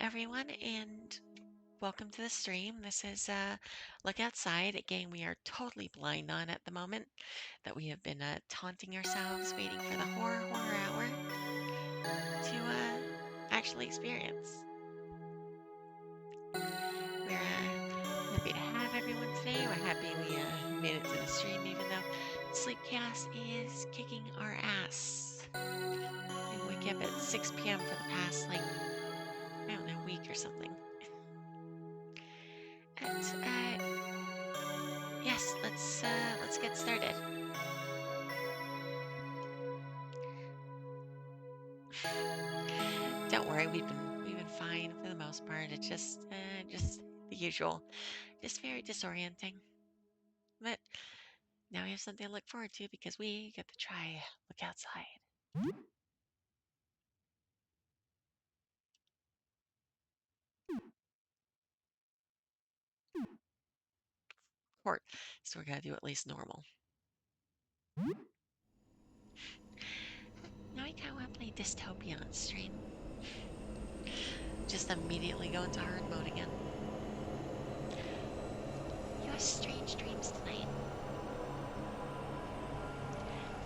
everyone, and welcome to the stream. This is Look Outside, a game we are totally blind on at the moment, that we have been taunting ourselves, waiting for the horror hour to actually experience. We're happy to have everyone today. We're happy we made it to the stream, even though Sleepcast is kicking our ass. We wake up at 6 p.m. for the past, I don't know, week or something. And yes, let's get started. Don't worry, we've been fine for the most part. It's just the usual, just very disorienting. But now we have something to look forward to because we get to try Look Outside. Court, so we gotta do at least normal. Now I kinda wanna play Dystopia on stream. Just immediately go into hard mode again. You have strange dreams tonight.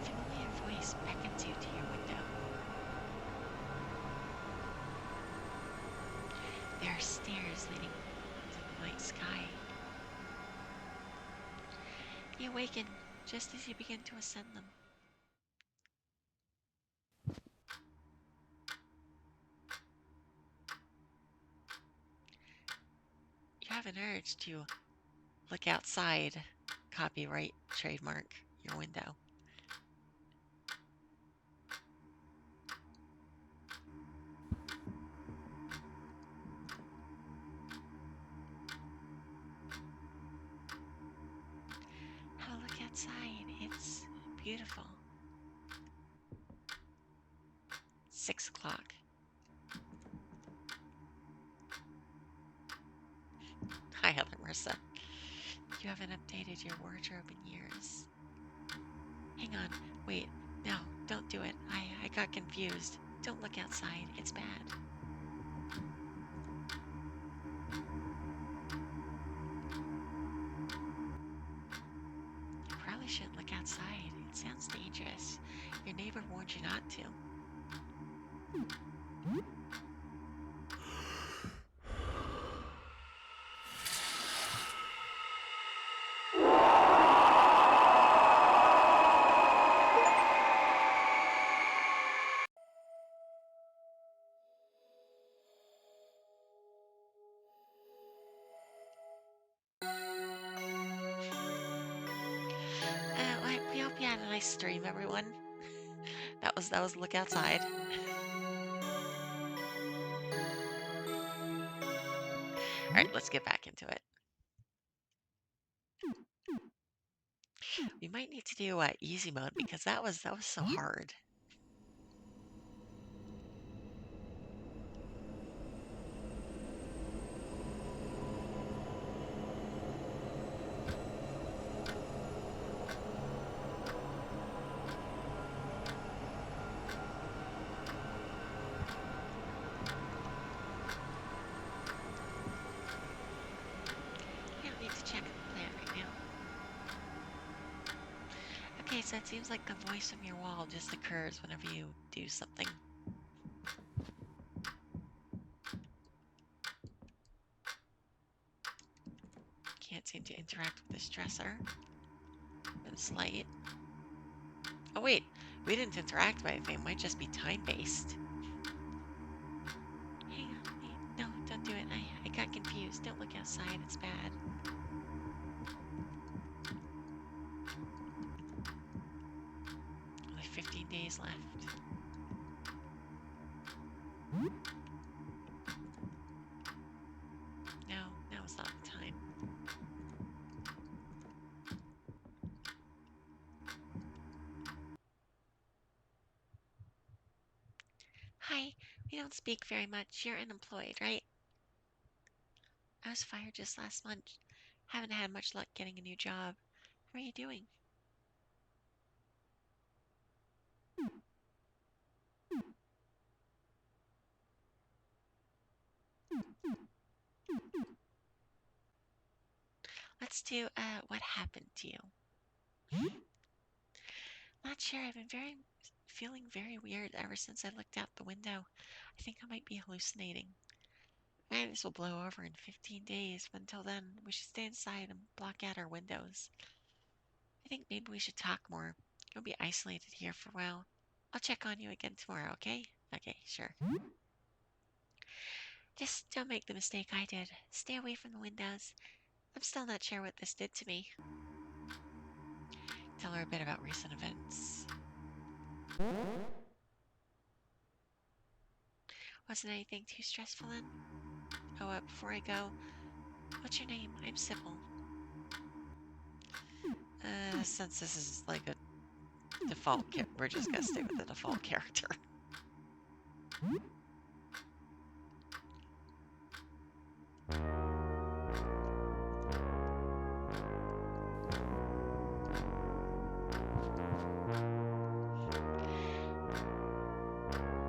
Familiar voice beckons you to your window. There are stairs leading to the night sky. You awaken just as you begin to ascend them. You have an urge to look outside, copyright, trademark your window. Have a look outside. It's beautiful. 6 o'clock. Hi, Heather Marissa. You haven't updated your wardrobe in years. Hang on. Wait. No, don't do it. I got confused. Don't look outside. It's bad. You probably shouldn't look outside. It sounds dangerous. Your neighbor warned you not to. We hope you had a nice stream, everyone. That was Look Outside. All right, let's get back into it. We might need to do easy mode because that was so hard. You don't need to check the plan right now. Okay, so it seems like the voice from your wall just occurs whenever you do something. Can't seem to interact with this dresser. Or this light. Oh wait, we didn't interact with anything. It might just be time-based. Hang on, wait. No, don't do it. I got confused. Don't look outside. It's bad. Only 15 days left. No, now is not the time. Hi, we don't speak very much. You're unemployed, right? I was fired just last month. Haven't had much luck getting a new job. How are you doing? let's do what happened to you. Not sure. I've been feeling very weird ever since I looked out the window. I think I might be hallucinating. Maybe this will blow over in 15 days, but until then, we should stay inside and block out our windows. I think maybe we should talk more. You'll be isolated here for a while. I'll check on you again tomorrow, okay? Okay, sure. Just don't make the mistake I did. Stay away from the windows. I'm still not sure what this did to me. Tell her a bit about recent events. Wasn't anything too stressful then? Oh, before I go, what's your name? I'm Sybil. Since this is like a default we're just gonna stay with the default character.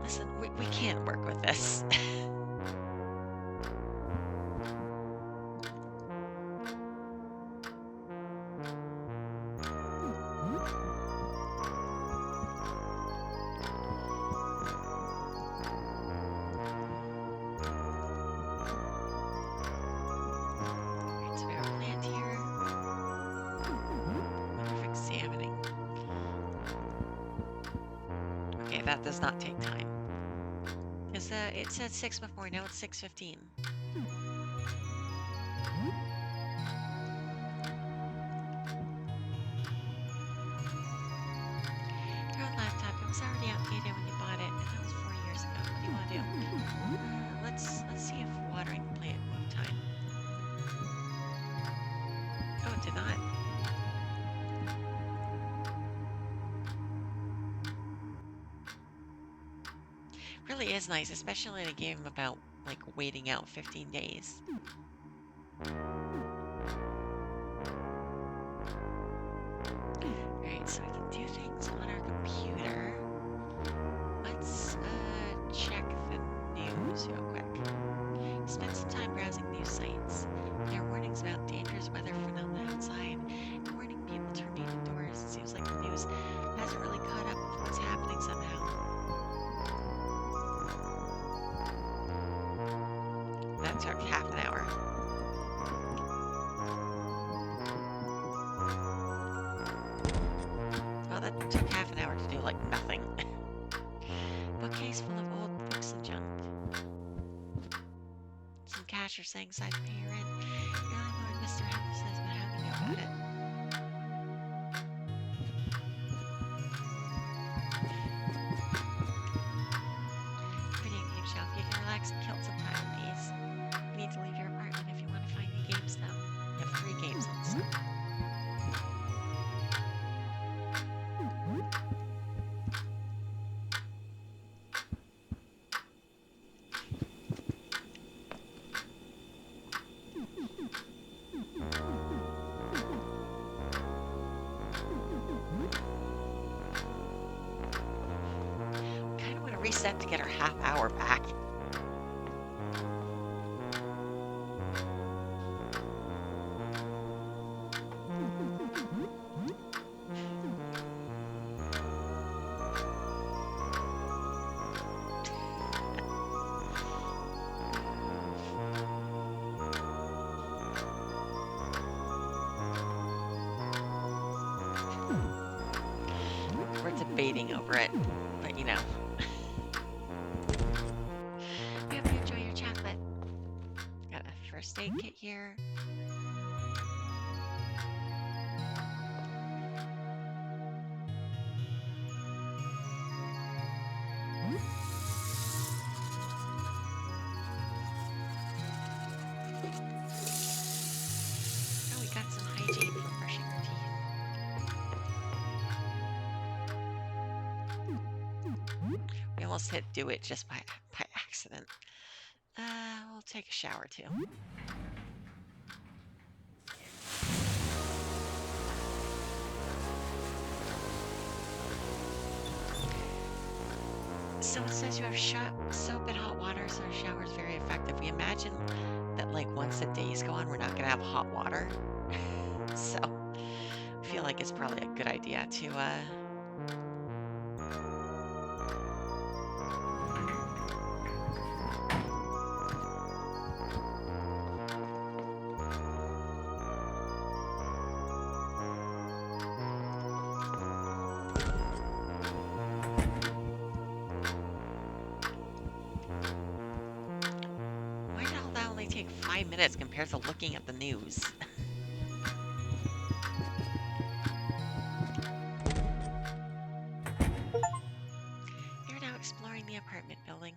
Listen, we can't work with this. That does not take time. Because it said 6 before, now it's 6:15. Your old laptop, it was already outdated when you bought it, and that was 4 years ago. What do you want to do? Let's see if watering the plant moved time. Oh, it did not. Really is nice, especially in a game about like waiting out 15 days. Alright, so we can do things on our computer. Let's check the news real quick. Spend some time browsing news sites. There are warnings about dangerous weather phenomena outside and warning people to remain indoors. It seems like the news hasn't really caught up with what's happening somehow. That took half an hour. Well, that took half an hour to do like nothing. Bookcase full of old books and junk. Some cash are setting aside to pay your rent. Your landlord, Mr. Henderson, has been hounding you about it. Video game shelf. You can relax and kill some time with these. You need to leave your apartment if you want to find new games, though. You have 3 games on the side. Kind of want to reset to get our half hour back. We're debating over it, but you know. I hope you enjoy your chocolate. Got a first aid kit here. Oh, we got some hygiene from brushing our teeth. We almost hit do it just by accident. We'll take a shower too. So it says you have soap and hot water, so a shower is very effective. We imagine that like once the days go on, we're not gonna have hot water. So I feel like it's probably a good idea to why did all that only take 5 minutes compared to looking at the news? You're now exploring the apartment building.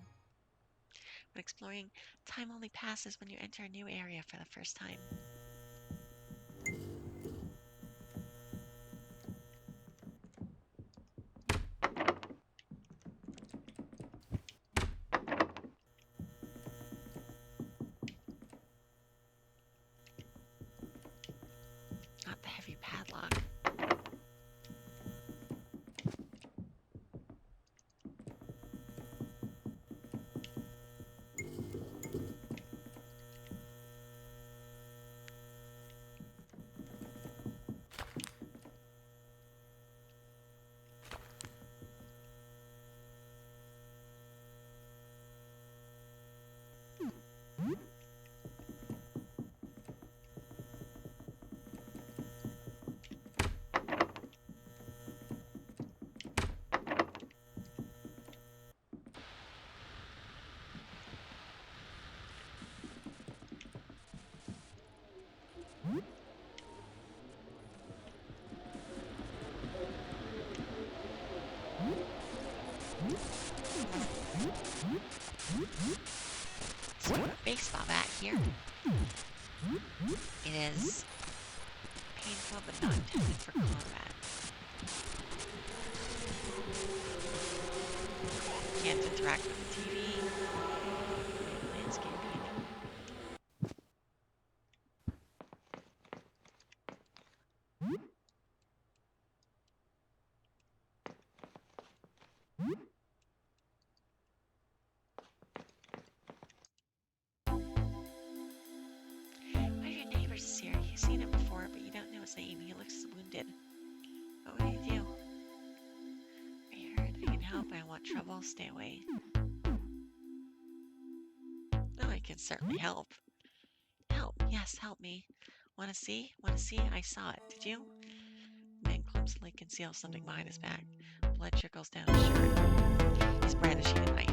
When exploring, time only passes when you enter a new area for the first time. Not the heavy padlock. So we have a baseball bat here. It is painful but not intended for combat. Can't interact with the TV. Landscaping. One of your neighbors is here. You've seen him before, but you don't know his name. He looks wounded. What would you do? Are you hurt? I can help. I don't want trouble. Stay away. Oh, I can certainly help. Help. Yes, help me. Want to see? Want to see? I saw it. Did you? Man clumsily conceals something behind his back. Blood trickles down his shirt. He's brandishing a knife.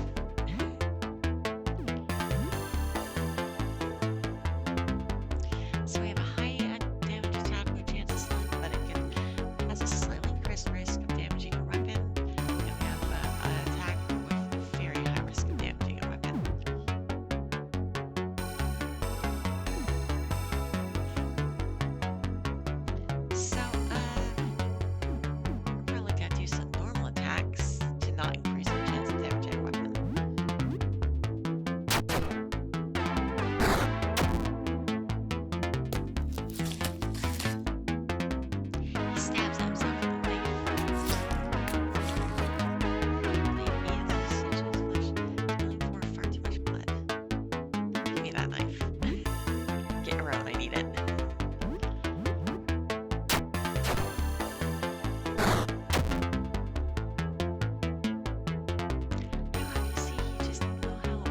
So we have a high damage attack with a chance of slip, but it has a slightly increased risk of damaging a weapon. And we have an attack with very high risk of damaging a weapon. So, we're probably gonna do some normal attacks to not increase our chance of damaging a weapon. He stabs at himself with a knife. Blade immediately stitches flesh, spilling forth far too much blood. Give me that knife. Get around, I need it. Now you see, you just need a little help.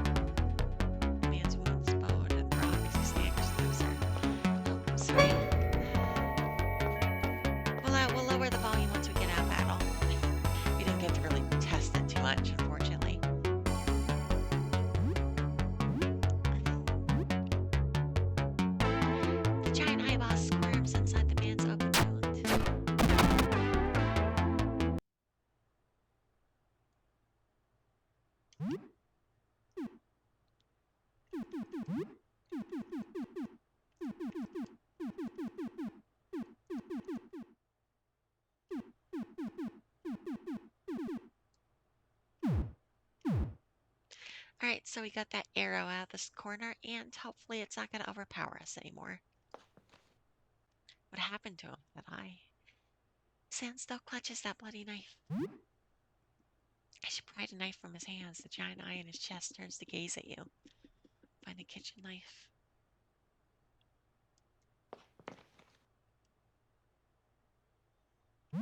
The man's wounds bowed and broad as he staggers closer. Oh, I'm sorry. We'll lower the volume once we get out of battle. We didn't get to really test it too much, unfortunately. The giant eyeball squirms inside the man's open wound. Alright, so we got that arrow out of this corner, and hopefully it's not going to overpower us anymore. What happened to him? That eye? Sand still clutches that bloody knife. As you pry the knife from his hands, the giant eye in his chest turns to gaze at you. Find a kitchen knife. You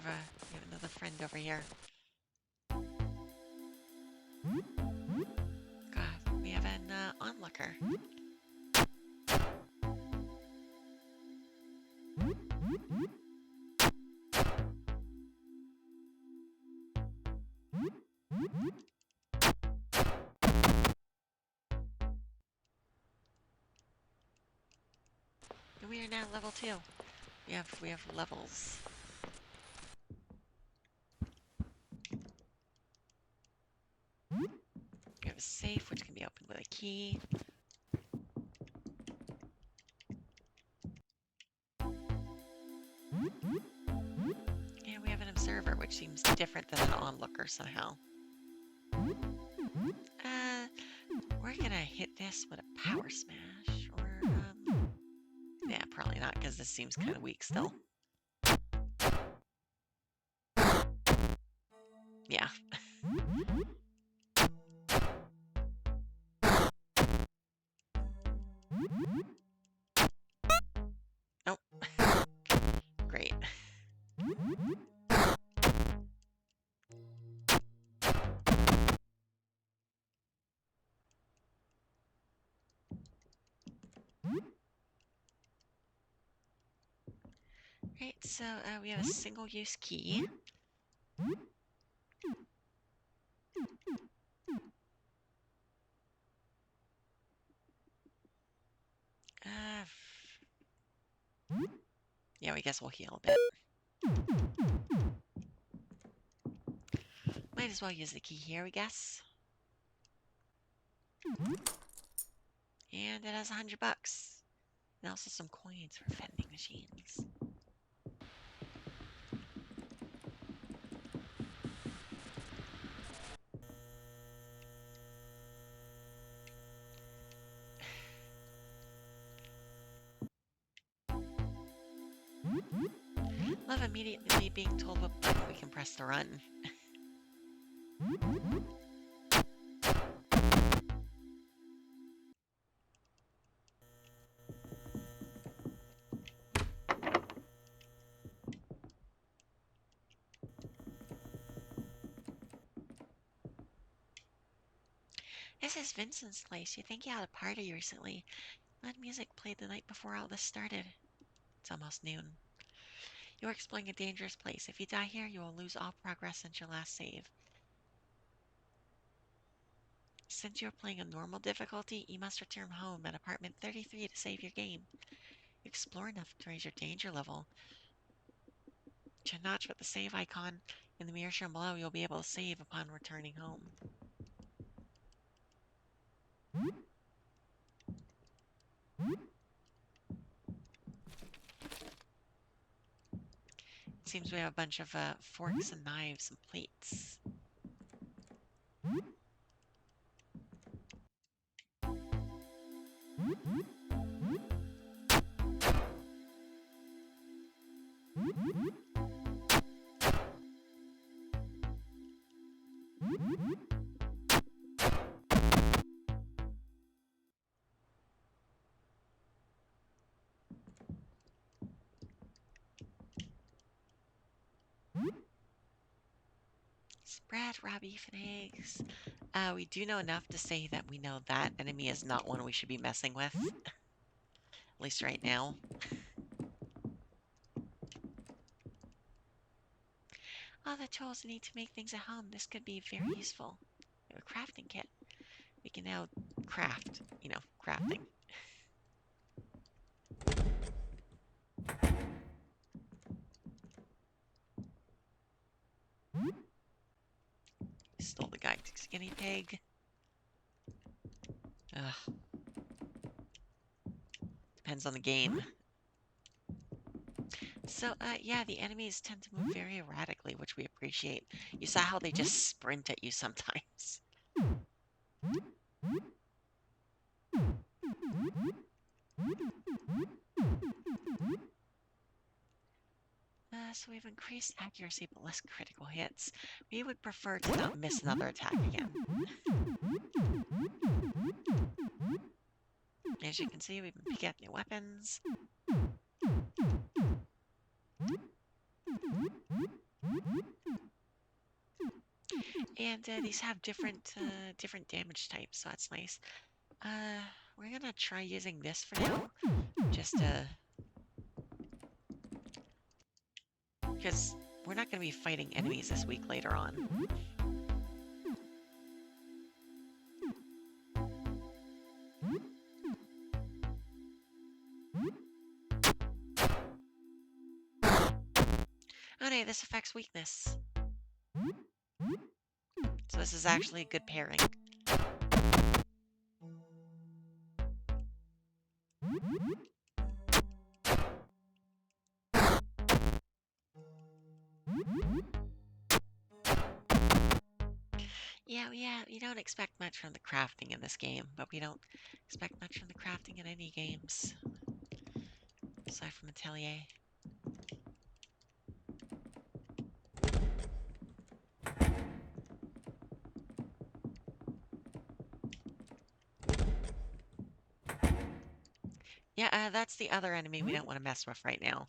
have another friend over here. God, we have an onlooker. And we are now level 2. We have levels. We have a safe which can be opened with a key. And we have an observer which seems different than an onlooker somehow. We're gonna hit this with a power smash, or yeah, probably not because this seems kind of weak still. Yeah. Oh, great. Right, so we have a single-use key. Yeah, I guess we'll heal a bit. Might as well use the key here, we guess. And it has $100. And also some coins for vending machines. Love immediately being told what button we can press to run. This is Vincent's place. You think he had a party recently? Loud music played the night before all this started. It's almost noon. You're exploring a dangerous place. If you die here, you will lose all progress since your last save. Since you're playing a normal difficulty, you must return home at apartment 33 to save your game. Explore enough to raise your danger level. To notch with the save icon in the mirror shown below, you'll be able to save upon returning home. It seems we have a bunch of forks and knives and plates. Spread raw beef and eggs. We do know enough to say that we know that enemy is not one we should be messing with. At least right now. All the tools we need to make things at home. This could be very useful. We have a crafting kit. We can now craft, crafting. Stole the guy's guinea pig. Ugh. Depends on the game. So, yeah, the enemies tend to move very erratically, which we appreciate. You saw how they just sprint at you sometimes. So we've increased accuracy but less critical hits. We would prefer to not miss another attack again. As you can see, we've been picking up new weapons. And these have different damage types, so that's nice. We're gonna try using this for now, just because we're not gonna be fighting enemies this week later on. Oh no, this affects weakness. So this is actually a good pairing. Yeah, you don't expect much from the crafting in this game, but we don't expect much from the crafting in any games, aside from Atelier. Yeah, that's the other enemy we don't want to mess with right now.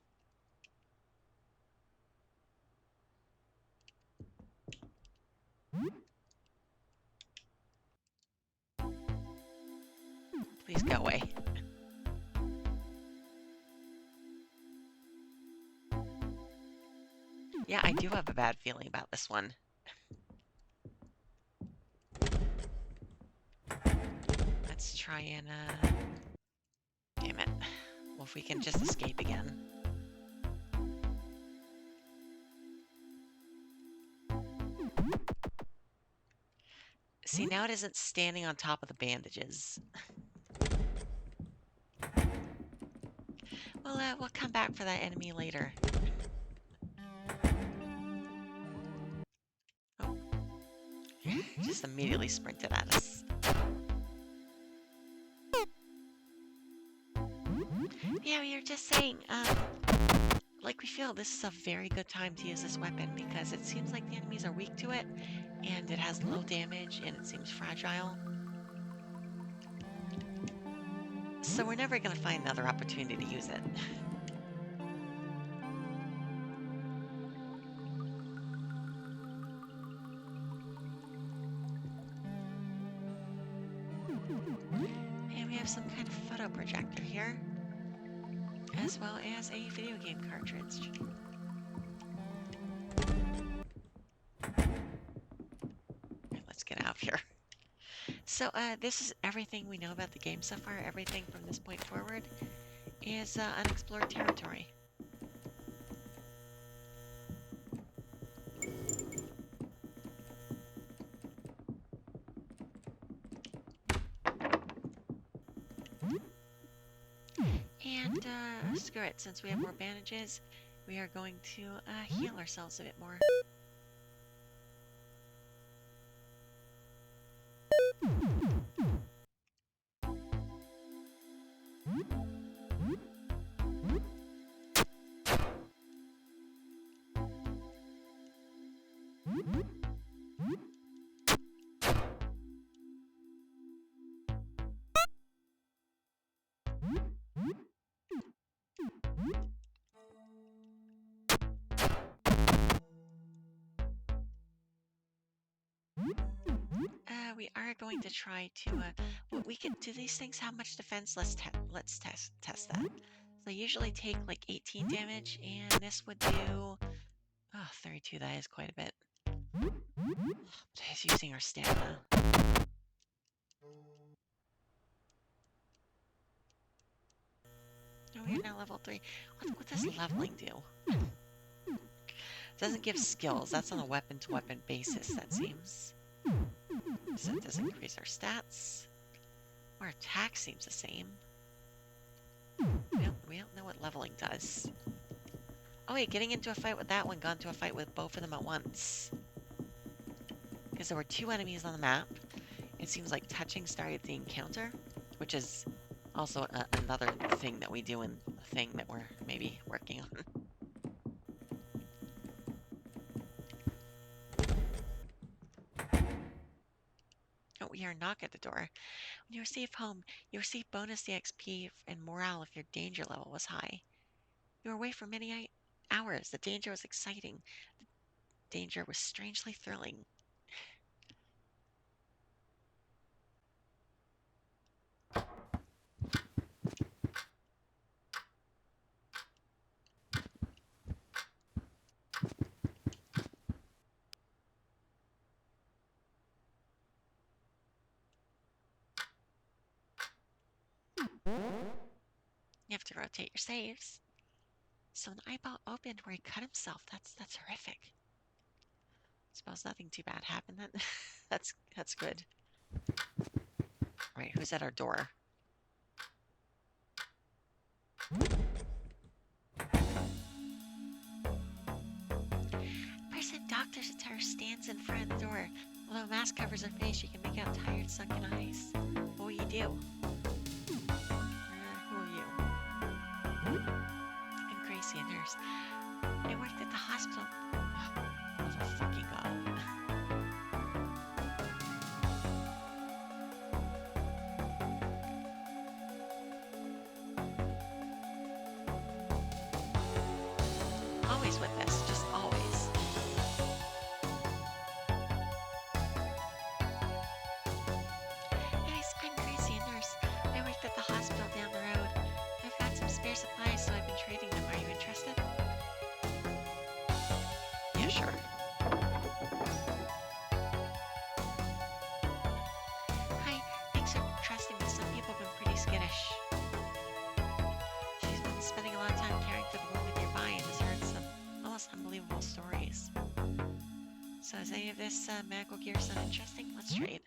Please go away. Yeah, I do have a bad feeling about this one. Let's try and, damn it. Well, if we can just escape again. See, now it isn't standing on top of the bandages. Well, we'll come back for that enemy later. Oh. Just immediately sprinted at us. Yeah, we were just saying, like we feel this is a very good time to use this weapon because it seems like the enemies are weak to it, and it has low damage, and it seems fragile. So we're never going to find another opportunity to use it. And we have some kind of photo projector here, as well as a video game cartridge. Right, let's get out of here. So this is everything we know about the game so far. Everything from this point forward is unexplored territory. And screw it, since we have more bandages, we are going to heal ourselves a bit more. We are going to try to, well, we can, do these things have much defense? Let's test that. So they usually take like 18 damage, and this would do, 32, that is quite a bit. She's using her stamina. Oh, we're now level 3. What does leveling do? Doesn't give skills. That's on a weapon-to-weapon basis, that seems. So it does increase our stats. Our attack seems the same. We don't know what leveling does. Oh wait, getting into a fight with that one got into a fight with both of them at once. Because there were two enemies on the map. It seems like touching started the encounter, which is Also, another thing that we do, and a thing that we're maybe working on. Oh, we hear a knock at the door. When you receive home, you receive bonus EXP and morale if your danger level was high. You were away for many hours. The danger was exciting. The danger was strangely thrilling. You have to rotate your saves. So an eyeball opened where he cut himself. That's horrific. Suppose nothing too bad happened then. that's good. All right, who's at our door? Person doctor's attire stands in front of the door. Although a mask covers her face, you can make out tired, sunken eyes. What will you do? Who are you? I'm Gracie, a nurse. I worked at the hospital. Oh, for fucking God. Always with this, just always. Guys, I'm Gracie, a nurse. I worked at the hospital down the road. I've got some spare supplies, so I've been trading them. Are you interested? Yeah, sure. Hi, thanks for trusting me. Some people have been pretty skittish. She's been spending a lot of time caring for the woman nearby and has heard some almost unbelievable stories. So is any of this medical gear sound interesting? Let's trade.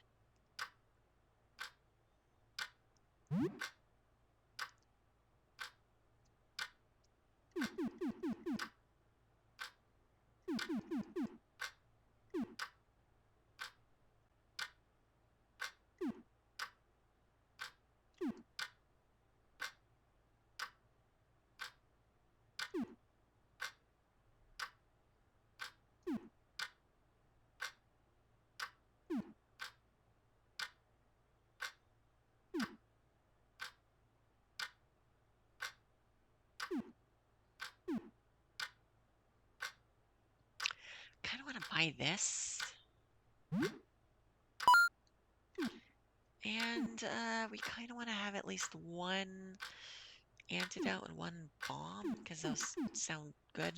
Kind of want to buy this. And we kind of want to have at least one antidote and one bomb, because those sound good.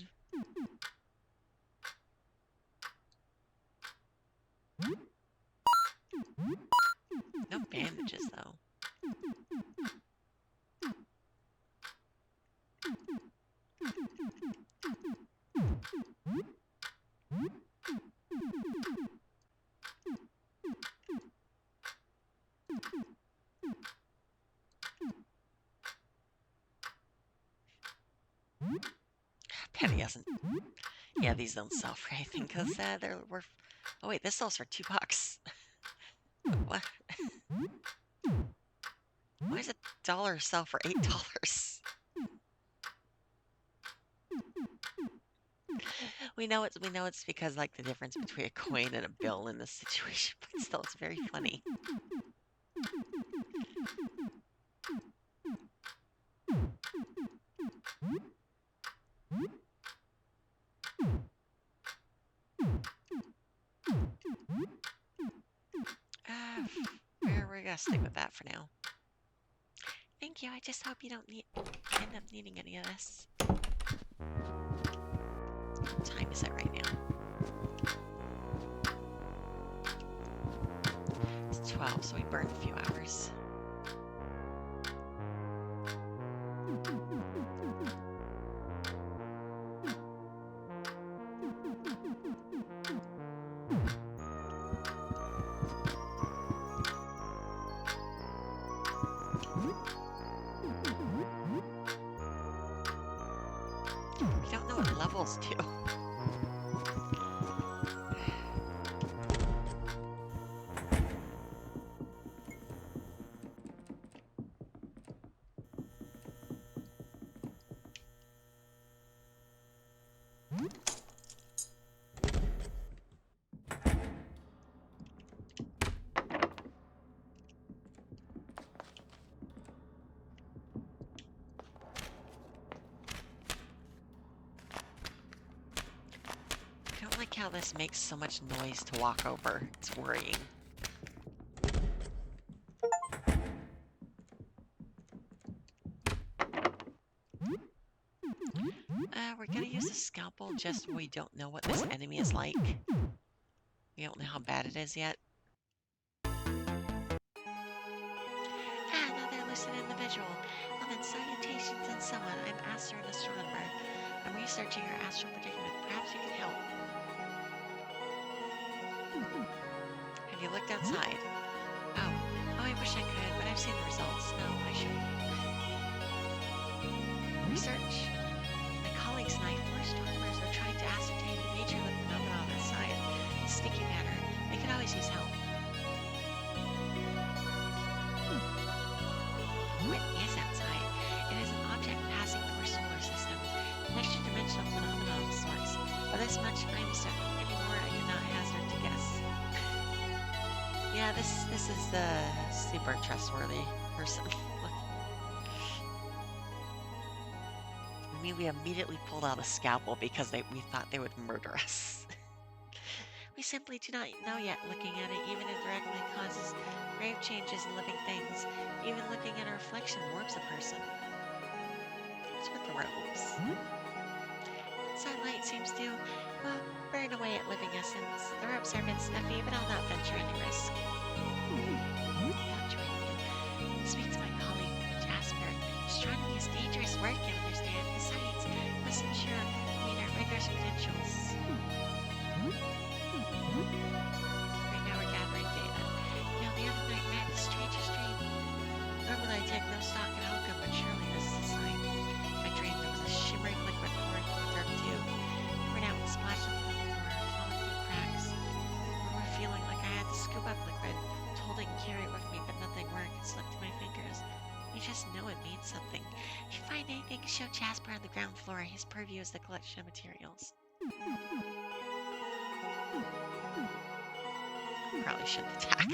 No bandages, though. Penny hasn't. Yeah, these don't sell for anything because they're worth. Oh wait, this sells for $2. What? Why does $1 sell for $8? We know it's because like the difference between a coin and a bill in this situation, but still, it's very funny. We're gonna stick with that for now. Thank you. I just hope you don't end up needing any of this. What time is it right now? It's 12, so we burned a few hours. We don't know what levels do. don't like how this makes so much noise to walk over. It's worrying. We're gonna use a scalpel just when we don't know what this enemy is like. We don't know how bad it is yet. Another lucid individual. Well then, salutations and so on. I'm Aster, an astronomer. I'm researching your astral predicament. Perhaps you can help. Have you looked outside? Oh, I wish I could, but I've seen the results. No, I shouldn't. Research? My colleagues and I, four astronomers, are trying to ascertain the nature of the phenomenon outside. Sticky matter. We could always use help. What is outside? It is an object passing through our solar system, an extra-dimensional phenomenon of sorts. But this much I'm certain. Anymore, I cannot hazard to guess. Yeah, this is the super trustworthy person. I mean, we immediately pulled out a scalpel because we thought they would murder us. We simply do not know yet. Looking at it even indirectly causes grave changes in living things. Even looking at a reflection warps a person. What's with the robes? Sunlight seems to, well, burn away at living essence. The ropes are a bit stuffy, but I'll not venture any risk. Without joining you, speak to my colleague, Jasper. Astronomy is dangerous work, I understand. Besides, must ensure we meet our rigorous credentials. Right now we're gathering data. Now the other night I had the strangest dream. Normally I take no stock in outcome, but surely this is a sign. I dreamed there was a shimmering liquid pouring from a dark tube. Poured out and splashed onto the floor, falling through cracks. I remember feeling like I had to scoop up liquid, hold it and carry it with me, but nothing worked. It slipped through my fingers. You just know it means something. If you find anything, show Jasper on the ground floor. His purview is the collection of materials. Probably shouldn't attack.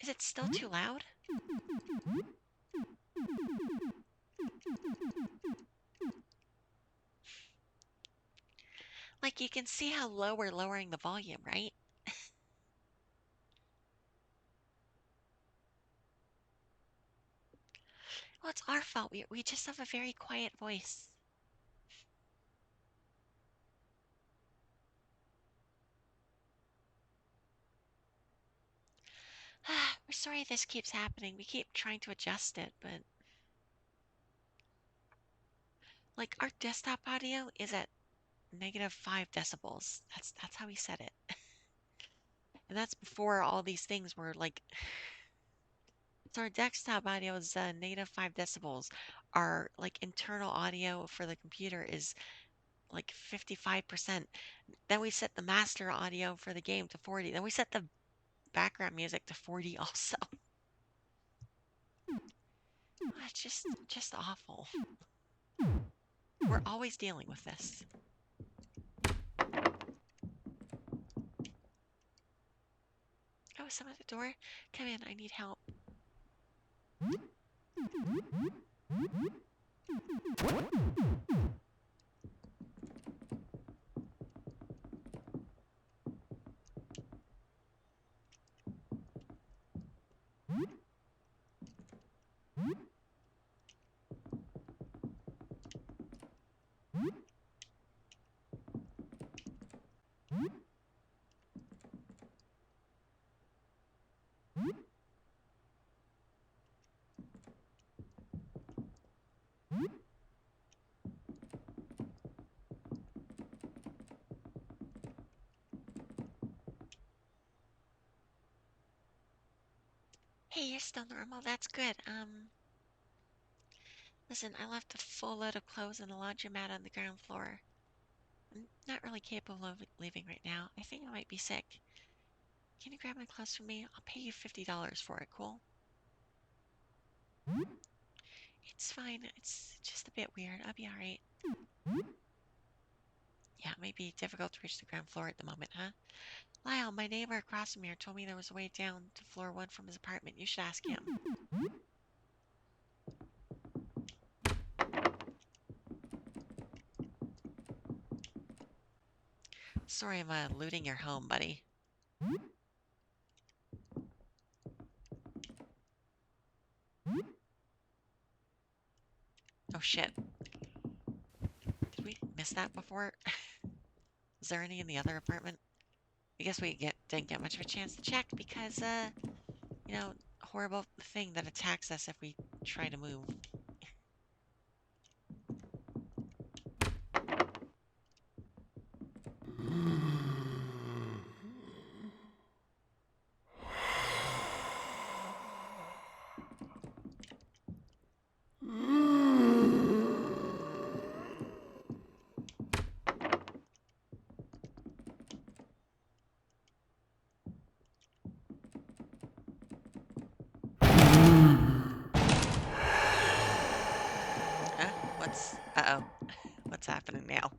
Is it still too loud? Like, you can see how low we're lowering the volume, right? Well, it's our fault. We just have a very quiet voice. We're sorry this keeps happening. We keep trying to adjust it, but like our desktop audio is at -5 decibels. That's how we set it. And that's before all these things were like so our desktop audio is -5 decibels. Our like internal audio for the computer is like 55%. Then we set the master audio for the game to 40. Then we set the background music to 40 also. It's just awful. We're always dealing with this. Oh, someone at the door? Come in, I need help. Hey, you're still normal. That's good. Listen, I left a full load of clothes in the laundromat on the ground floor. I'm not really capable of leaving right now. I think I might be sick. Can you grab my clothes for me? I'll pay you $50 for it, cool? It's fine. It's just a bit weird. I'll be alright. Yeah, it might be difficult to reach the ground floor at the moment, huh? Lyle, my neighbor across from here told me there was a way down to floor 1 from his apartment. You should ask him. Sorry, I'm looting your home, buddy. Oh shit. Did we miss that before? Is there any in the other apartment? I guess we didn't get much of a chance to check because, you know, horrible thing that attacks us if we try to move. Huh? Uh-oh. What's happening now?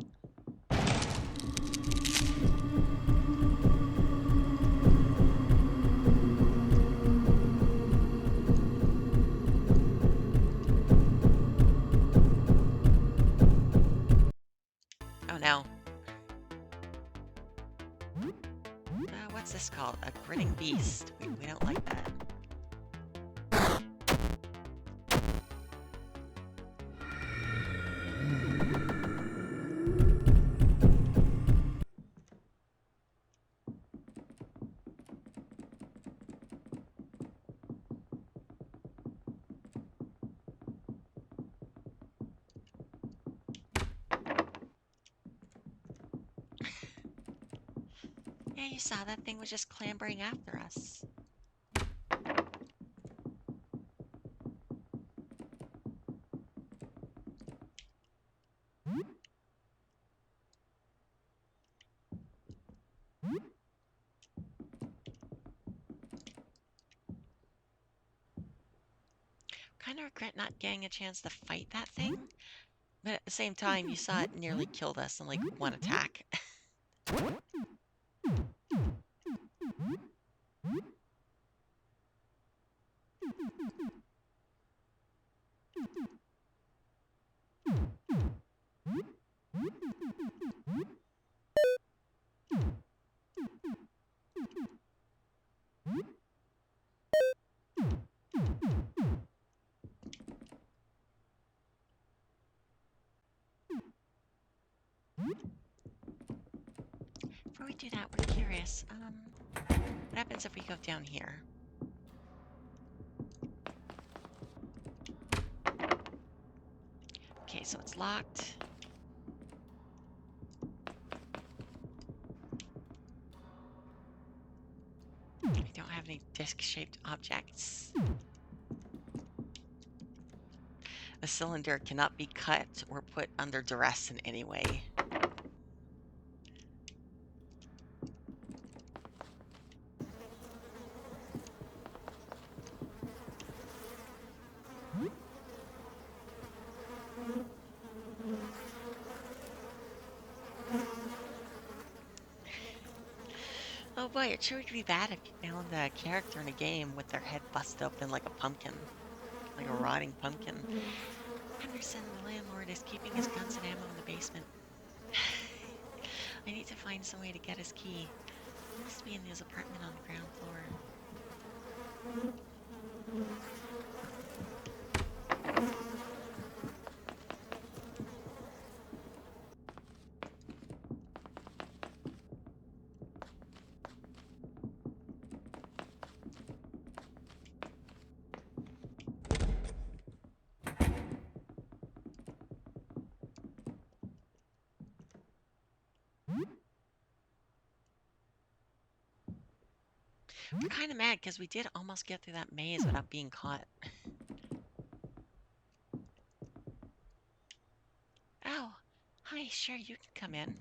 Oh no. What's this called? A grinning beast. We don't like that. Yeah, you saw that thing was just clambering after us. Kind of regret not getting a chance to fight that thing, but at the same time, you saw it nearly killed us in like one attack. Before we do that, we're curious. What happens if we go down here? Okay, so it's locked. We don't have any disc-shaped objects. The cylinder cannot be cut or put under duress in any way. Oh boy, it sure would be bad if you found a character in a game with their head busted open like a pumpkin, like a rotting pumpkin. Henderson, the landlord, is keeping his guns and ammo in the basement. I need to find some way to get his key. He must be in his apartment on the ground floor. We're kind of mad because we did almost get through that maze without being caught. Oh, hi, sure, you can come in.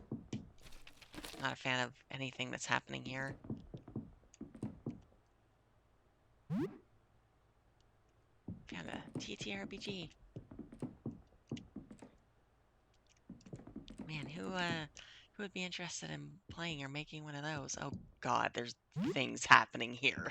Not a fan of anything that's happening here. Found a TTRPG. Man, who would be interested in playing or making one of those? Oh God, there's things happening here.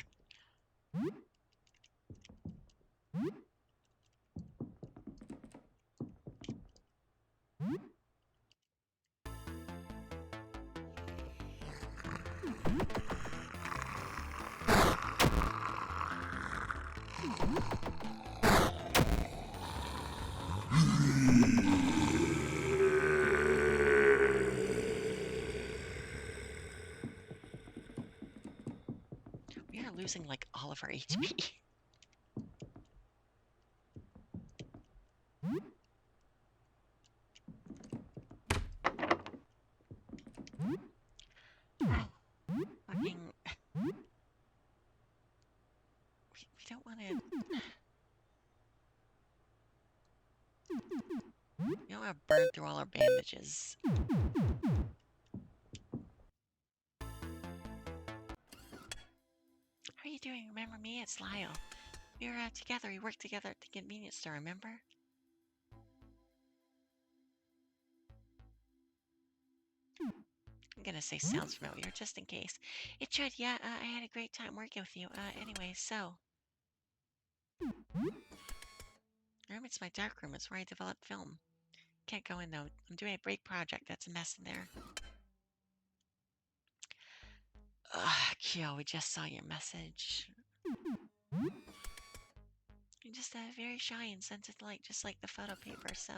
losing like all of our HP. Fucking... We don't want to... We don't want to burn through all our bandages. How are you doing? Remember me? It's Lyle. We were together. We worked together at the convenience store, remember? I'm gonna say sounds familiar, just in case. It should, yeah. I had a great time working with you. Anyway, so... Room, it's my dark room. It's where I develop film. Can't go in, though. I'm doing a break project. That's a mess in there. Ugh, Kyo, we just saw your message. You're just very shy and sensitive light, just like the photo paper, so...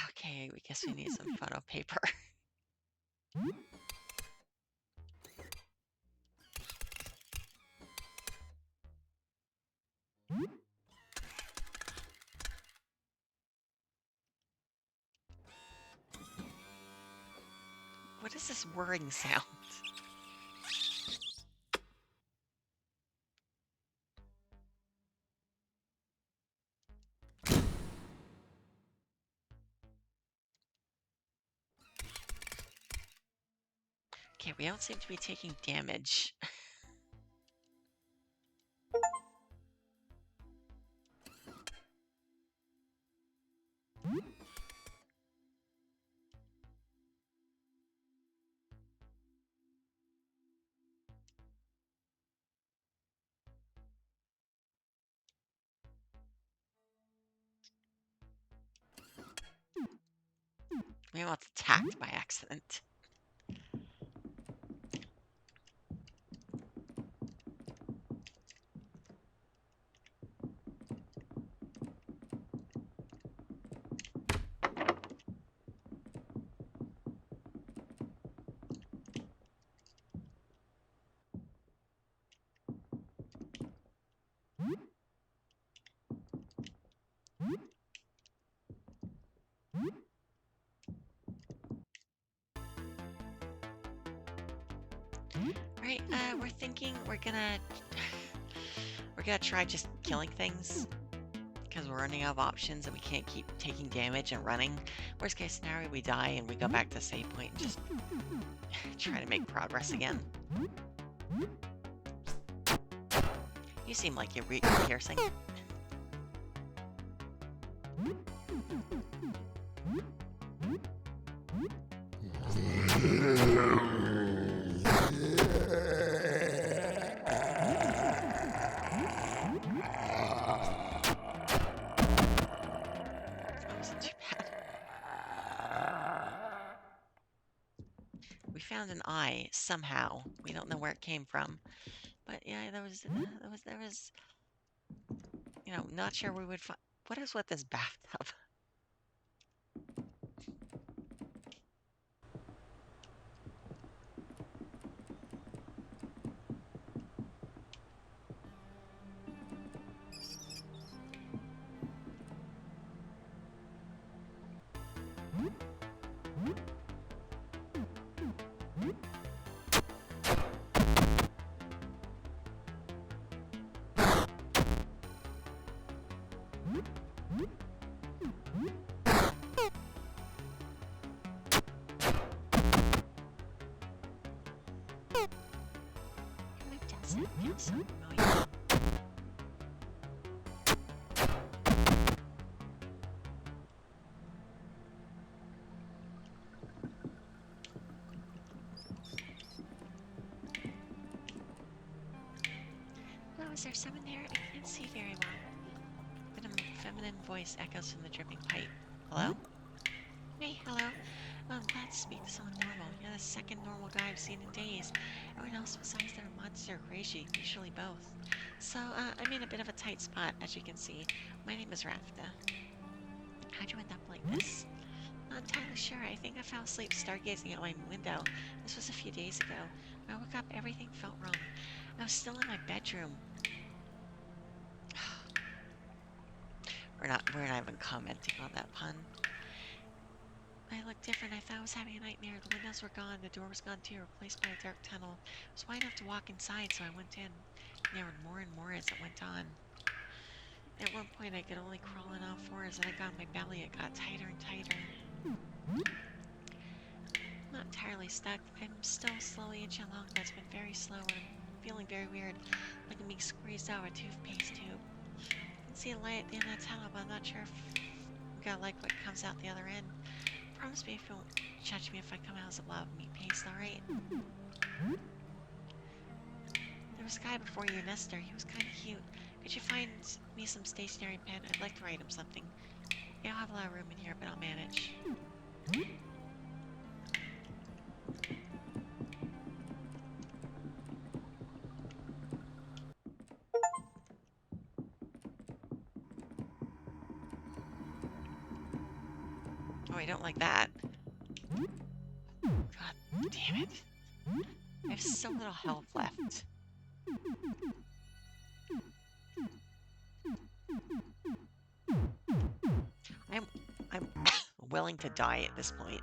Okay, we guess we need some photo paper. What is this whirring sound? Okay, we don't seem to be taking damage. We almost attacked by accident. Right, we're thinking we're gonna try just killing things. Because we're running out of options and we can't keep taking damage and running. Worst case scenario, we die and we go back to save point and just try to make progress again. You seem like you're piercing. Found an eye somehow. We don't know where it came from, but yeah, there was, you know, not sure we would find. What is with this bathtub? So familiar. Oh, is there someone there? I can't see very well. A feminine voice echoes from the dripping pipe. Hello? Hey, hello. Well, I'm glad to speak to someone normal. You're the second normal guy I've seen in days. Everyone else besides their monster or crazy, usually both. So, I'm in a bit of a tight spot, as you can see. My name is Rafta. How'd you end up like this? Not entirely sure. I think I fell asleep stargazing out my window. This was a few days ago. When I woke up, everything felt wrong. I was still in my bedroom. We're not even commenting on that pun. I looked different. I thought I was having a nightmare. The windows were gone. The door was gone too, replaced by a dark tunnel. It was wide enough to walk inside, so I went in. There were more and more as it went on. At one point, I could only crawl on all fours, and I got on my belly. It got tighter and tighter. I'm not entirely stuck. I'm still slowly inching along, but it's been very slow, and I'm feeling very weird, like I'm being squeezed out of a toothpaste tube. I can see a light at the end of the tunnel, but I'm not sure if I'm gonna like what comes out the other end. Promise me if you won't judge me if I come out as a blob of meat paste, alright? There was a guy before you, Nestor. He was kind of cute. Could you find me some stationery and pen? I'd like to write him something. I don't have a lot of room in here, but I'll manage. Oh, I don't like that. God damn it. I have so little health left. I'm willing to die at this point.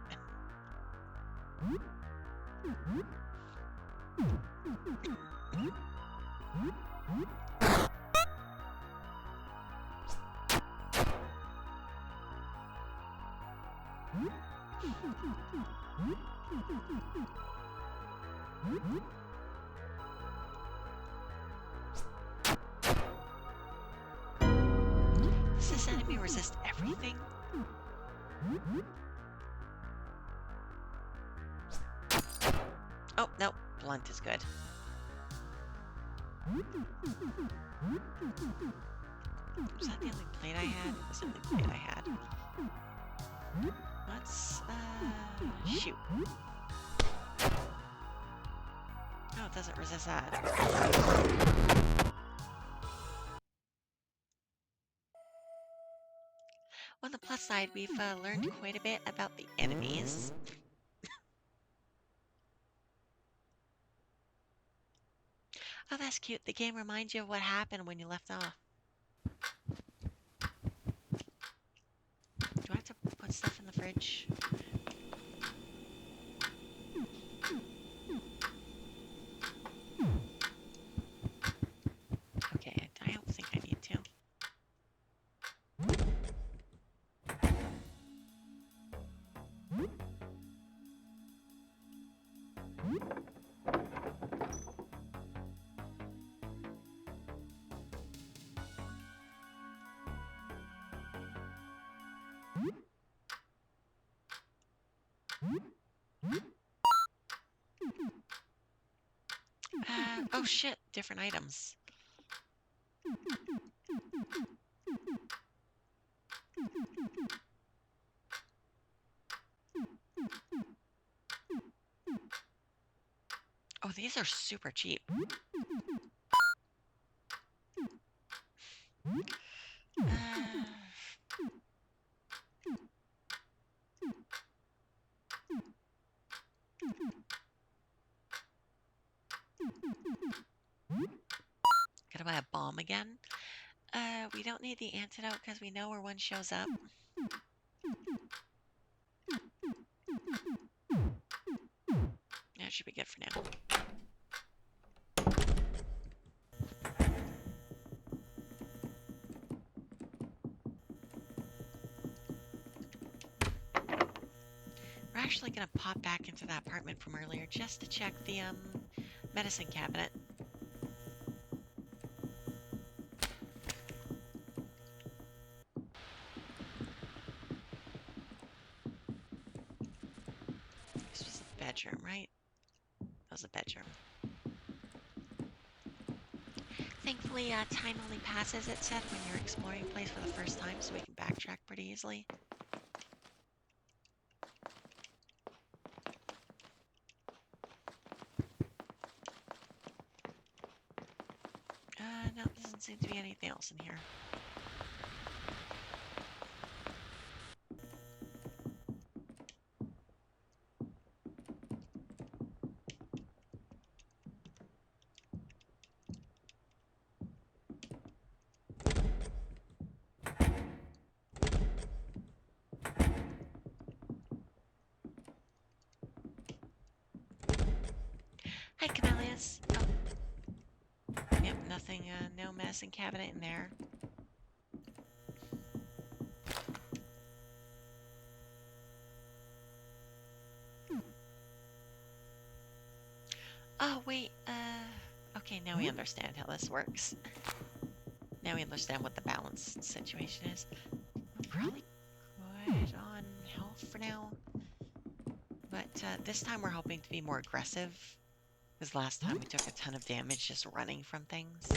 Does this enemy resist everything? Oh, no. Blunt is good. Was that the only plate I had? It was the only plate I had. Let's, shoot. Oh, it doesn't resist that. On the plus side, we've learned quite a bit about the enemies. Oh, that's cute. The game reminds you of what happened when you left off. Do I have to put stuff in the fridge? Okay, I don't think I need to. Oh shit, different items. Oh, these are super cheap. Gotta buy a bomb again. We don't need the antidote because we know where one shows up. That should be good for now. We're actually gonna pop back into that apartment from earlier just to check the medicine cabinet. This was the bedroom, right? That was a bedroom. Thankfully, time only passes, it said, when you're exploring a place for the first time, so we can backtrack pretty easily. no, doesn't seem to be anything else in here. Hi, Camellias. Oh, yep, nothing, no medicine cabinet in there. Oh, wait, okay, now we understand how this works. Now we understand what the balance situation is. We're probably good on health for now. But this time we're hoping to be more aggressive. Because last time we took a ton of damage just running from things.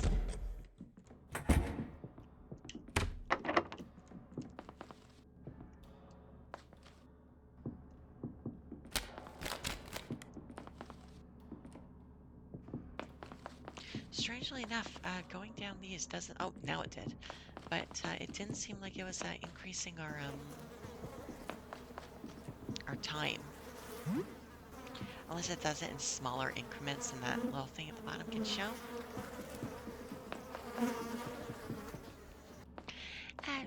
Strangely enough, going down these doesn't... Oh, now it did. But it didn't seem like it was increasing our time. Unless it does it in smaller increments than that little thing at the bottom can show.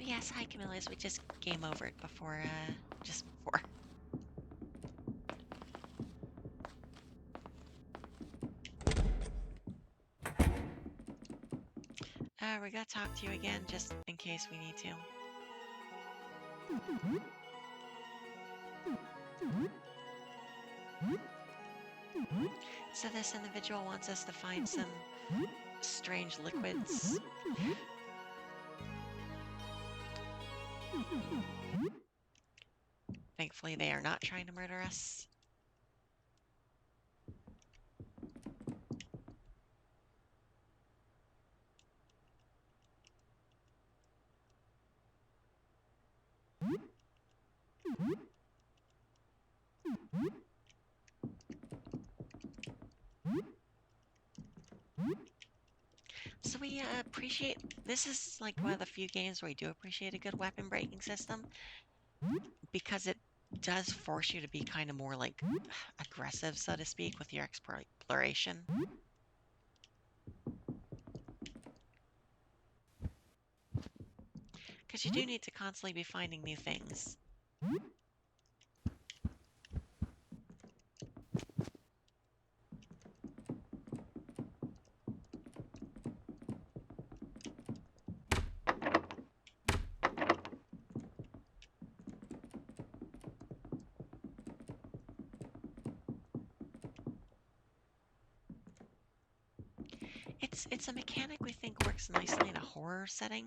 Yes, hi Camillus. We just game over it before, just before. We gotta talk to you again just in case we need to. So this individual wants us to find some strange liquids. Thankfully, they are not trying to murder us. So we appreciate, this is like one of the few games where we do appreciate a good weapon breaking system because it does force you to be kind of more like aggressive, so to speak, with your exploration. Because you do need to constantly be finding new things. It's a mechanic we think works nicely in a horror setting,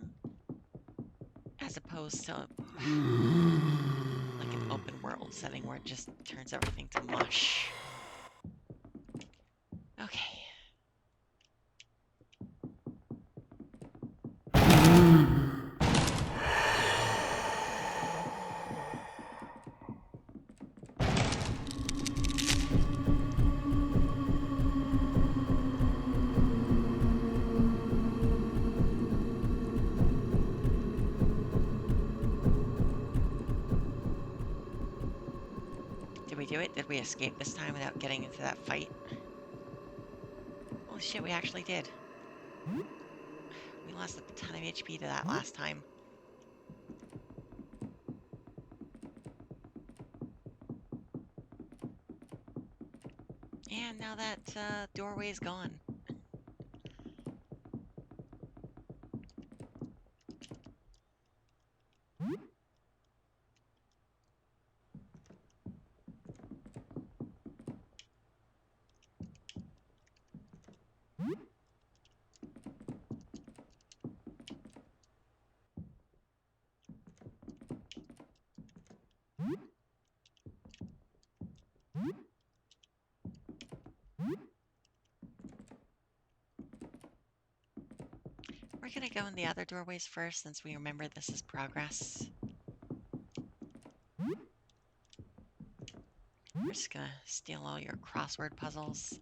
as opposed to like an open world setting where it just turns everything to mush. Okay. Did we do it? Did we escape this time without getting into that fight? Holy shit, we actually did. We lost a ton of HP to that last time. And now that doorway is gone. We're gonna go in the other doorways first since we remember this is progress. We're just gonna steal all your crossword puzzles.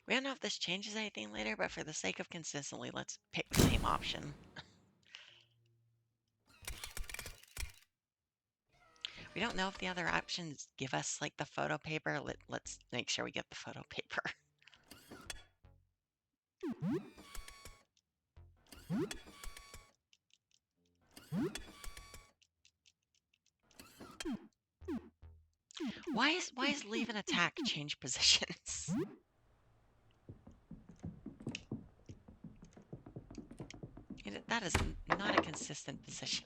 We don't know if this changes anything later, but for the sake of consistently, let's pick the same option. We don't know if the other options give us like the photo paper. Let's make sure we get the photo paper. Why is leave an attack change positions? That is not a consistent position.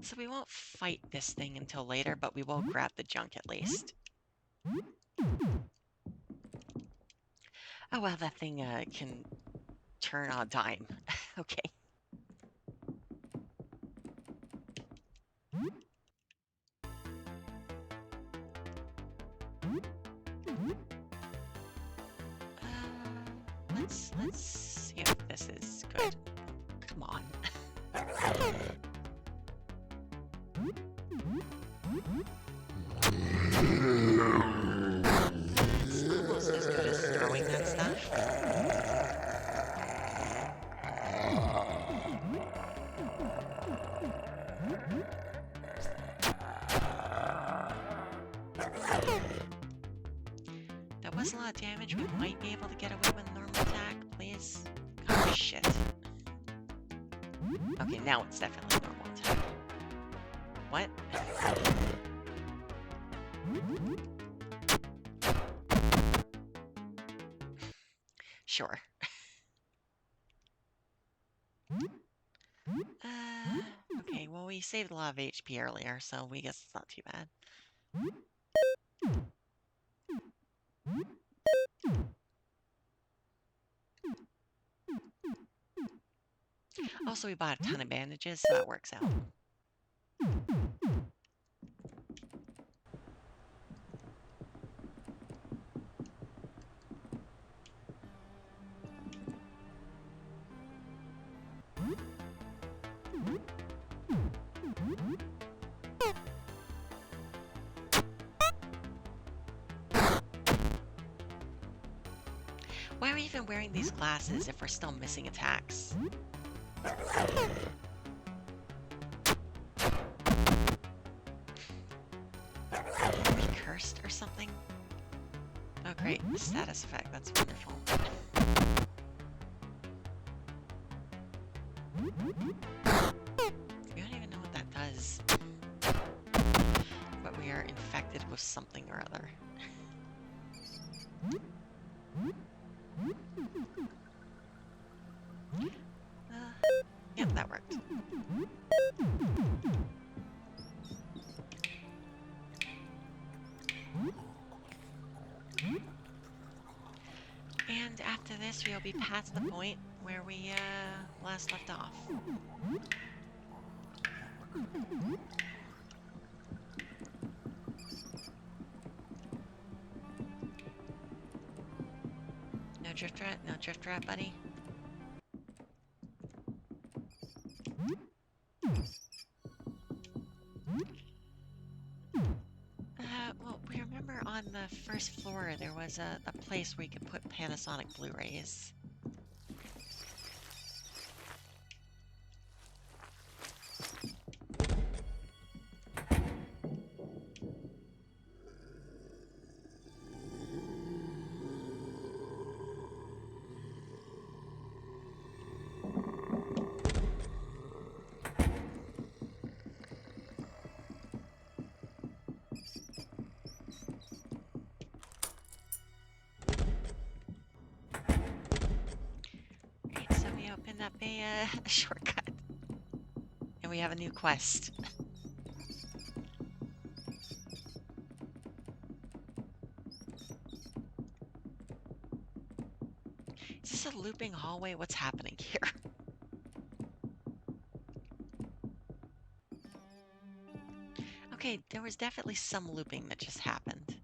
So we won't fight this thing until later, but we will grab the junk at least. Oh, well, that thing can turn on a dime. Okay. Let's see if this is good. Come on. It's almost as good as throwing that stuff. That was a lot of damage. We might be able to get away with a normal attack, please. Oh, shit. Okay, now it's definitely a normal attack. What? Sure. Okay, well, we saved a lot of HP earlier, so we guess it's not too bad. Also, we bought a ton of bandages, so that works out. Why are we even wearing these glasses if we're still missing attacks? Are we cursed or something? Oh great, the status effect, that's wonderful. We don't even know what that does. But we are infected with something or other. Yep, that worked. And after this, we'll be past the point where we last left off. No drift rat? No drift rat, buddy? Well, we remember on the first floor there was a place where you could put Panasonic Blu-rays. opened up a shortcut. And we have a new quest. Is this a looping hallway? What's happening here? Okay, there was definitely some looping that just happened.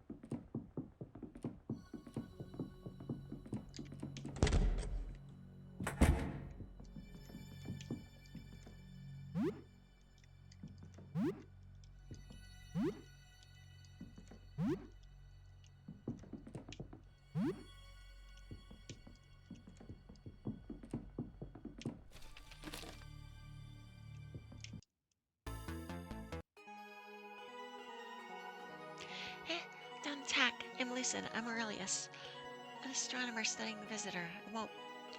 Eh, don't attack. I'm Lucid. I'm Aurelius. An astronomer studying the visitor. I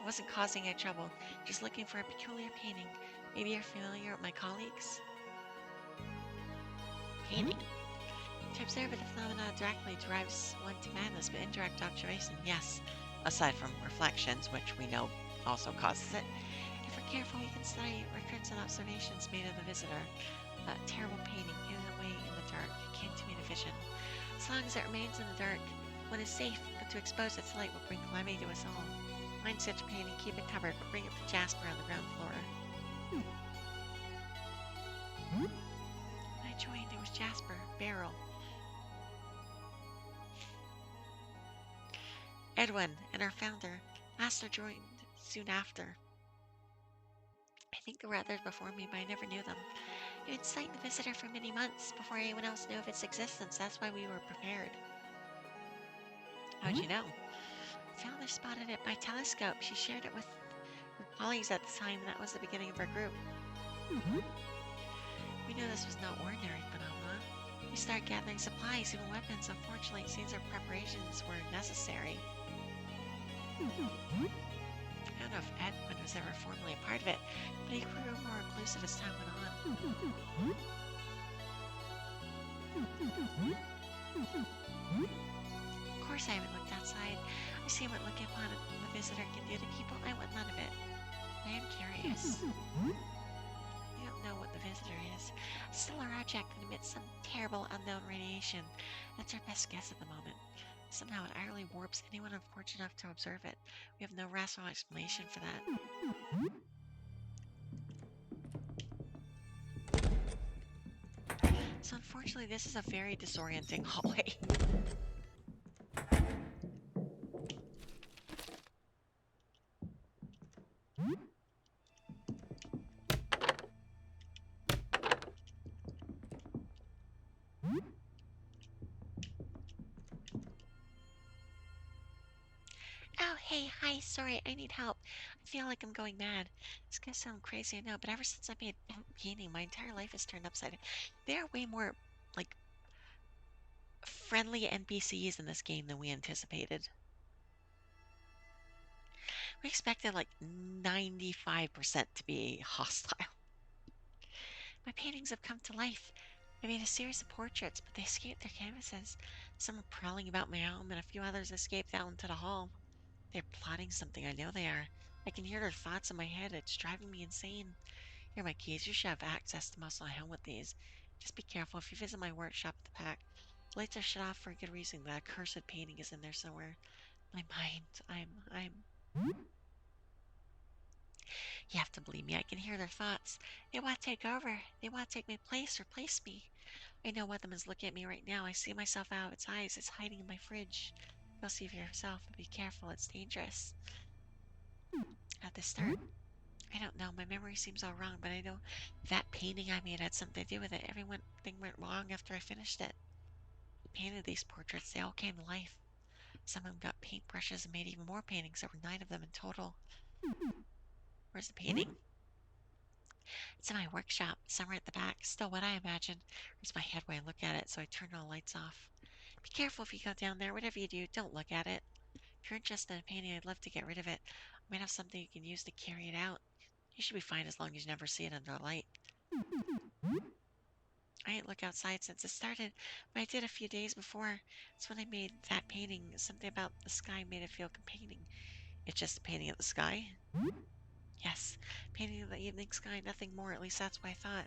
wasn't causing any trouble. Just looking for a peculiar painting. Maybe you're familiar with my colleagues? Painting. To observe the phenomena directly drives one to madness, but indirect observation, yes. Aside from reflections, which we know also causes it. If we're careful, we can study records and observations made of the visitor. A terrible painting hidden away in the dark came to me in a vision. As long as it remains in the dark, one is safe, but to expose its light will bring calamity to us all. Find such a painting, keep it covered, but bring it to Jasper on the ground floor. I joined, it was Jasper, Beryl. Edwin and our founder, Master joined soon after. I think there were others before me, but I never knew them. You'd studied the visitor for many months before anyone else knew of its existence. That's why we were prepared. How'd you know? Founder spotted it by telescope. She shared it with her colleagues at the time, and that was the beginning of our group. We knew this was no ordinary phenomenon. We started gathering supplies, even weapons. Unfortunately, it seems our preparations were necessary. I don't know if Edwin was ever formally a part of it, but he grew more reclusive as time went on. Of course, I haven't looked outside. I see what looking upon the visitor can do to people. I want none of it. I am curious. We don't know what the visitor is. A stellar object that emits some terrible unknown radiation. That's our best guess at the moment. Somehow it utterly warps anyone unfortunate enough to observe it. We have no rational explanation for that. So unfortunately, this is a very disorienting hallway. Oh, hey, hi, sorry, I need help. I feel like I'm going mad. It's gonna sound crazy, I know, but ever since I made that painting, my entire life has turned upside down. There are way more, like, friendly NPCs in this game than we anticipated. We expected, like, 95% to be hostile. My paintings have come to life. I made a series of portraits, but they escaped their canvases. Some are prowling about my home, and a few others escaped out into the hall. They're plotting something, I know they are. I can hear their thoughts in my head. It's driving me insane. Here are my keys. You should have access to most of my home with these. Just be careful if you visit my workshop at the back. The lights are shut off for a good reason. That accursed painting is in there somewhere. My mind. I'm. You have to believe me. I can hear their thoughts. They want to take over. They want to take my place, replace me. I know one of them is looking at me right now. I see myself out of its eyes. It's hiding in my fridge. You'll see for yourself, but be careful. It's dangerous. At the start, I don't know. My memory seems all wrong, but I know that painting I made had something to do with it. Everything went wrong after I finished it. I painted these portraits. They all came to life. Some of them got paintbrushes and made even more paintings. There were 9 of them in total. Where's the painting? It's in my workshop, somewhere at the back. Still what I imagine. Where's my head when I look at it, so I turn all the lights off. Be careful if you go down there. Whatever you do, don't look at it. If you're interested in a painting, I'd love to get rid of it. I might have something you can use to carry it out. You should be fine as long as you never see it under a light. I ain't looked outside since it started, but I did a few days before. It's when I made that painting. Something about the sky made it feel compelling. It's just a painting of the sky. Yes, painting of the evening sky, nothing more. At least that's what I thought.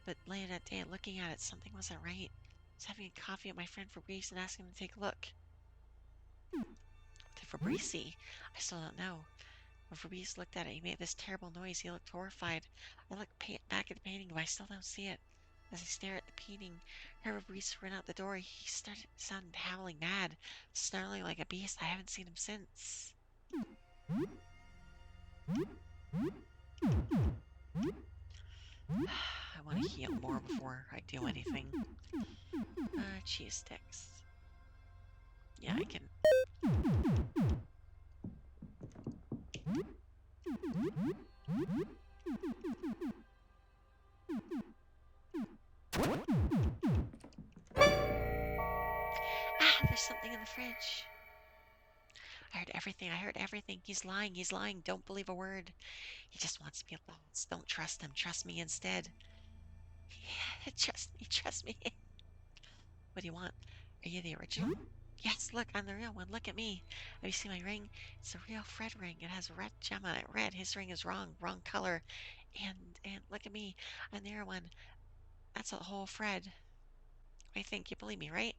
But later that day, looking at it, something wasn't right. I was having a coffee with my friend Fabrice and asking him to take a look. What did Fabrice see? I still don't know. When Fabrice looked at it, he made this terrible noise. He looked horrified. I looked back at the painting, but I still don't see it. As I stare at the painting, I heard Fabrice run out the door. He sounded howling mad, snarling like a beast. I haven't seen him since. I want to heal more before I do anything. Cheese sticks. Yeah, I can. Ah, there's something in the fridge. I heard everything. I heard everything. He's lying. He's lying. Don't believe a word. He just wants to be alone. Don't trust him. Trust me instead. Yeah, trust me. Trust me. What do you want? Are you the original? Yes, look, I'm the real one. Look at me. Have you seen my ring? It's a real Fred ring. It has a red gem on it. Red. His ring is wrong. Wrong color. And look at me. I'm the real one. That's a whole Fred. What do you think? You believe me, right?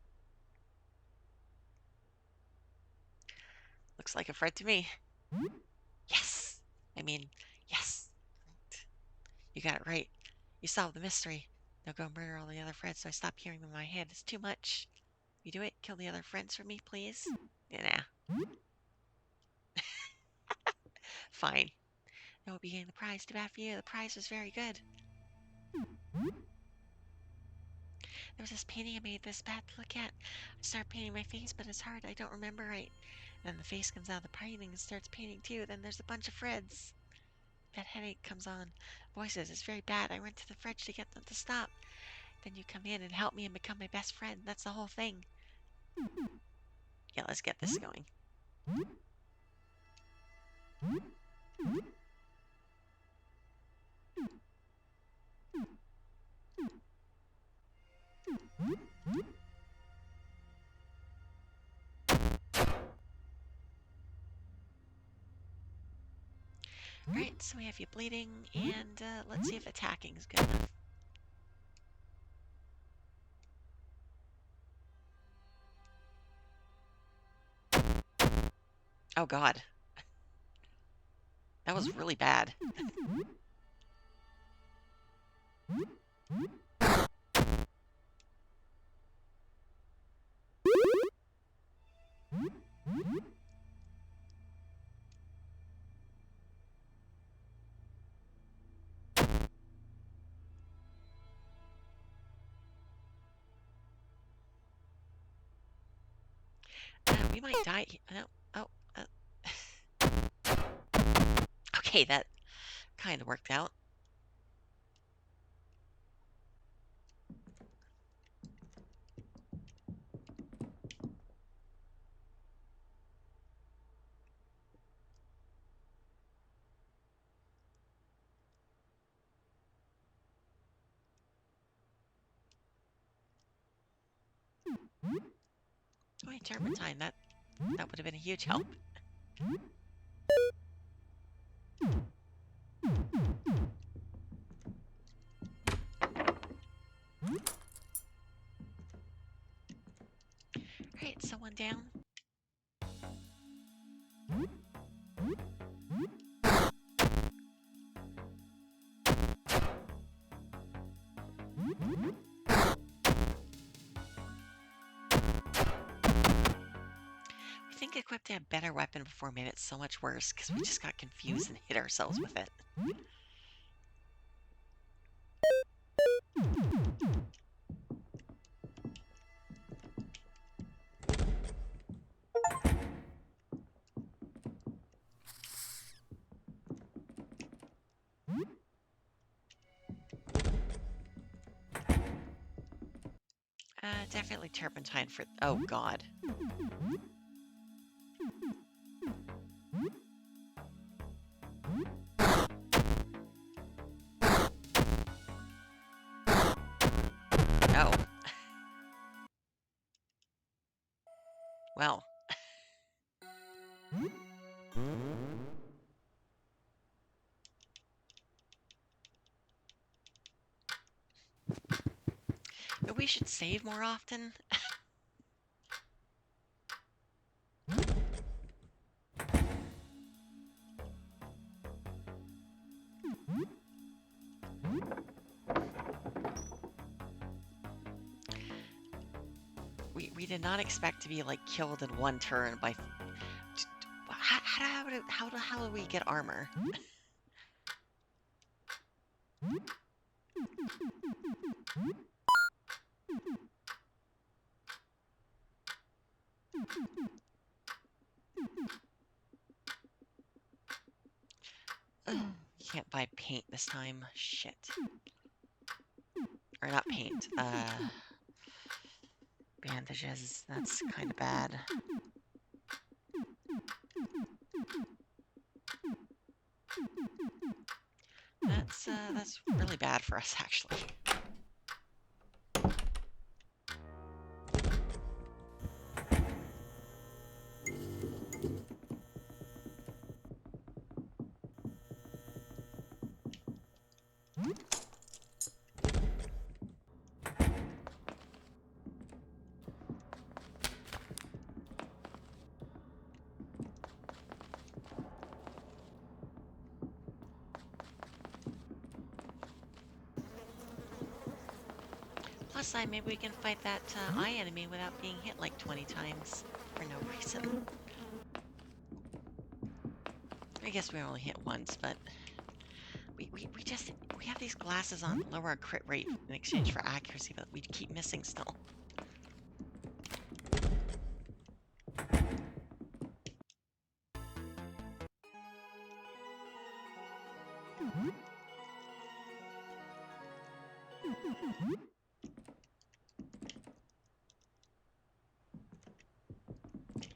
Looks like a Fred to me. Yes. I mean, yes. You got it right. You solved the mystery. Now go murder all the other Freds so I stop hearing them in my head. It's too much. You do it? Kill the other friends for me, please? Yeah, fine. I will be getting the prize. Too bad for you. The prize was very good. There was this painting I made this bad to look at. I start painting my face, but it's hard. I don't remember right. Then the face comes out of the painting and starts painting too. Then there's a bunch of Freds. That headache comes on. Voices. It's very bad. I went to the fridge to get them to stop. Then you come in and help me and become my best friend. That's the whole thing. Yeah, let's get this going. Right, so we have you bleeding, and let's see if attacking is good enough. Oh god. That was really bad. We might die. No. Oh. Okay, that kind of worked out. Oh, wait, turpentine. That would have been a huge help. Right, so one down. I think equipped a better weapon before made it so much worse because we just got confused and hit ourselves with it. Definitely turpentine for. Oh god. Oh. Well. should save more often. We did not expect to be like killed in one turn by. How do we get armor? Ugh, can't buy paint this time. Shit. Or not paint. Bandages. That's kind of bad. That's really bad for us, actually. Plus, maybe we can fight that eye enemy without being hit like 20 times for no reason. I guess we only hit once, but we have these glasses on lower our crit rate in exchange for accuracy, but we keep missing still.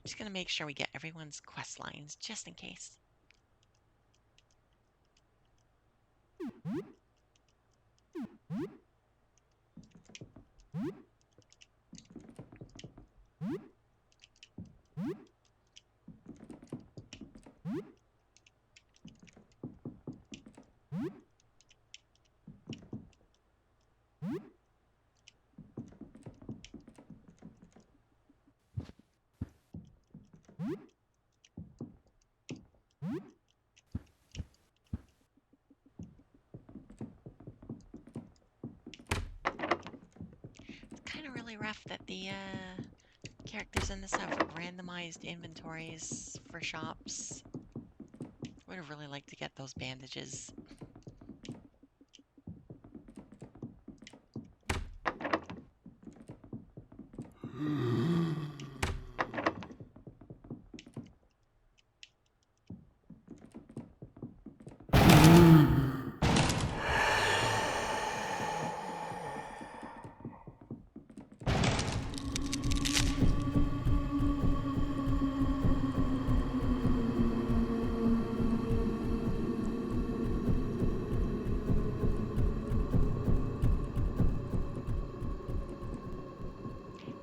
Just gonna make sure we get everyone's quest lines, just in case. It's kind of really rough that the characters in this have randomized inventories for shops. Would have really liked to get those bandages.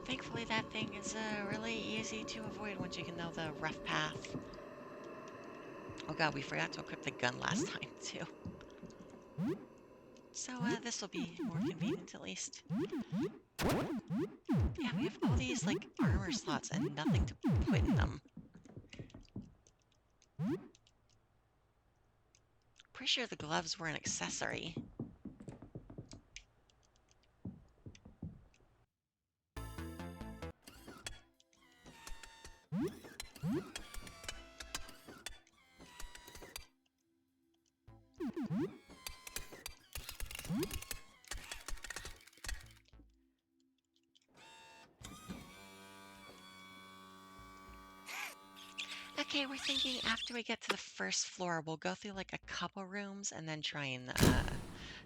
Thankfully, that thing is really easy to avoid once you can know the rough path. Oh god, we forgot to equip the gun last time, too. So, this will be more convenient, at least. Yeah, we have all these, like, armor slots and nothing to put in them. Pretty sure the gloves were an accessory. Okay, we're thinking after we get to the first floor, we'll go through like a couple rooms and then try and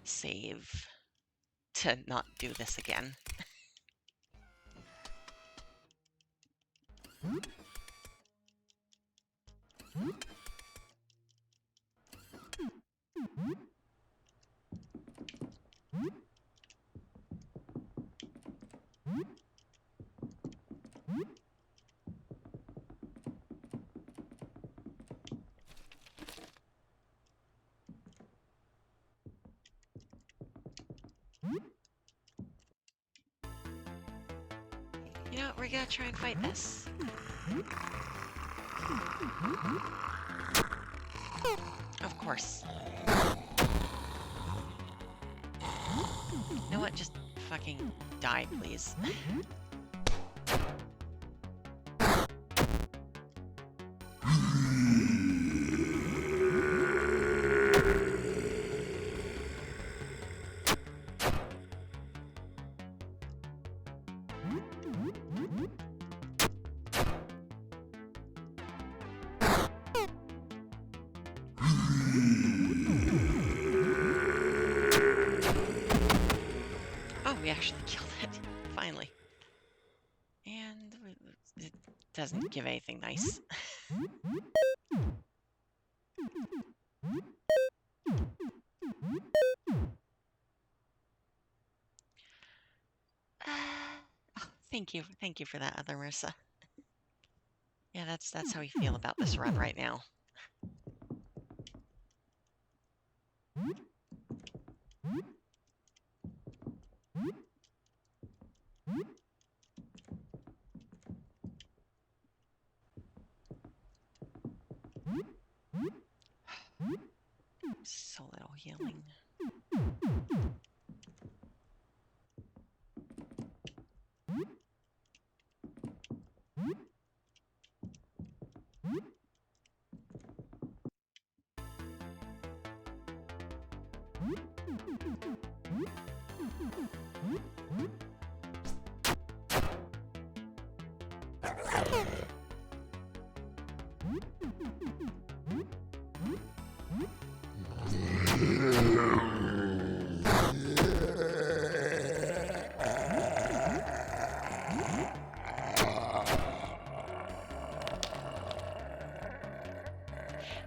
save to not do this again. we gotta try and fight this. Of course. You know what? Just fucking die, please. Oh, we actually killed it. Finally. And it doesn't give anything nice. Oh, thank you. Thank you for that, other Marissa. Yeah, that's how we feel about this run right now. So little healing.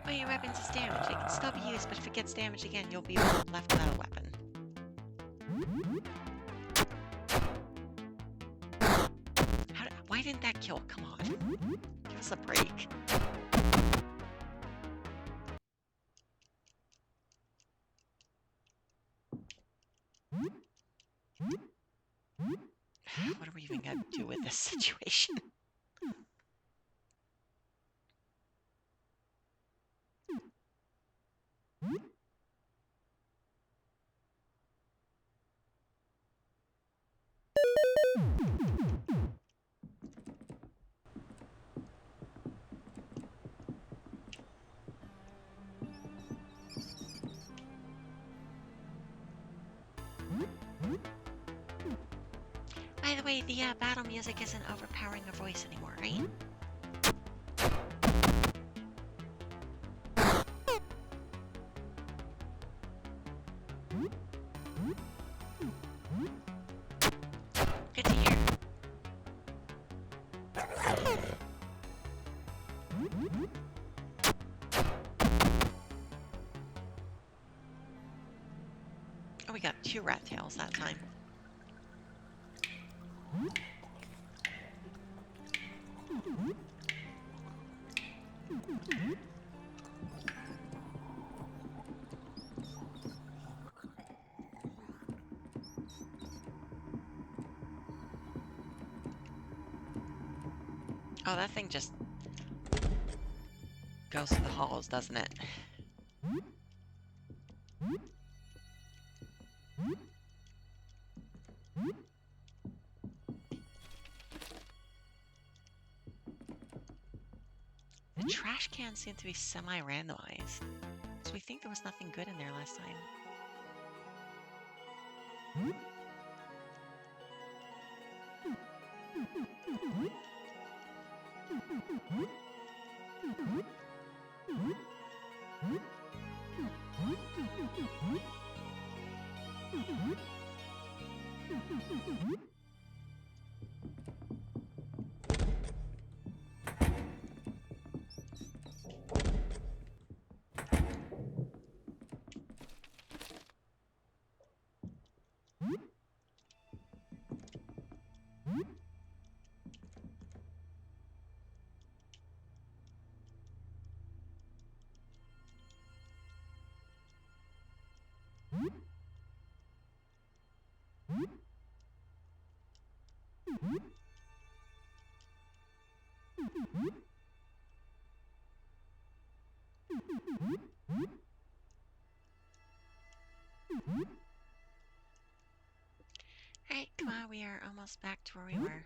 Well, your weapons is damaged. It can still be used, but if it gets damaged again, you'll be left without a weapon. Why didn't that kill? Come on. Give us a break. What are we even going to do with this situation? By the way, the battle music isn't overpowering your voice anymore, right? Good to hear. Oh, we got 2 rat tails that time. Oh, that thing just goes to the halls, doesn't it? The trash cans seem to be semi-randomized. So we think there was nothing good in there last time. almost back to where we were.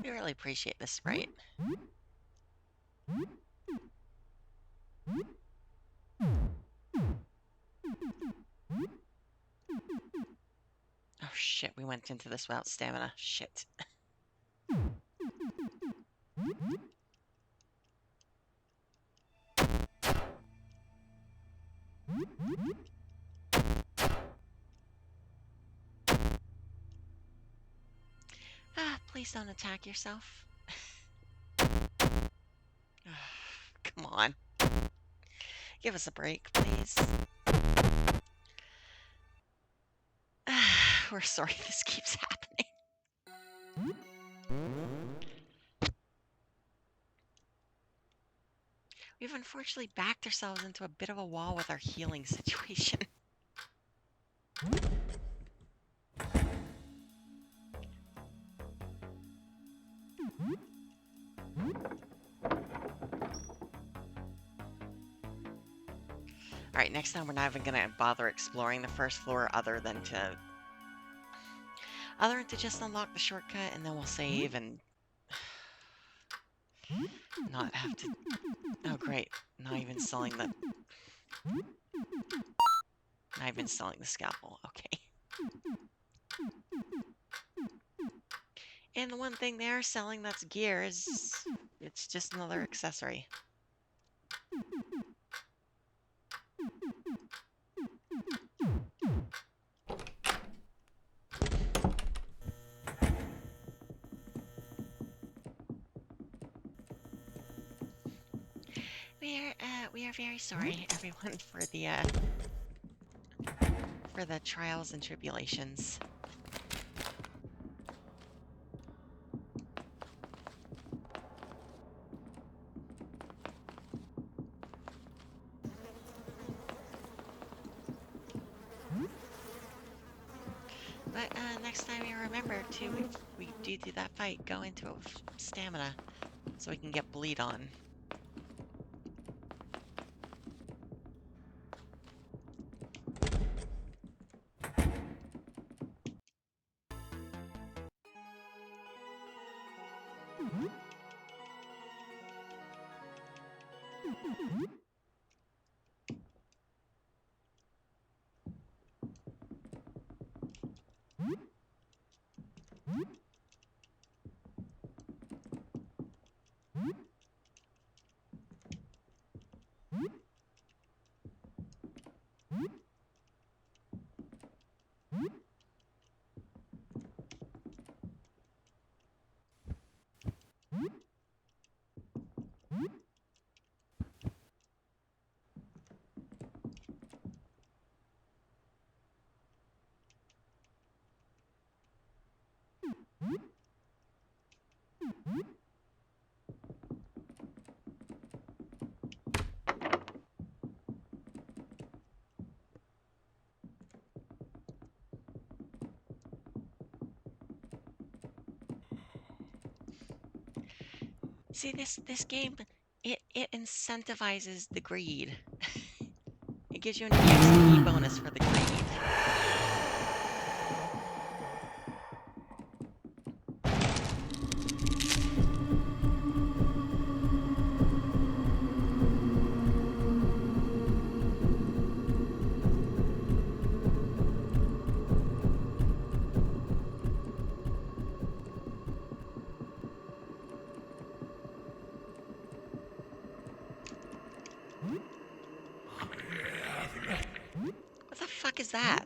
We really appreciate this sprite. Oh shit, we went into this without stamina. Shit. Ah, please don't attack yourself. Come on. Give us a break, please. We're sorry this keeps happening. We've unfortunately backed ourselves into a bit of a wall with our healing situation. Alright, next time we're not even gonna bother exploring the first floor other than to just unlock the shortcut, and then we'll save and not have to... Oh great, not even selling the scalpel, okay. And the one thing they are selling that's gear is... it's just another accessory. We are very sorry, everyone, for the trials and tribulations. But next time you remember to, if we do that fight, go into it with stamina so we can get bleed on. See, this game, it incentivizes the greed. It gives you an XP bonus for the greed. is that?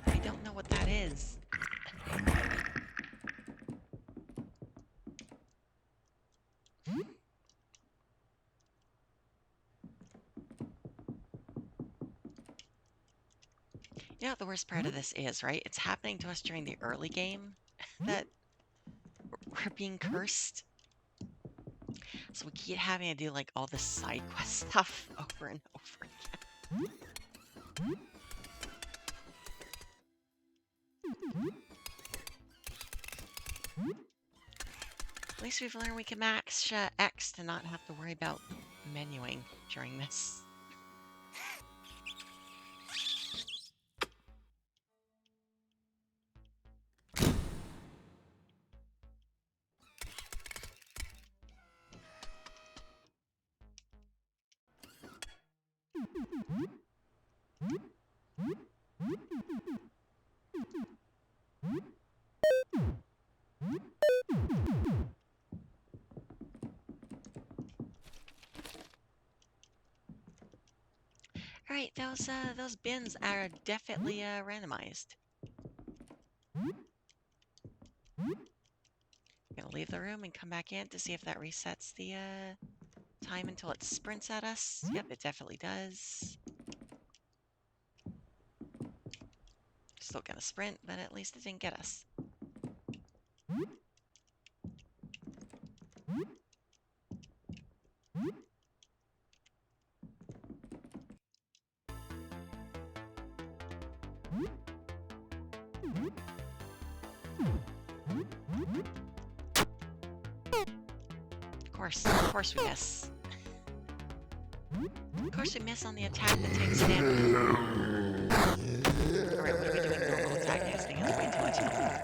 I don't know what that is. You know what the worst part of this is, right? It's happening to us during the early game that we're being cursed. So we keep having to do like all this side quest stuff over and over again. At least we've learned we can max X to not have to worry about menuing during this. All right, those bins are definitely randomized. Gonna leave the room and come back in to see if that resets the time until it sprints at us. Yep, it definitely does. Still gonna sprint, but at least it didn't get us. Of course we miss. Of course we miss on the attack that takes stamina. Alright, what are we doing? Normal attack. This thing has way too much health.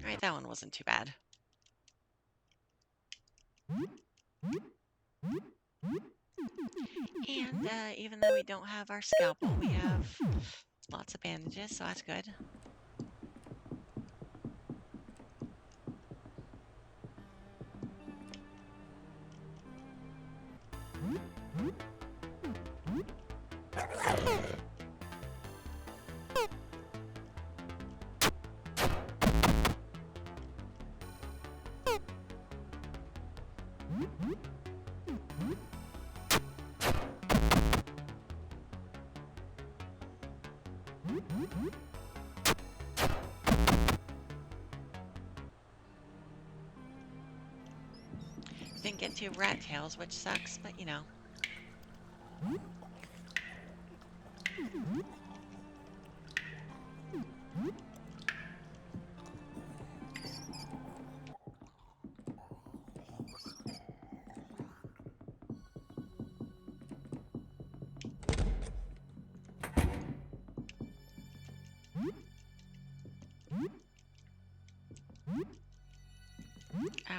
Alright, that one wasn't too bad. And even though we don't have our scalpel, we have lots of bandages, so that's good. Didn't get 2 rat tails, which sucks, but you know.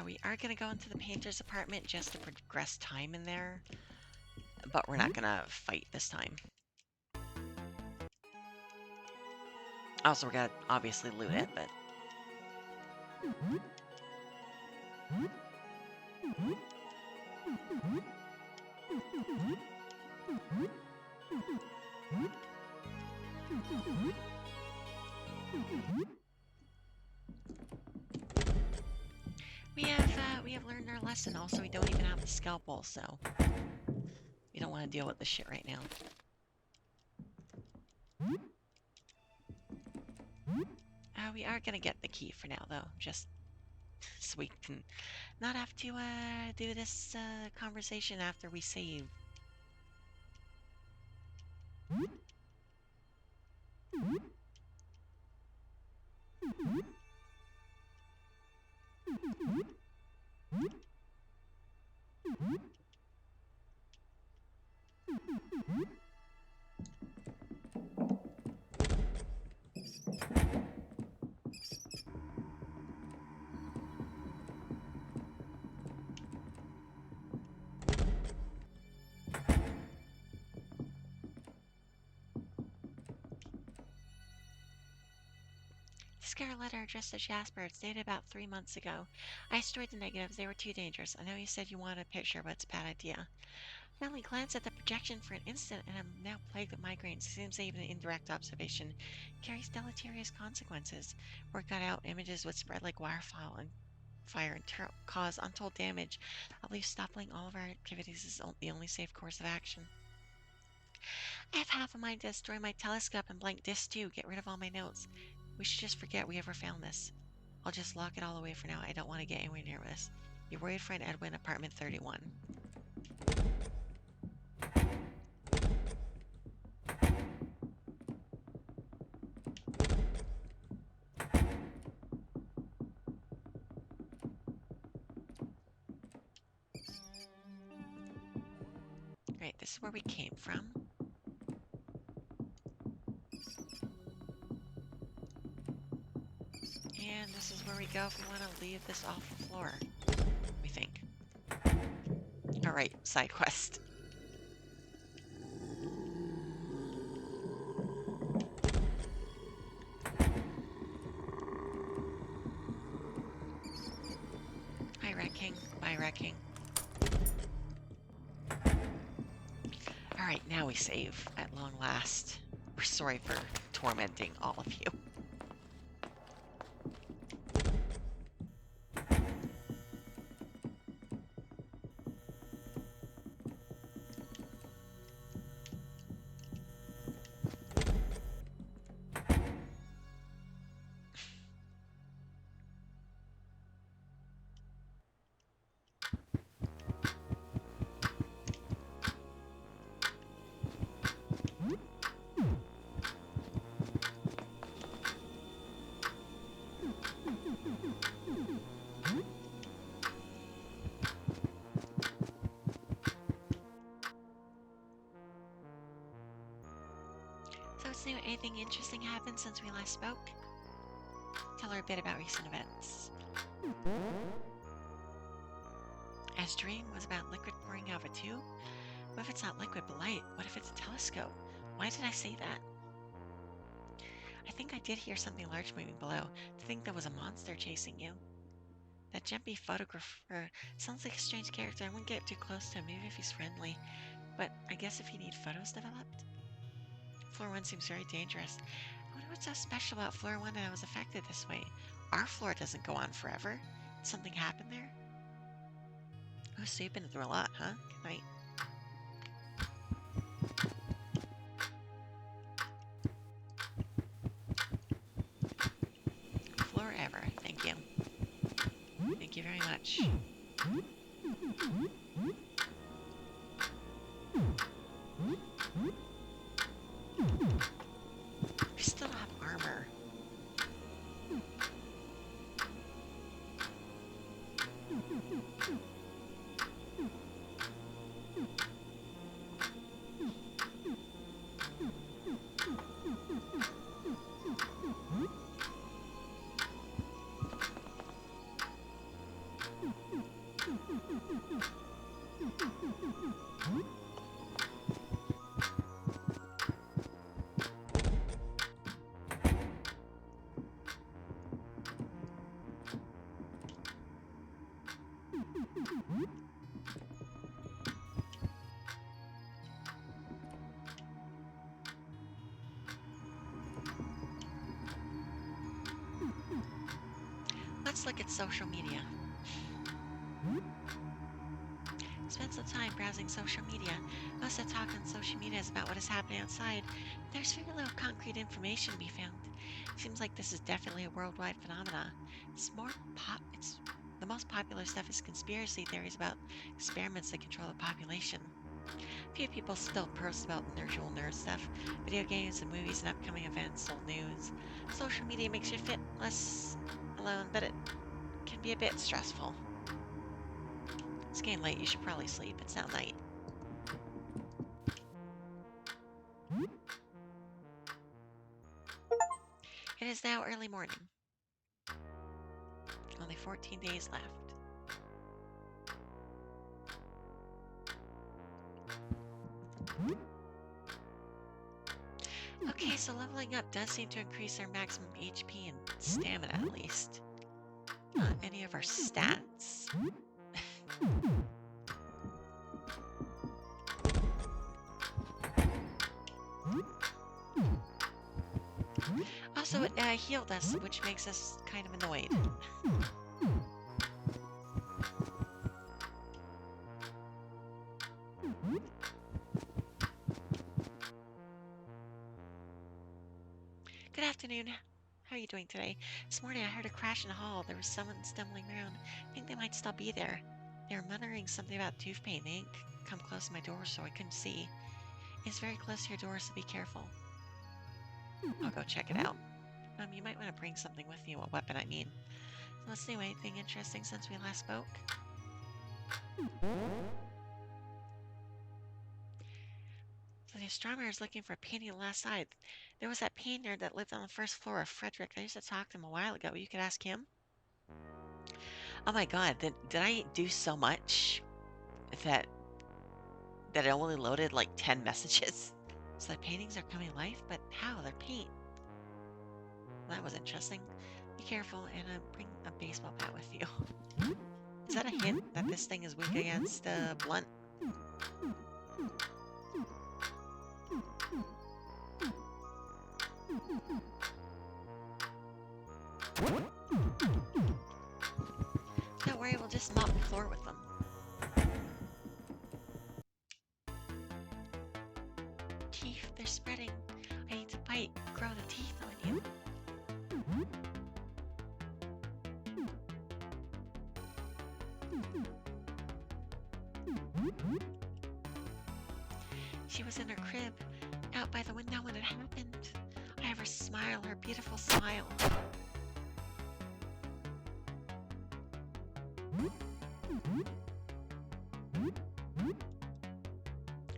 We are going to go into the painter's apartment just to progress time in there, but we're not going to fight this time. Also, we're going to obviously loot it, but... We have learned our lesson. Also, we don't even have the scalpel, so we don't want to deal with this shit right now. We are gonna get the key for now, though, just so we can not have to do this conversation after we save. Scar letter addressed to Jasper. It's dated about 3 months ago. I destroyed the negatives. They were too dangerous. I know you said you wanted a picture, but it's a bad idea. I only glanced at the projection for an instant, and I'm now plagued with migraines. It seems even indirect observation carries deleterious consequences. Word got out, images would spread like wildfire and cause untold damage. I believe stopping all of our activities is the only safe course of action. I have half a mind to destroy my telescope and blank disk too. Get rid of all my notes. We should just forget we ever found this. I'll just lock it all away for now. I don't want to get anywhere near this. Your worried friend Edwin, apartment 31. Right, this is where we came from. And this is where we go if we want to leave this awful floor, we think. Alright, side quest. Hi, Rat King. Bye, Rat King. Alright, now we save at long last. We're sorry for tormenting all of you. So what's new? Anything interesting happened since we last spoke? Tell her a bit about recent events. As dream was about liquid pouring out of a tube? What if it's not liquid but light? What if it's a telescope? Why did I say that? I think I did hear something large moving below. To think there was a monster chasing you. That jumpy photographer sounds like a strange character. I wouldn't get too close to him, maybe if he's friendly. But I guess if you need photos developed? Floor 1 seems very dangerous. I wonder what's so special about Floor 1 that I was affected this way. Our floor doesn't go on forever. Did something happen there? Oh, so you've been through a lot, huh? Good night. Floor ever. Thank you. Thank you very much. We still have armor. Let's look at social media. Spend some time browsing social media. Most of the talk on social media is about what is happening outside. There's very little concrete information to be found. Seems like this is definitely a worldwide phenomenon. It's the most popular stuff is conspiracy theories about experiments that control the population. Few people still post about unusual nerd stuff, video games and movies and upcoming events, old news. Social media makes you feel less alone, but it can be a bit stressful. It's getting late. You should probably sleep. It's now night. It is now early morning. Only 14 days left. Okay, so leveling up does seem to increase our maximum HP and stamina at least. Not any of our stats. Also, it healed us, which makes us kind of annoyed. Good afternoon. How are you doing today? This morning I heard a crash in the hall. There was someone stumbling around. I think they might still be there. They were muttering something about tooth pain. They didn't come close to my door so I couldn't see. It's very close to your door, so be careful. I'll go check it out. You might want to bring something with you, a weapon, I mean. So let's see, anything interesting since we last spoke? So the astronomer is looking for a painting on the last side. There was that painter that lived on the first floor of Frederick. I used to talk to him a while ago. You could ask him. Oh my god, did I do so much that it only loaded like 10 messages? So the paintings are coming to life, but how? They're paint. Well, that was interesting. Be careful and bring a baseball bat with you. Is that a hint that this thing is weak against blunt? Don't worry, we'll just mop the floor with them. Teeth, they're spreading. I need to bite, grow the teeth on you. She was in her crib, out by the window when it happened. I have her smile, her beautiful smile.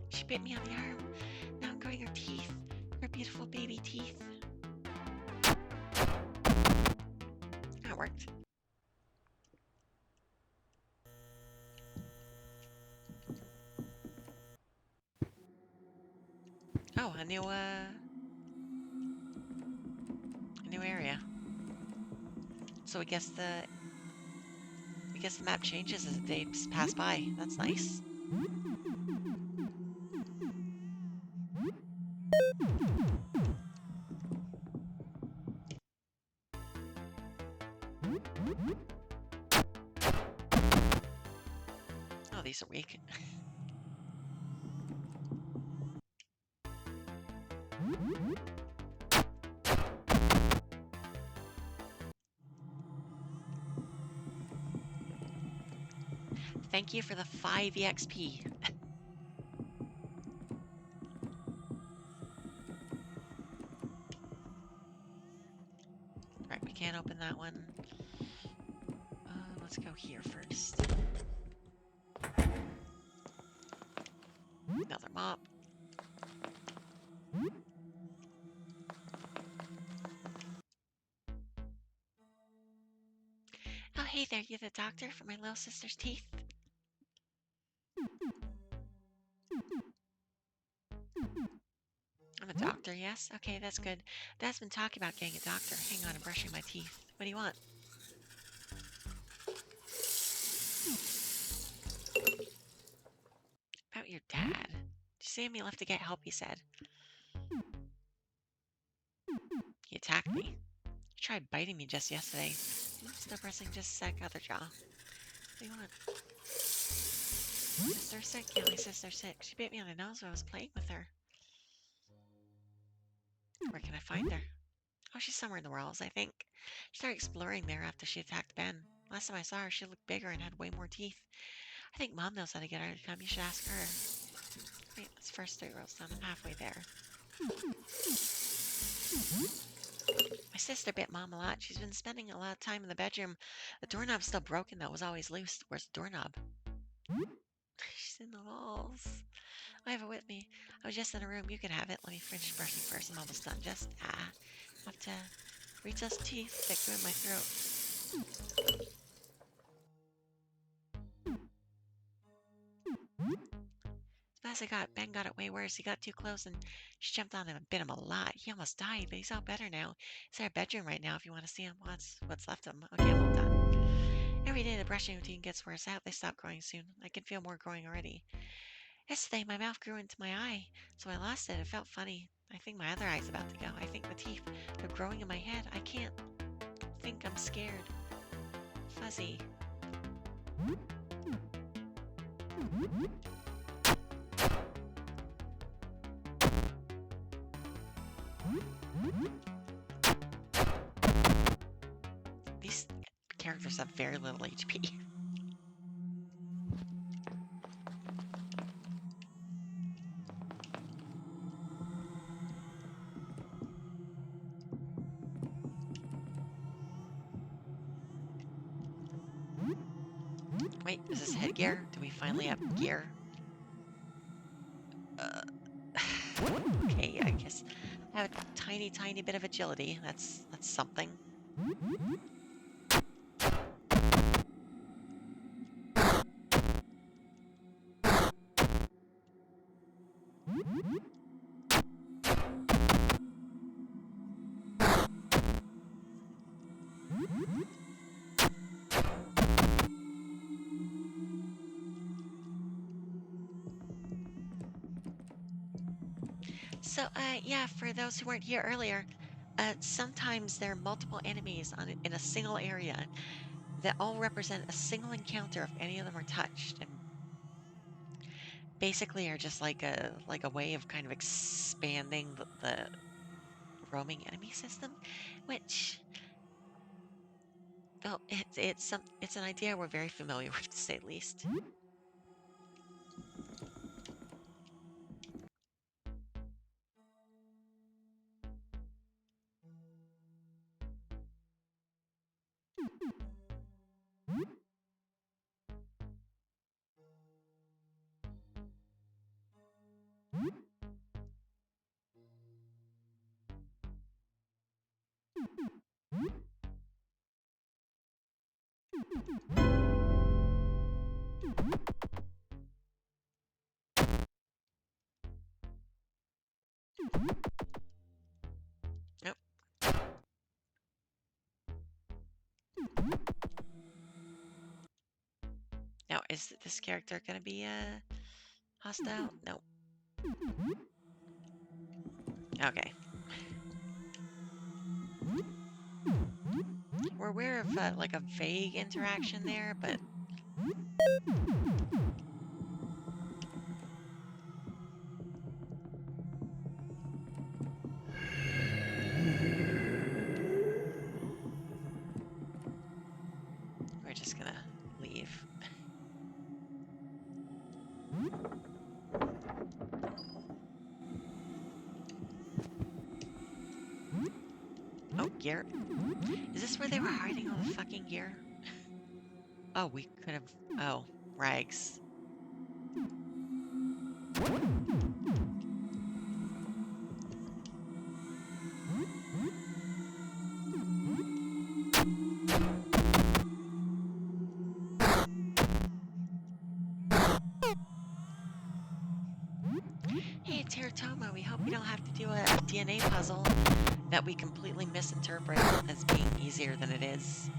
She bit me on the arm. Now I'm growing her teeth, her beautiful baby teeth. That worked. Oh, a new area. So I guess the map changes as the days pass by. That's nice. Oh, these are weak. Thank you for the 5 EXP. Right, we can't open that one. Let's go here first. Another mop. Oh, hey there, you the doctor for my little sister's teeth? I'm a doctor, yes? Okay, that's good. Dad's been talking about getting a doctor. Hang on, I'm brushing my teeth. What do you want? About your dad. Did you see him? He left to get help, he said. He attacked me. He tried biting me just yesterday. Still pressing just a sec, other jaw. What do you want? Sister sick? Yeah, my sister's sick. She bit me on the nose while I was playing with her. Where can I find her? Oh, she's somewhere in the world, I think. She started exploring there after she attacked Ben. Last time I saw her, she looked bigger and had way more teeth. I think Mom knows how to get her to come. You should ask her. Wait, let's first 3 rows done. I'm halfway there. My sister bit Mom a lot. She's been spending a lot of time in the bedroom. The doorknob's still broken, though. It was always loose. Where's the doorknob? She's in the walls. I have it with me. I was just in a room. You could have it. Let me finish brushing first. I'm almost done. Just, have to reach those teeth that grew in my throat. As I got, Ben got it way worse. He got too close and she jumped on him and bit him a lot. He almost died, but he's all better now. He's in our bedroom right now if you want to see him. What's left of him. Okay, I'm all done. Every day the brushing routine gets worse. I hope they stop growing soon. I can feel more growing already. Yesterday my mouth grew into my eye, so I lost it. It felt funny. I think my other eye's about to go. I think the teeth are growing in my head. I can't think. I'm scared. Fuzzy. These characters have very little HP. Wait, is this headgear? Do we finally have gear? Okay, I guess I have a tiny, tiny bit of agility. That's something. So, yeah, for those who weren't here earlier, sometimes there are multiple enemies in a single area that all represent a single encounter if any of them are touched, and basically are just like a way of kind of expanding the roaming enemy system, which well, it's an idea we're very familiar with, to say the least. Nope. Now, is this character gonna be hostile? Nope. Okay. We're aware of like a vague interaction there, but we're just gonna leave. Oh, gear. Is this where they were hiding all the fucking gear? Oh, we could have. Oh, rags. Hey, Teratoma, we hope we don't have to do a DNA puzzle that we completely misinterpret as being easier than it is.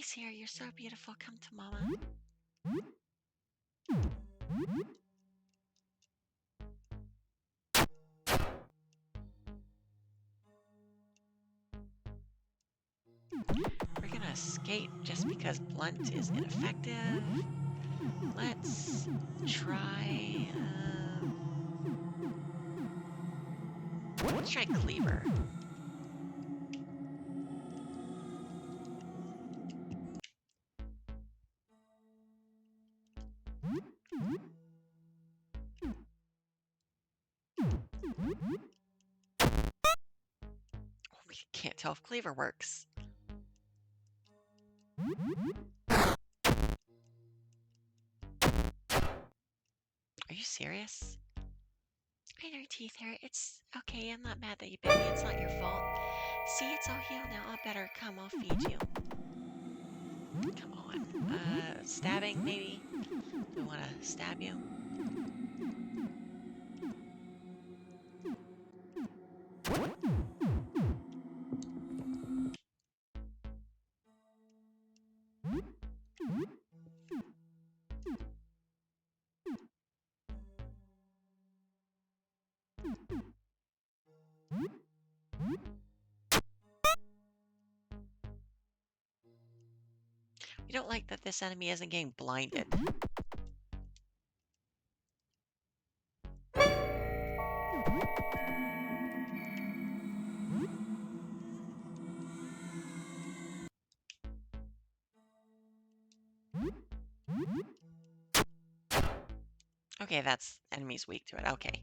Daddy's here. You're so beautiful. Come to Mama. We're gonna escape just because blunt is ineffective. Let's try. Let's try cleaver. We can't tell if cleaver works. Are you serious? I know, teeth hurt. It's okay. I'm not mad that you bit me. It's not your fault. See, it's all healed now. All better. Come, I'll feed you. Come on. Stabbing, maybe? Do we want to stab you? We don't like that this enemy isn't getting blinded. Okay, that's enemy's weak to it. Okay.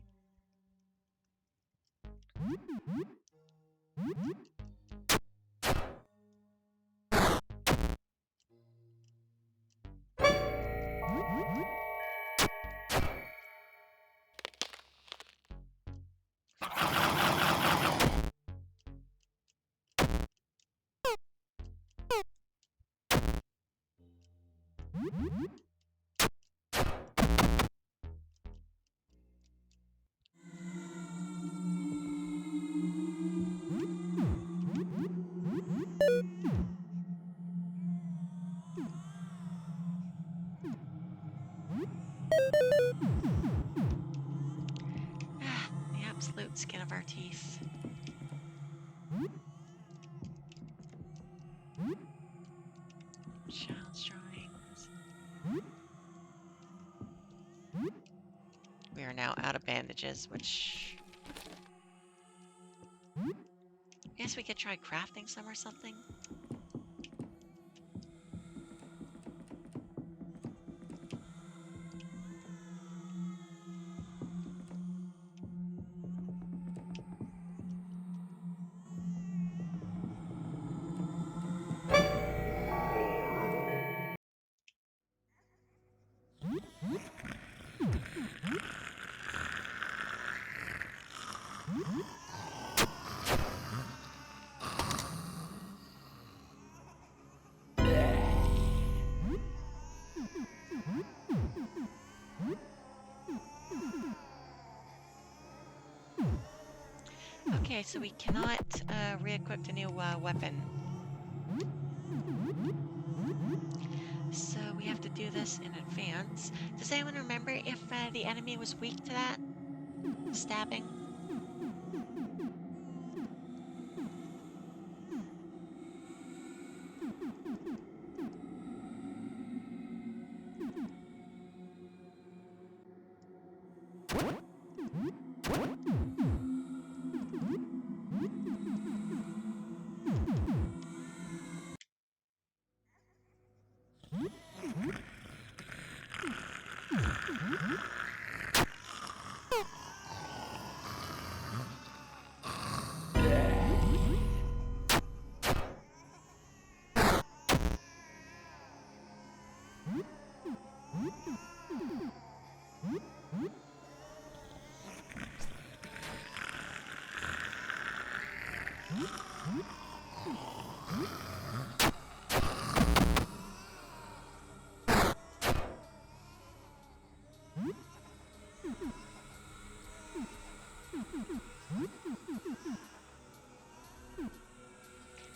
The absolute skin of our teeth. Child's drawings. We are now out of bandages, which... I guess we could try crafting some or something. Okay, so we cannot re-equip the new weapon. So we have to do this in advance. Does anyone remember if the enemy was weak to that? Stabbing?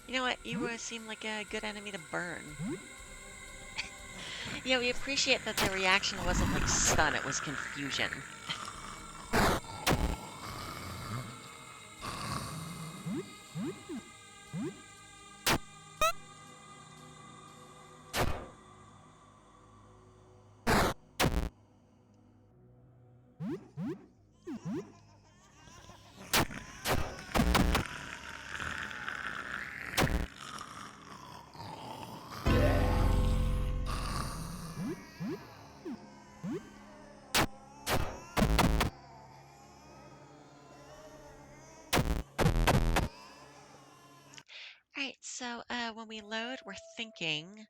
You know what? You seem like a good enemy to burn. Yeah, we appreciate that the reaction wasn't like stun, it was confusion. Alright, so when we load, we're thinking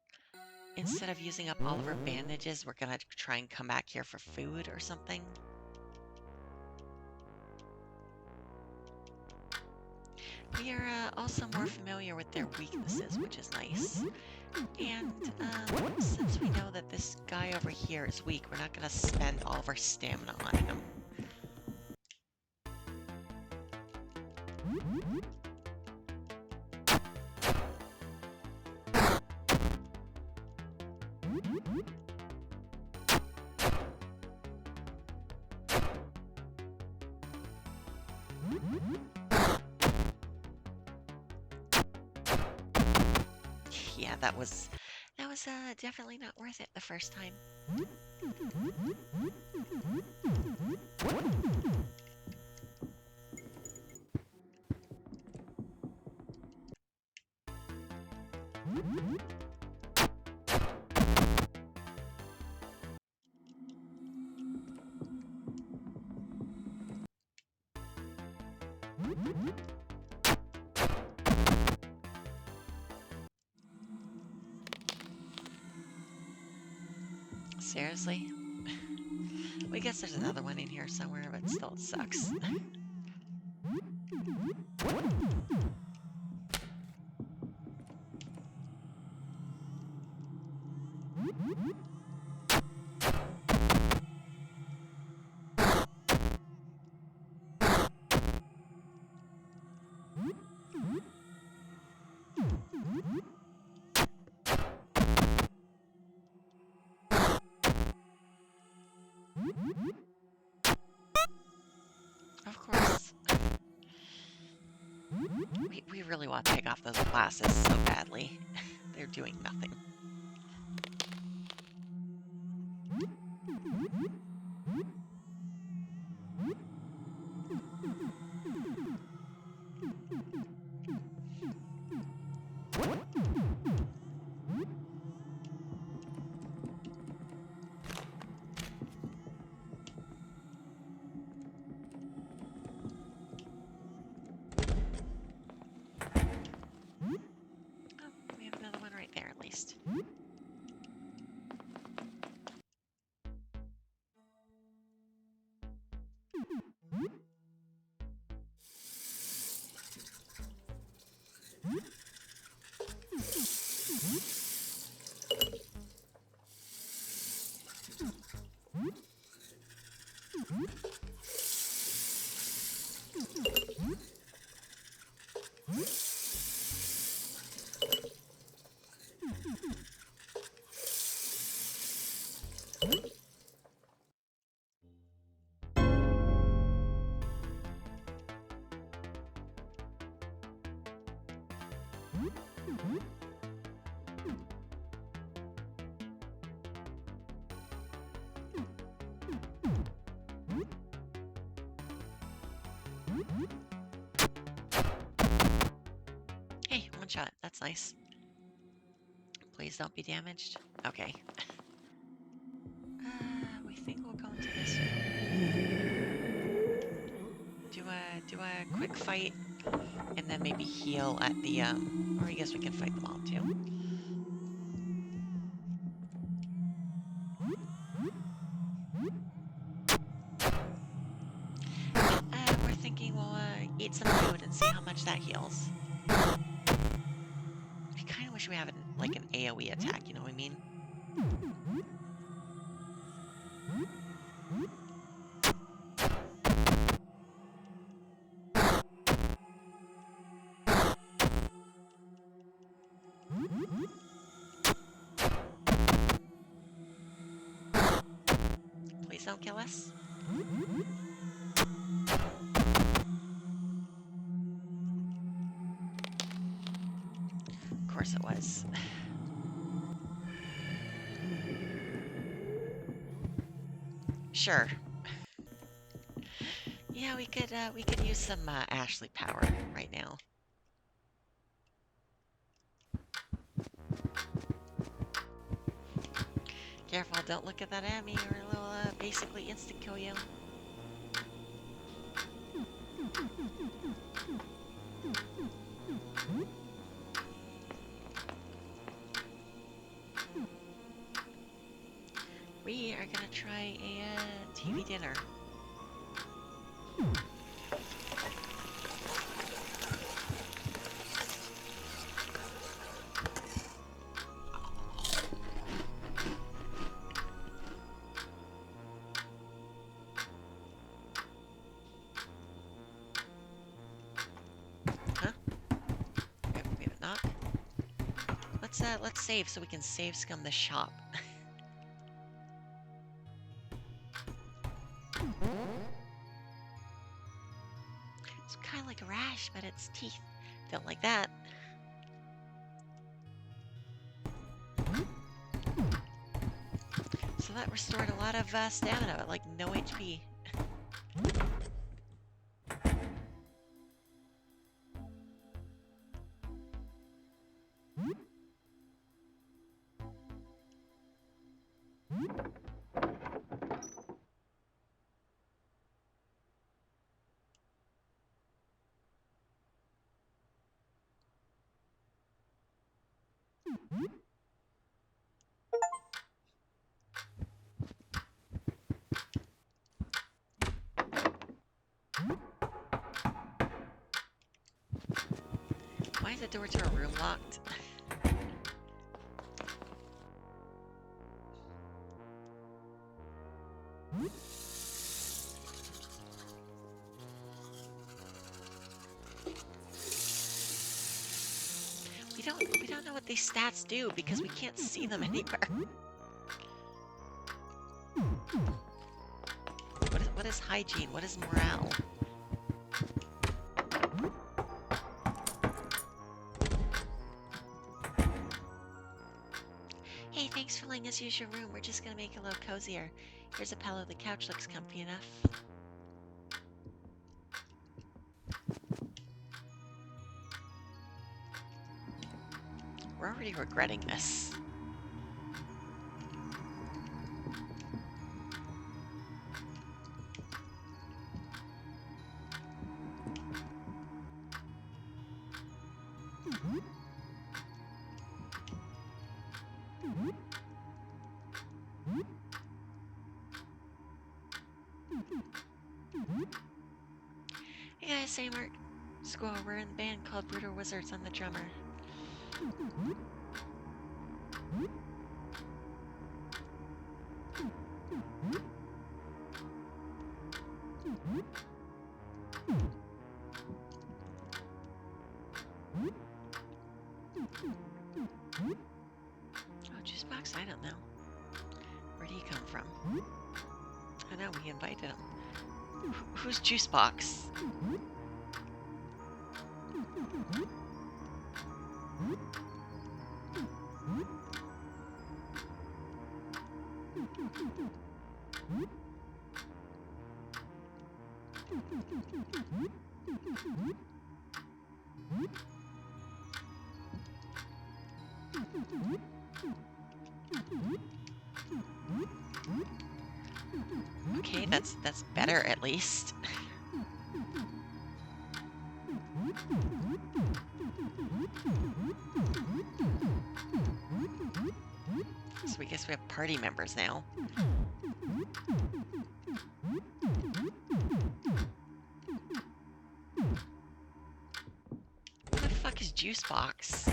instead of using up all of our bandages, we're gonna try and come back here for food or something. We are also more familiar with their weaknesses, which is nice. And since we know that this guy over here is weak, we're not gonna spend all of our stamina on him. Yeah, that was definitely not worth it the first time. Seriously? We guess there's another one in here somewhere, but still it sucks. Of course. We really want to take off those glasses so badly. They're doing nothing. Oh, we have another one right there at least. Hey, one shot. That's nice. Please don't be damaged. Okay. We think we'll go into this room. Do a quick fight and then maybe heal at the or I guess we can fight them all too. We're thinking we'll eat some food and see how much that heals. I kind of wish we had like an AoE attack, you know what I mean? don't kill us. Of course it was. Sure. Yeah, we could use some Ashley power right now. Careful, don't look at that Emmy or it'll basically instant kill you. We are gonna try a TV dinner. Huh? Maybe not. Let's save so we can save scum the shop. It's kind of like a rash, but it's teeth. Don't like that. So that restored a lot of stamina at like no HP. Why is the door to our room locked? We don't know what these stats do because we can't see them anywhere. What is hygiene? What is morale? Hey, thanks for letting us use your room. We're just gonna make it a little cozier. Here's a pillow. The couch looks comfy enough. We're already regretting this. Hey guys, say Mark. Squirrel, we're in the band called Brutal Wizards. I'm the drummer. Oh, juice box? I don't know. Where do you come from? I know, we invited him. Who's juice box? Okay, that's better at least. So we guess we have party members now. Who the fuck is Juice Box?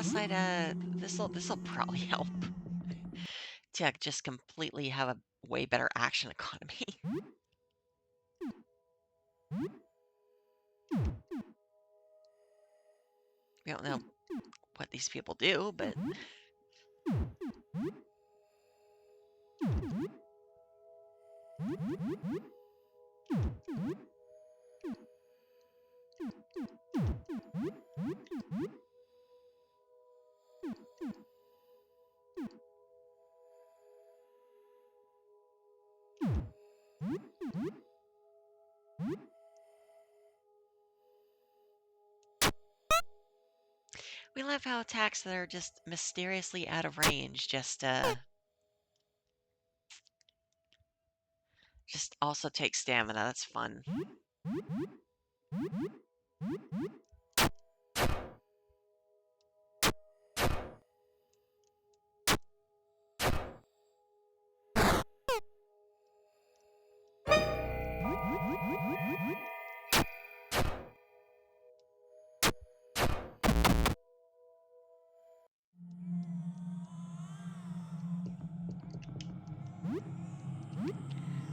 plus side, this'll probably help to just completely have a way better action economy. We don't know what these people do, but we love how attacks that are just mysteriously out of range just also take stamina. That's fun.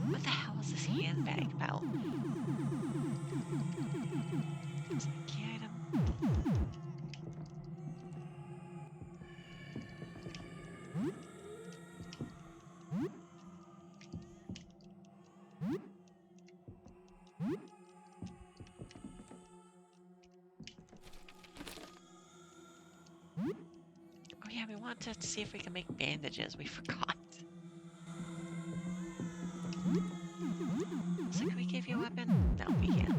What the hell is this handbag about? It's a key item. Oh yeah, we want to see if we can make bandages. We forgot. So can we give you a weapon? No, we can't.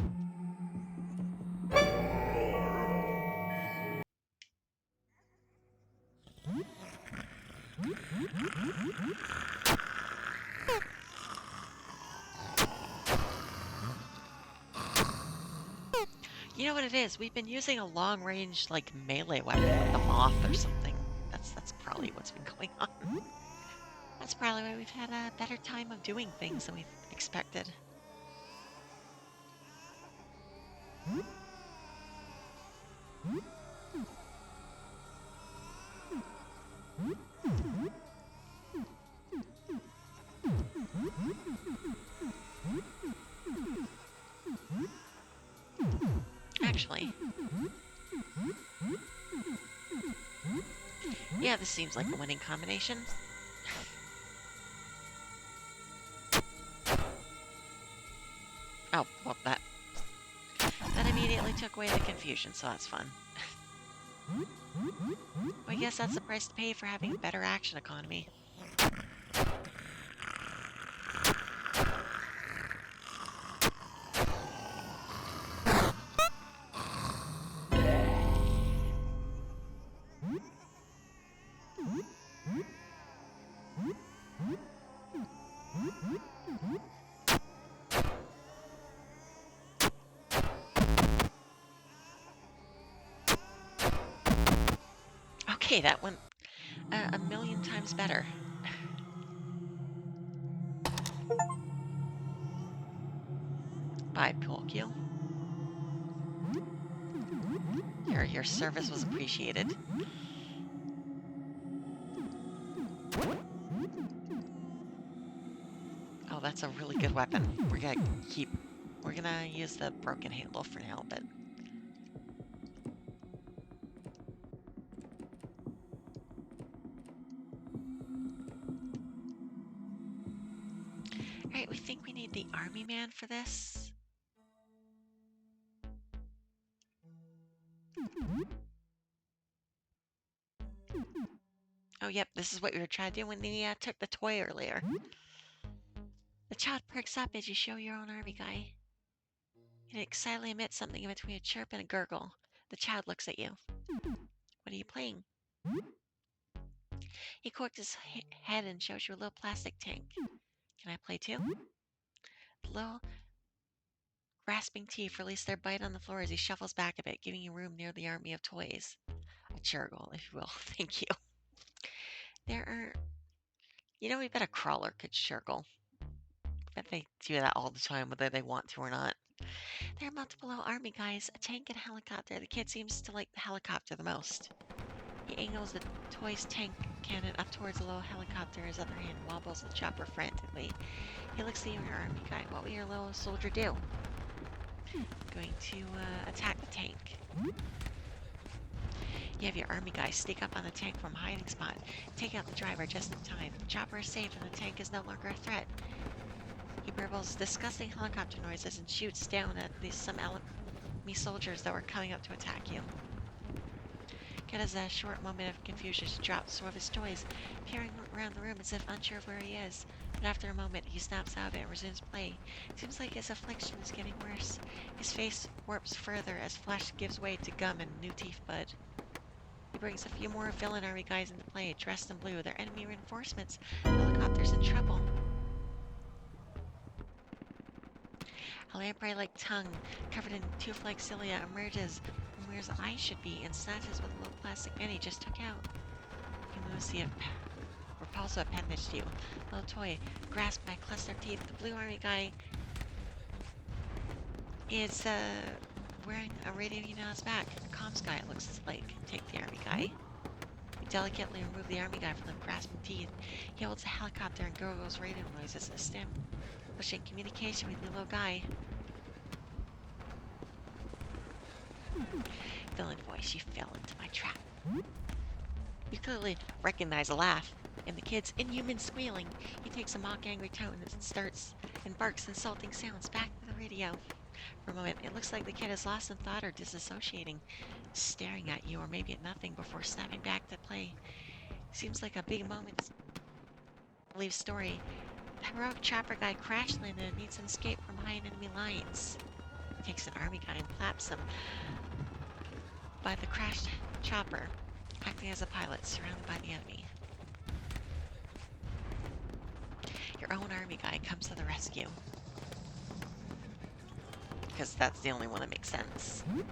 You know what it is? We've been using a long range like melee weapon with the moth or something. That's probably what's been going on. That's probably why we've had a better time of doing things than we've expected. Actually, yeah, this seems like a winning combination. Oh, well, that immediately took away the confusion, so that's fun. Well, I guess that's the price to pay for having a better action economy. Okay, that went a million times better. Bye, Pinocchio. Your service was appreciated. Oh, that's a really good weapon. We're gonna use the broken handle for now, but alright, we think we need the army man for this. Oh, yep, this is what we were trying to do when we took the toy earlier. The child perks up as you show your own army guy. It excitedly emits something in between a chirp and a gurgle. The child looks at you. What are you playing? He corks his head and shows you a little plastic tank. Can I play too? The little grasping teeth release their bite on the floor as he shuffles back a bit, giving you room near the army of toys. A churgle, if you will. Thank you. There are... You know, we bet a crawler could churgle. Bet they do that all the time, whether they want to or not. There are multiple little army guys, a tank and a helicopter. The kid seems to like the helicopter the most. He angles the toy's tank cannon up towards the little helicopter. His other hand wobbles the chopper frantically. He looks at your army guy. What will your little soldier do? Going to attack the tank. You have your army guy sneak up on the tank from a hiding spot. Take out the driver just in time. The chopper is safe and the tank is no longer a threat. He burbles disgusting helicopter noises and shoots down at some enemy soldiers that were coming up to attack you. Kid has a short moment of confusion. He drops some of his toys, peering around the room as if unsure of where he is. But after a moment, he snaps out of it and resumes play. Seems like his affliction is getting worse. His face warps further as flesh gives way to gum and new teeth bud. He brings a few more villain army guys into play, dressed in blue. They're enemy reinforcements. The helicopter's in trouble. A lamprey-like tongue, covered in tooth-like cilia, emerges from where his eyes should be and snatches with a little plastic man he just took out. He moves the repulsive appendage to you. A little toy, grasped by clustered teeth. The blue army guy is wearing a radio unit on his back. Comms guy, it looks like. Take the army guy. You delicately remove the army guy from the grasping teeth. He holds the helicopter and gurgles radio noises, establishing communication with the little guy. Villain voice, you fell into my trap. You clearly recognize a laugh in the kid's inhuman squealing. He takes a mock angry tone and barks insulting sounds back to the radio. For a moment, it looks like the kid is lost in thought or disassociating, staring at you or maybe at nothing before snapping back to play. Seems like a big moment. Leave story. The heroic chopper guy crash landed and needs an escape from behind enemy lines. He takes an army guy and claps him by the crashed chopper, acting as a pilot surrounded by the enemy. Your own army guy comes to the rescue. Because that's the only one that makes sense. You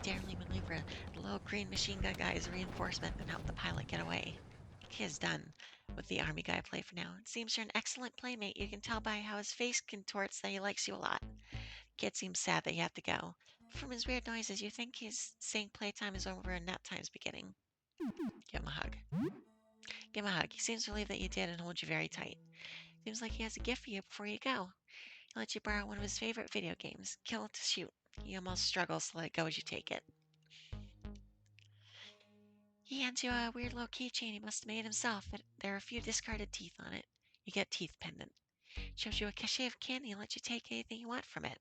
daringly maneuver the little green machine gun guy as a reinforcement and help the pilot get away. The kid's done with the army guy play for now. It seems you're an excellent playmate. You can tell by how his face contorts that he likes you a lot. The kid seems sad that you have to go. But from his weird noises, you think he's saying playtime is over and nap time's beginning. Give him a hug. Give him a hug. He seems relieved that you did and holds you very tight. Seems like he has a gift for you before you go. He'll let you borrow one of his favorite video games, Kill to Shoot. He almost struggles to let go as you take it. He hands you a weird little keychain he must have made himself, but there are a few discarded teeth on it. You get teeth pendant. Shows you a cachet of candy and lets you take anything you want from it.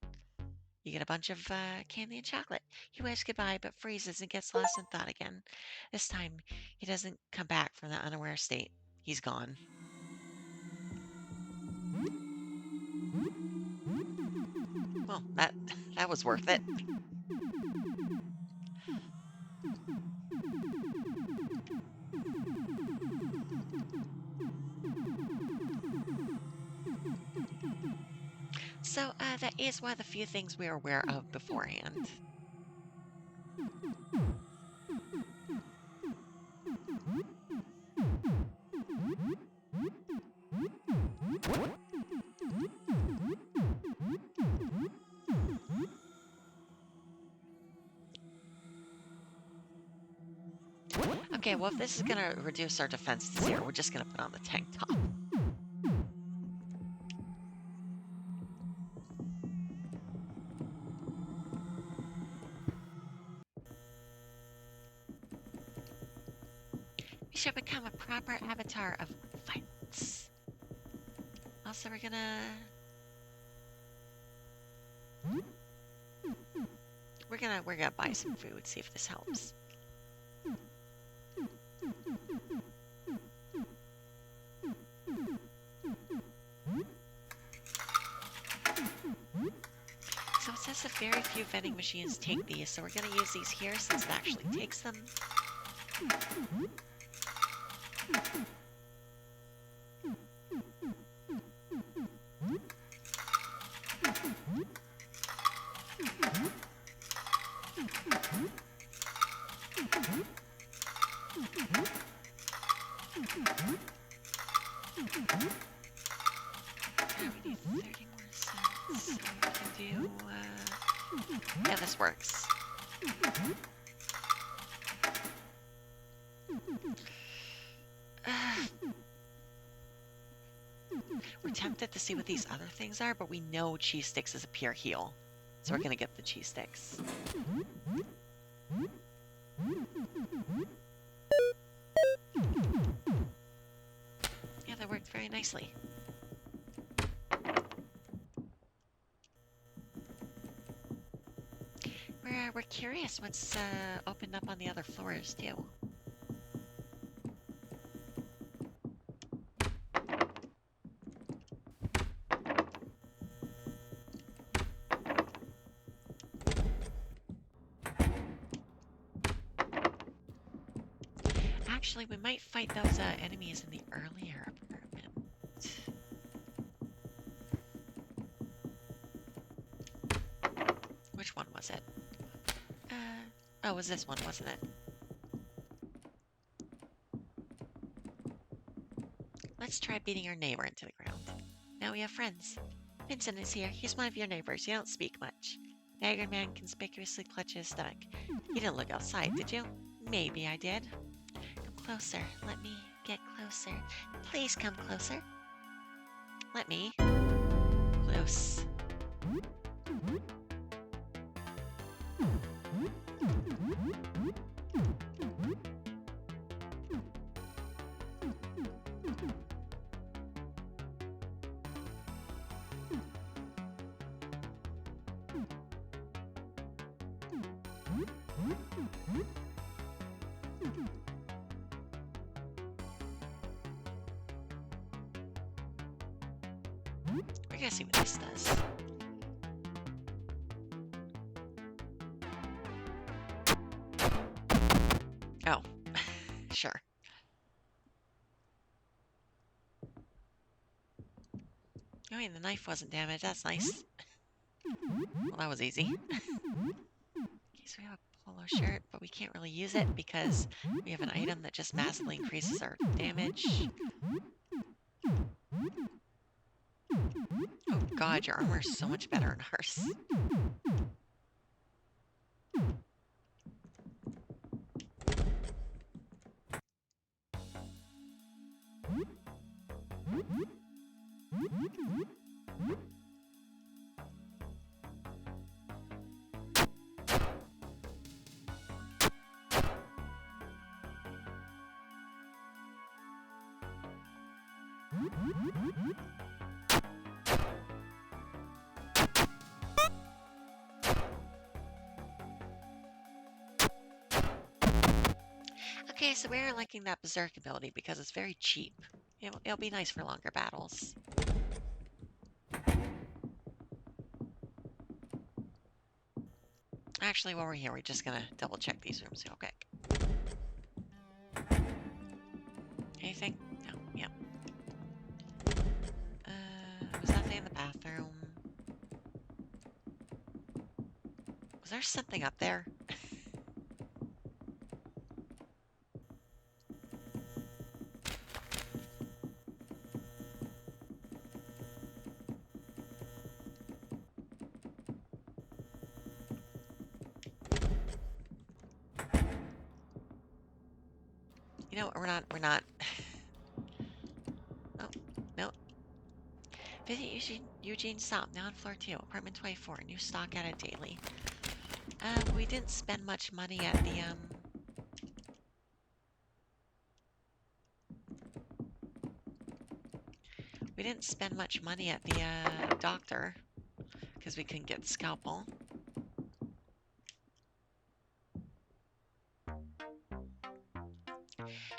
You get a bunch of candy and chocolate. He waves goodbye but freezes and gets lost in thought again. This time, he doesn't come back from the unaware state. He's gone. Well, that was worth it. So that is one of the few things we are aware of beforehand. Okay, well, if this is going to reduce our defense to 0, we're just going to put on the tank top. We should become a proper avatar of violence. Also, we're gonna buy some food, see if this helps. So it says that very few vending machines take these, so we're gonna use these here since it actually takes them. We need 30 more cents, so we can do, yeah, this works. We're tempted to see what these other things are, but we know cheese sticks is a pure heal. So we're gonna get the cheese sticks. Yeah, that worked very nicely. We're curious what's opened up on the other floors too. Actually, we might fight those enemies in the earlier apartment. Which one was it? Oh, it was this one, wasn't it? Let's try beating our neighbor into the ground. Now we have friends. Vincent is here. He's one of your neighbors. You don't speak much. Dagger Man conspicuously clutches his stomach. You didn't look outside, did you? Maybe I did. Come closer. Let me get closer. Please come closer. Let me. Close. We're gonna see what this does. Oh, sure. Oh, wait, the knife wasn't damaged. That's nice. Well, that was easy. Okay, so we have a polo shirt, but we can't really use it because we have an item that just massively increases our damage. Oh god, your armor is so much better than ours. Okay, so we're liking that Berserk ability because it's very cheap. It'll be nice for longer battles. Actually, while we're here, we're just gonna double check these rooms real quick. Anything? No, yep. Was nothing in the bathroom? Was there something up there? You know, we're not. Oh, no. Visit Eugene Stop, now on floor 2, apartment 24, new stock added daily. We didn't spend much money at the, We didn't spend much money at the, doctor, because we couldn't get the scalpel.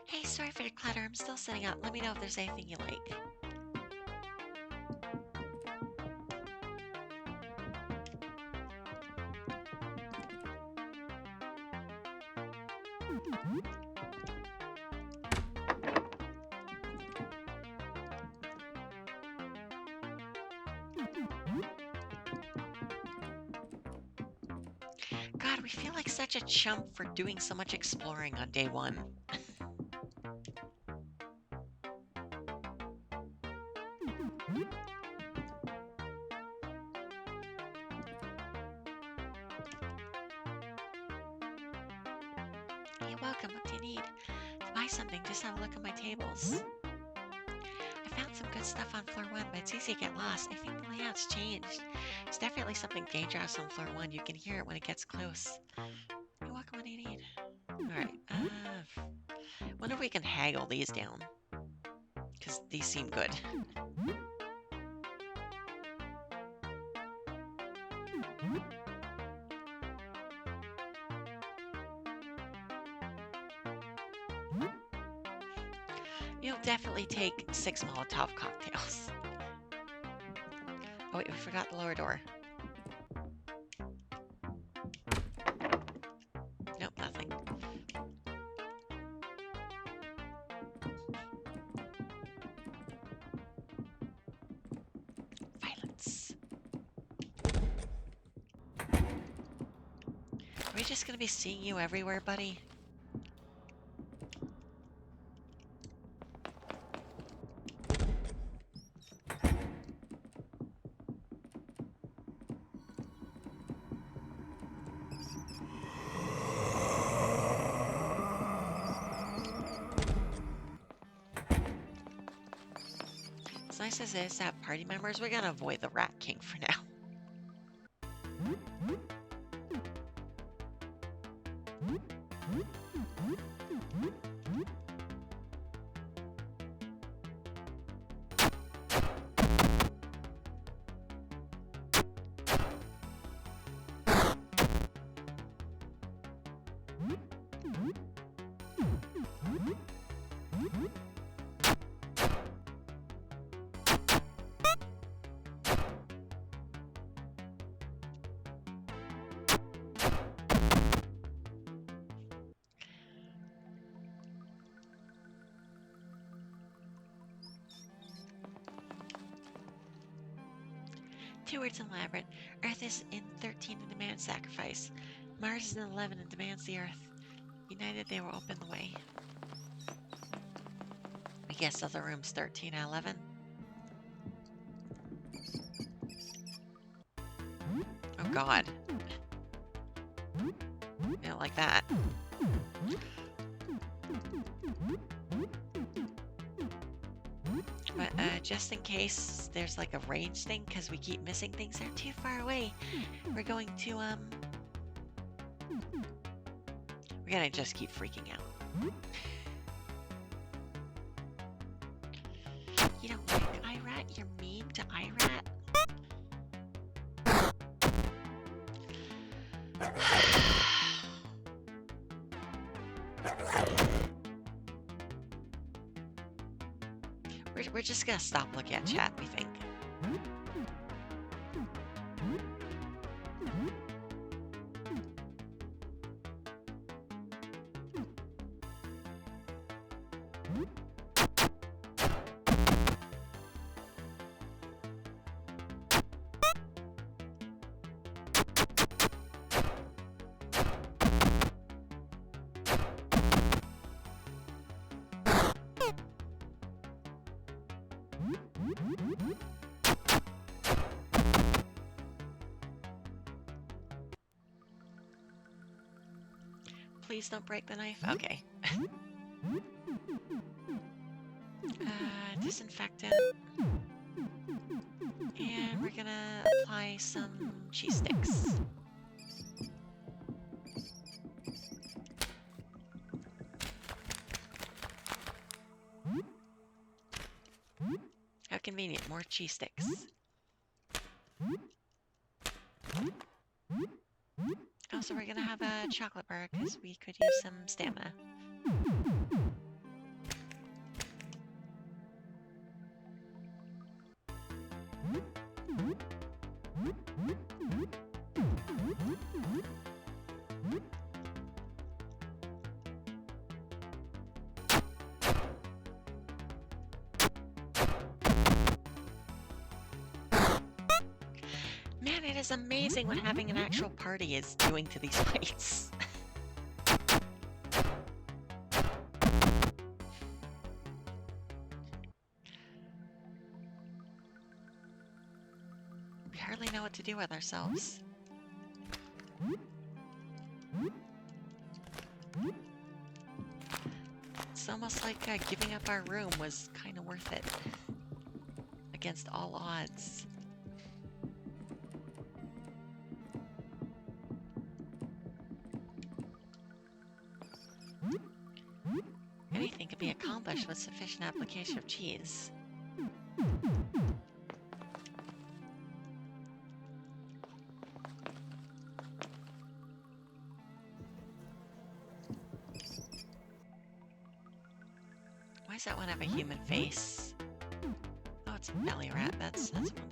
Hey, sorry for the clutter, I'm still setting up. Let me know if there's anything you like. God, we feel like such a chump for doing so much exploring on day 1. You're welcome. What do you need? buy something, just have a look at my tables. I found some good stuff on floor 1, but it's easy to get lost. I think the layout's changed. There's definitely something dangerous on floor 1. You can hear it when it gets close. You're welcome when you need. Alright, wonder if we can haggle these down. Because these seem good. You'll definitely take 6 Molotov cocktails. Oh wait, we forgot the lower door. Nope, nothing. Violence. Are we just gonna be seeing you everywhere, buddy? As nice as it is to have party members, we're gonna avoid the Rat King for now. Two words in Labyrinth. Earth is in 13 and demands sacrifice. Mars is in 11 and demands the Earth. United, they will open the way. I guess other room's 13 and 11. Oh God. I don't like that. But just in case there's like a range thing, because we keep missing things, they're too far away. We're going to, we're gonna just keep freaking out. You don't like IRAT? You're mean to IRAT? We're just gonna stop looking at chat, we think. Please don't break the knife. Okay. Disinfectant. And we're gonna apply some cheese sticks. How convenient, more cheese sticks. Also, we're gonna have a chocolate bar because we could use some stamina. Man, it is amazing what having an actual party is doing to these fights. We hardly know what to do with ourselves. So almost like giving up our room was kind of worth it against all odds. Anything can be accomplished with sufficient application of cheese. Why does that one have a human face? Oh, it's a belly rat. That's wonderful.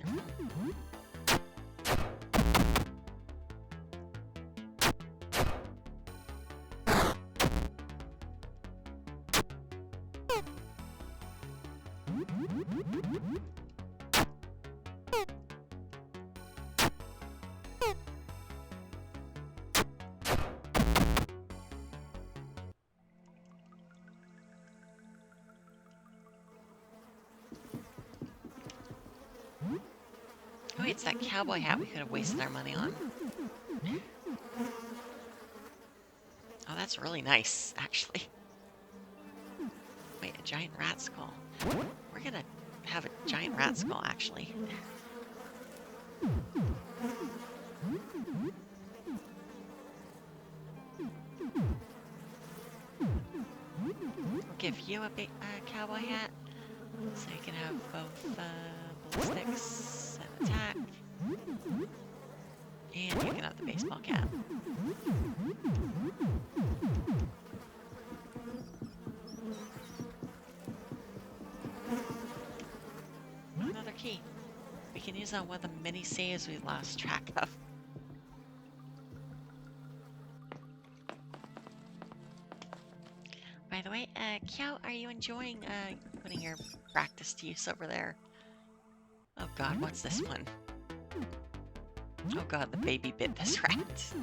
Oh, it's that cowboy hat we could have wasted our money on. Oh, that's really nice, actually. Wait, a giant rat skull. We're gonna have a giant rat skull, actually. We'll give you a big cowboy hat, so you can have both ballistics and attack. And you can have the baseball cap. Another key. We can use on one of the many saves we lost track of. By the way, Kiao, are you enjoying putting your practice to use over there? Oh god, what's this one? Oh god, the baby bit this rat.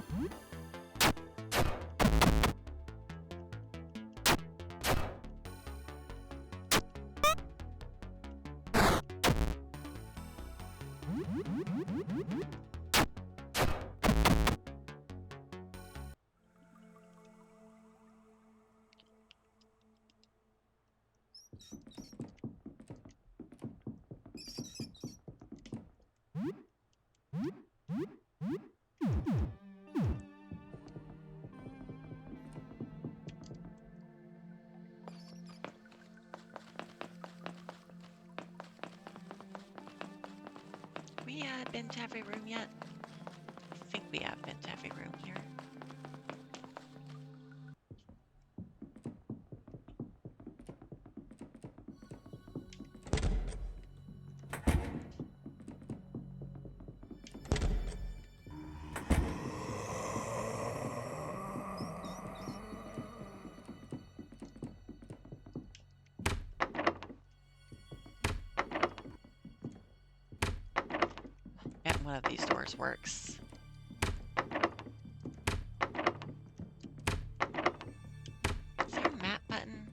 We been to every room yet? I think we have been to every room here. Bet one of these doors works. Is there a map button?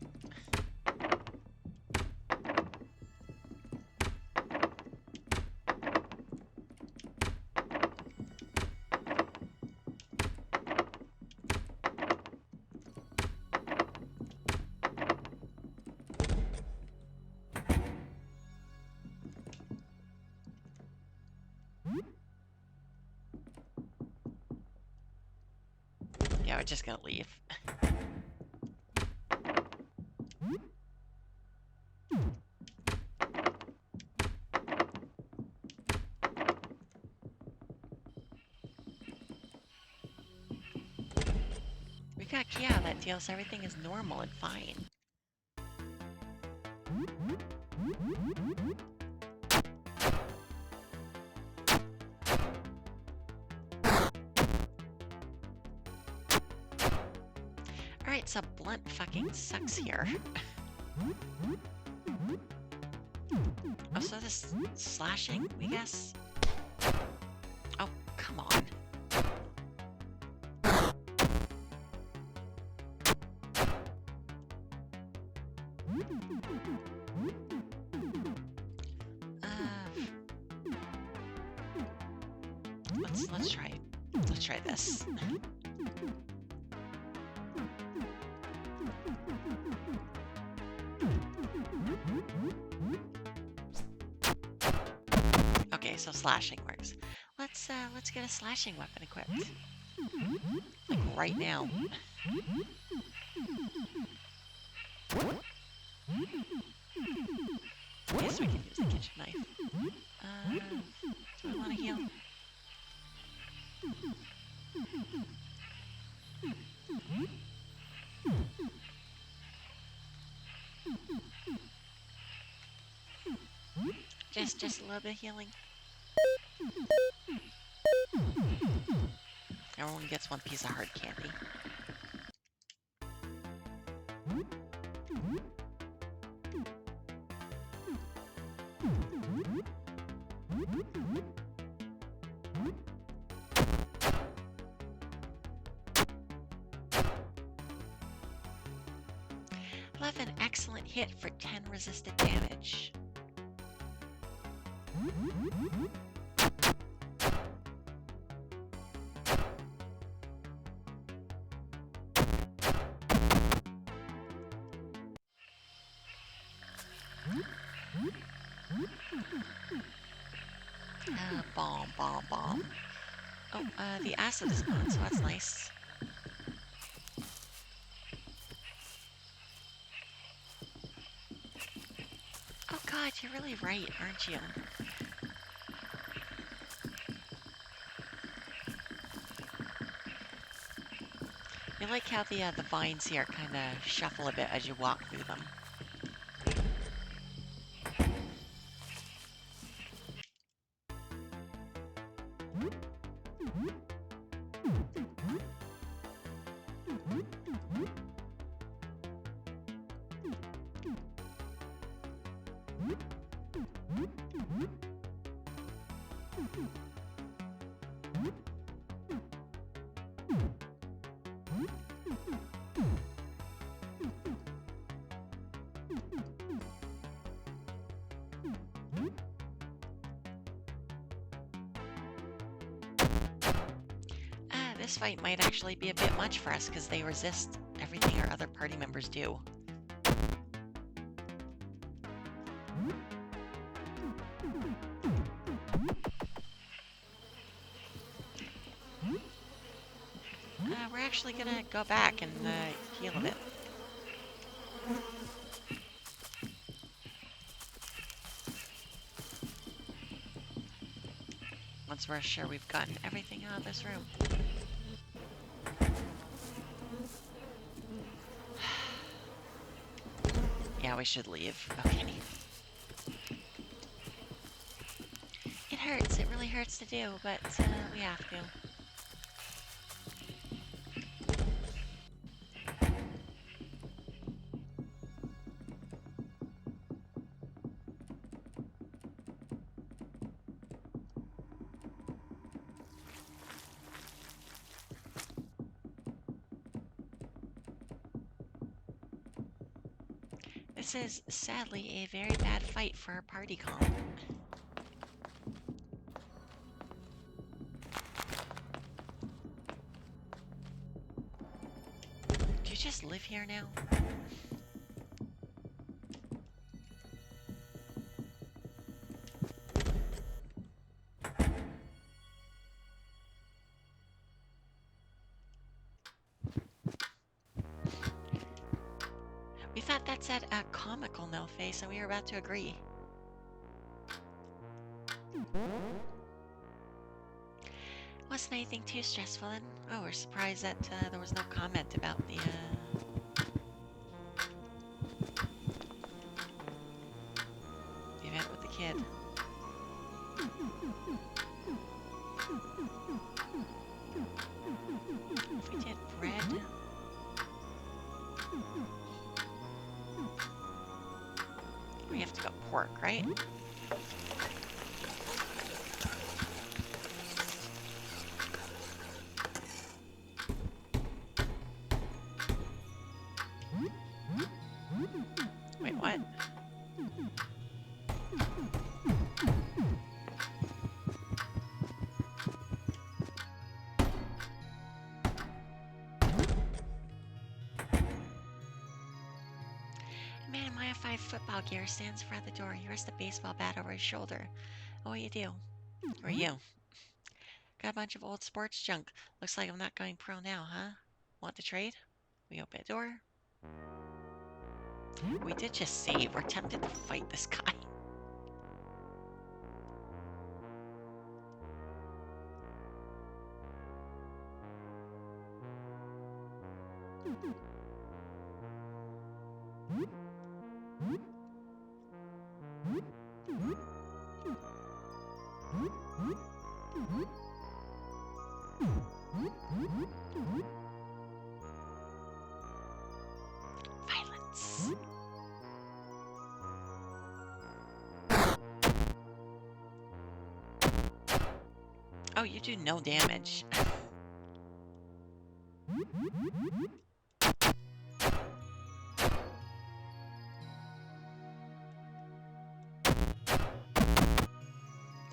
Yeah, we're just gonna leave. We got Kia that deals everything is normal and fine. Alright, so Blunt fucking sucks here. Oh, so this slashing, we guess? Oh, come on. Let's try it. Let's try this. so slashing works. Let's get a slashing weapon equipped. Like right now. Yes, we can use the kitchen knife. Do I want to heal? Just a little bit of healing. Everyone gets one piece of hard candy. Left an excellent hit for 10 resisted damage. Bomb. Oh, the acid is gone, so that's nice. Oh god, you're really right, aren't you? You like how the vines here kind of shuffle a bit as you walk through them. This fight might actually be a bit much for us because they resist everything our other party members do. We're actually gonna go back and heal a bit. Once we're sure we've gotten everything out of this room. Yeah, we should leave. Okay. It hurts. It really hurts to do, but we have to. This is sadly a very bad fight for our party comp. Do you just live here now? We thought that said a comical no face, and we were about to agree. Wasn't anything too stressful then? Oh, we're surprised that there was no comment about the event with the kid. If we did bread. We have to go pork, right? Wait, what? Man in Maya 5 football gear stands in front of the door. He rests a baseball bat over his shoulder. Oh, what you do? Who are you? Got a bunch of old sports junk. Looks like I'm not going pro now, huh? Want to trade? We open a door. We did just save. We're tempted to fight this guy. Violence. Oh, you do no damage.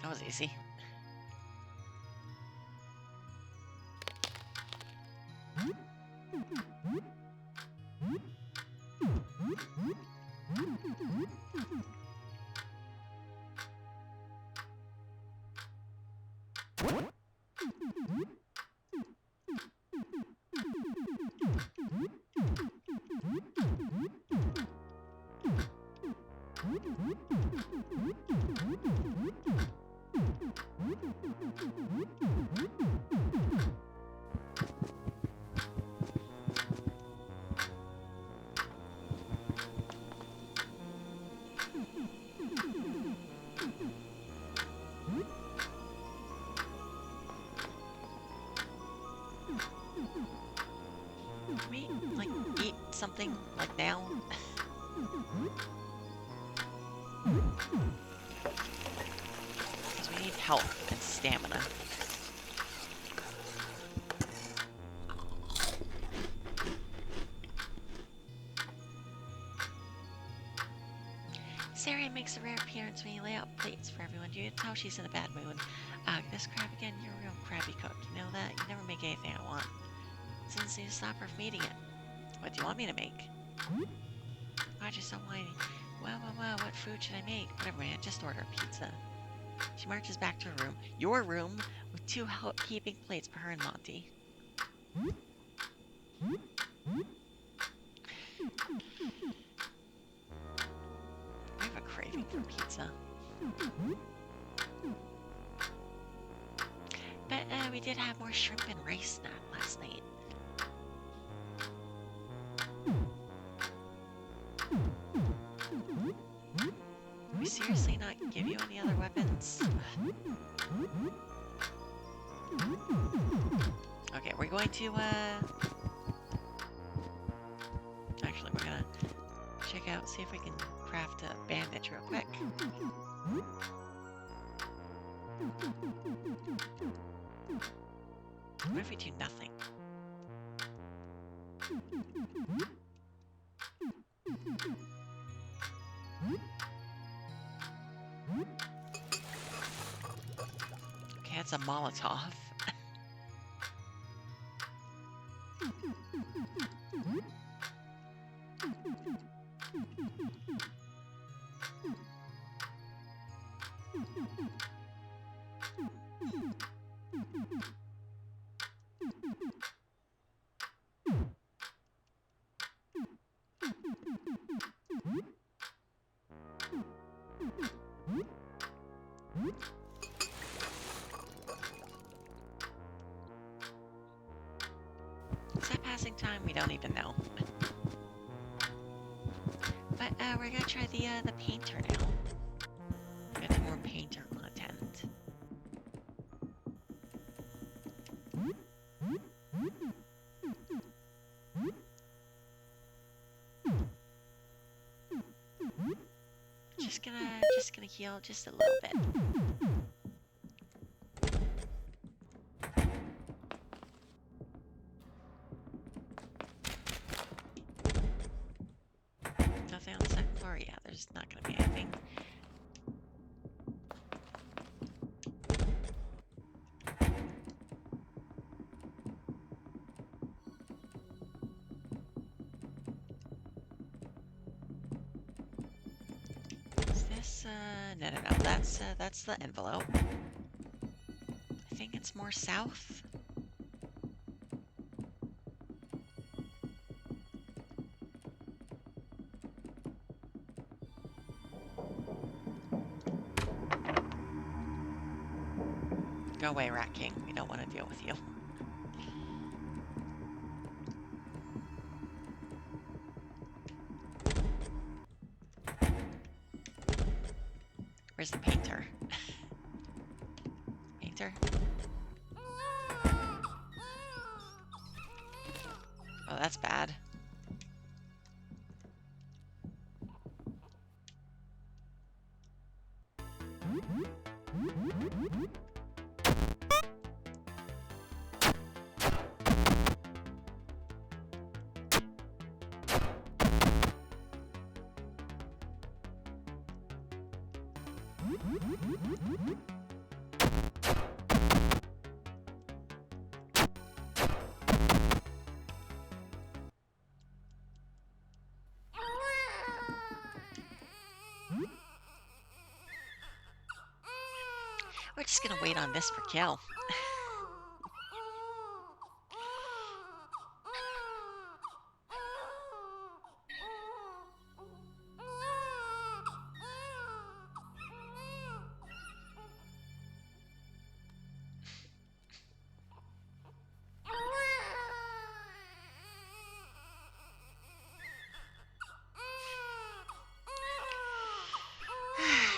That was easy. Can we, like, eat something, like, now? Because we need health and stamina. Sarah makes a rare appearance when you lay out plates for everyone. You can tell she's in a bad mood. This crab again, you're a real crabby cook. You know that? You never make anything I want. Since you stop her from eating it. What do you want me to make? Roger's so whiny. Well, what food should I make? Whatever, man, just order a pizza. She marches back to her room. Your room, with 2 heaping plates for her and Monty. I have a craving for pizza. But we did have more shrimp and rice snack last night. Can we seriously not give you any other weapons? Okay, we're going to, actually, we're gonna check out, see if we can craft a bandage real quick. What if we do nothing? Okay, it's a Molotov. Is that passing time? We don't even know. But we're gonna try the painter now. Get some more painter content. Just gonna heal just a little bit. Nothing on the second floor? Yeah, there's not gonna be anything. Is this, no, that's the envelope. once more south. Go away, Rat King. We don't want to deal with you. Where's the painter? Painter? Oh, that's bad. We're just gonna wait on this for kill.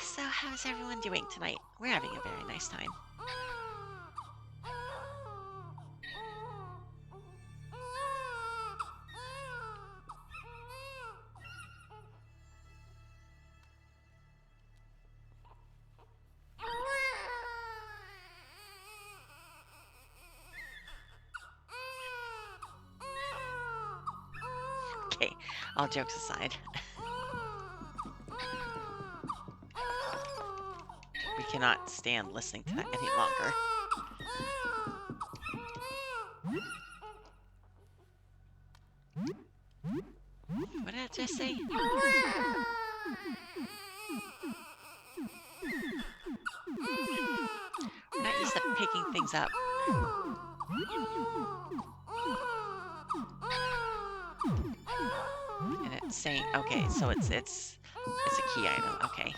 So how's everyone doing tonight? We're having a very nice time. Okay, all jokes aside. We cannot stand listening to that any longer. What did I just say? We're not used to picking things up. And it's saying, okay, so it's a key item, okay.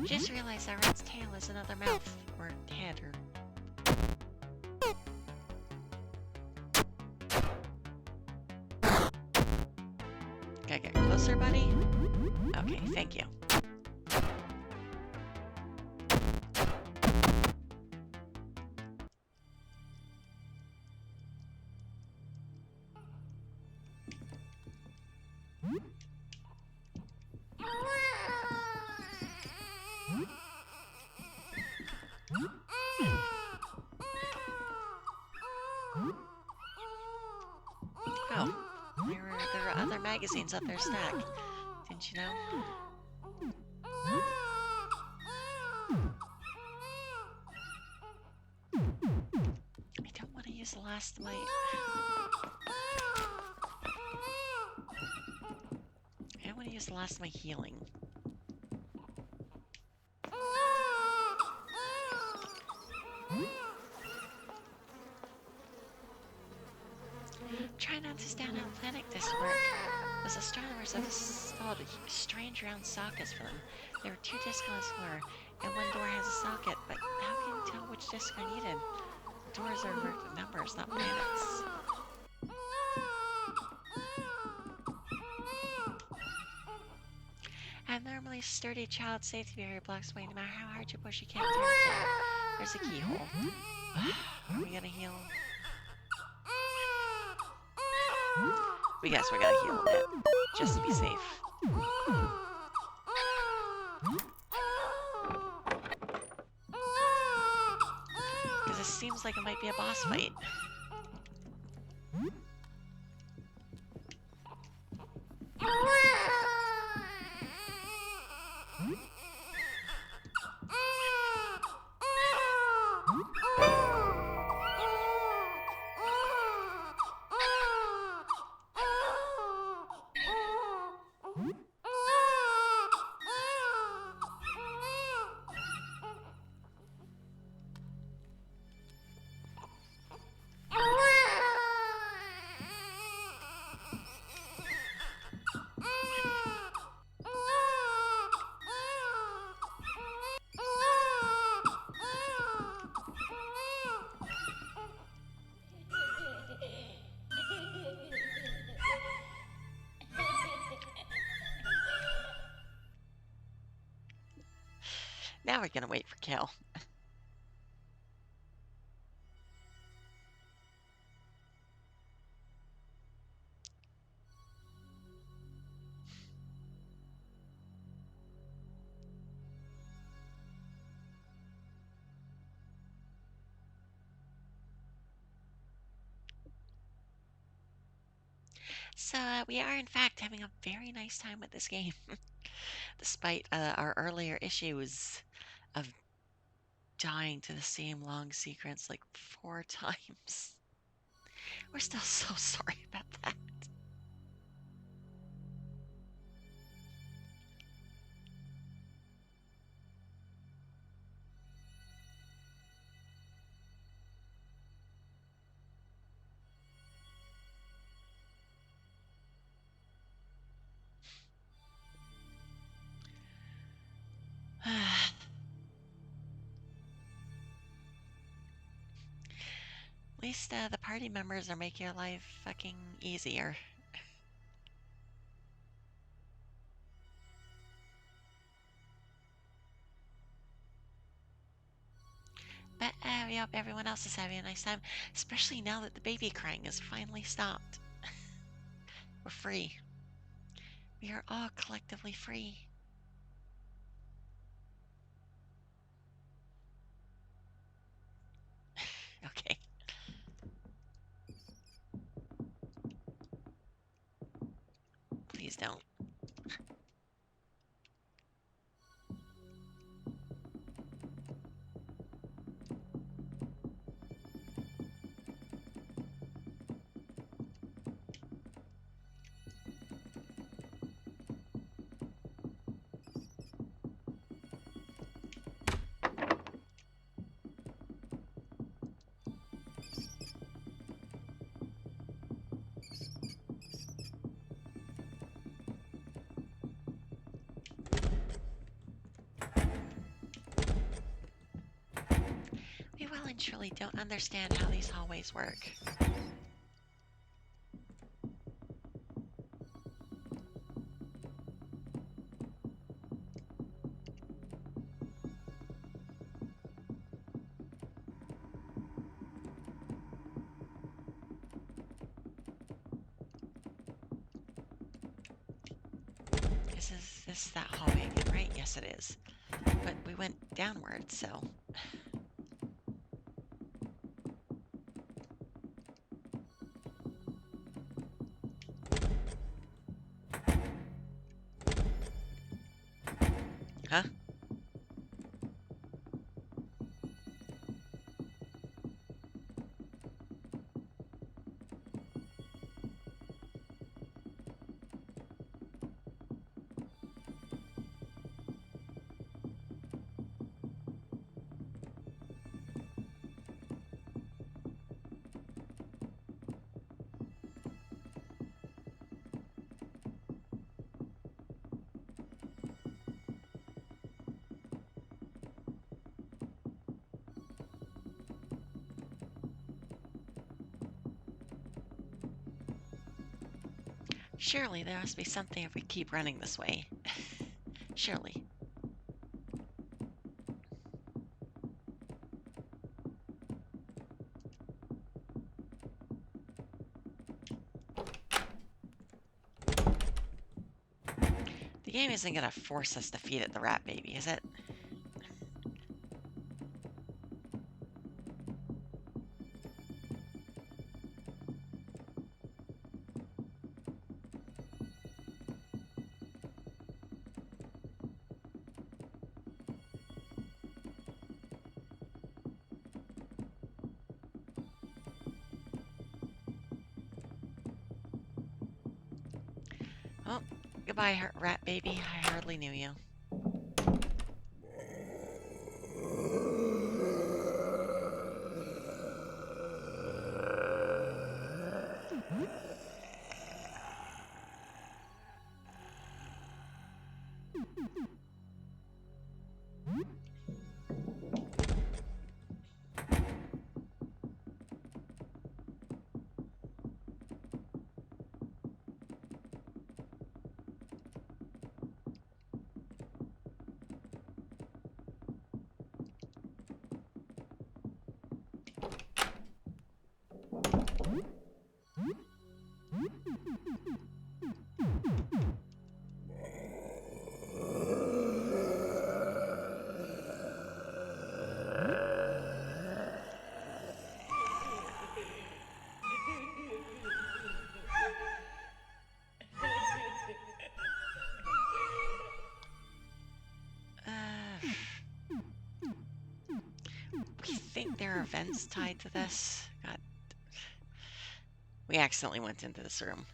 Just realized that rat's tail is another mouth, or head, or... Gotta get closer, buddy? Okay, thank you. Oh, there are other magazines up their stack. Didn't you know? I don't want to use the last of my... I don't want to use the last of my healing. Try not to stand out panic this work. Those astronomers have installed strange round sockets for them. There are 2 discs on this floor, and one door has a socket, but how can you tell which discs are needed? Doors are marked with numbers, not planets. Abnormally sturdy child safety barrier blocks away. No matter how hard you push, you can't tear it down. There's a keyhole. Are we gonna heal? We guess we're gonna heal a bit, just to be safe. seems like it might be a boss fight. Now we're gonna wait for Kale. So we are in fact having a very nice time with this game, despite our earlier issues of dying to the same long sequence like 4 times. We're still so sorry about that. At least the party members are making your life fucking easier. But we hope everyone else is having a nice time, especially now that the baby crying has finally stopped. We're free. We are all collectively free. Okay. Please don't. We well and truly don't understand how these hallways work. Is this that hallway again, right? Yes, it is. But we went downward, so. Huh? Surely there must be something if we keep running this way. Surely. The game isn't gonna force us to feed it the rat baby, is it? Goodbye, rat baby. I hardly knew you. We think there are vents tied to this. God, we accidentally went into this room.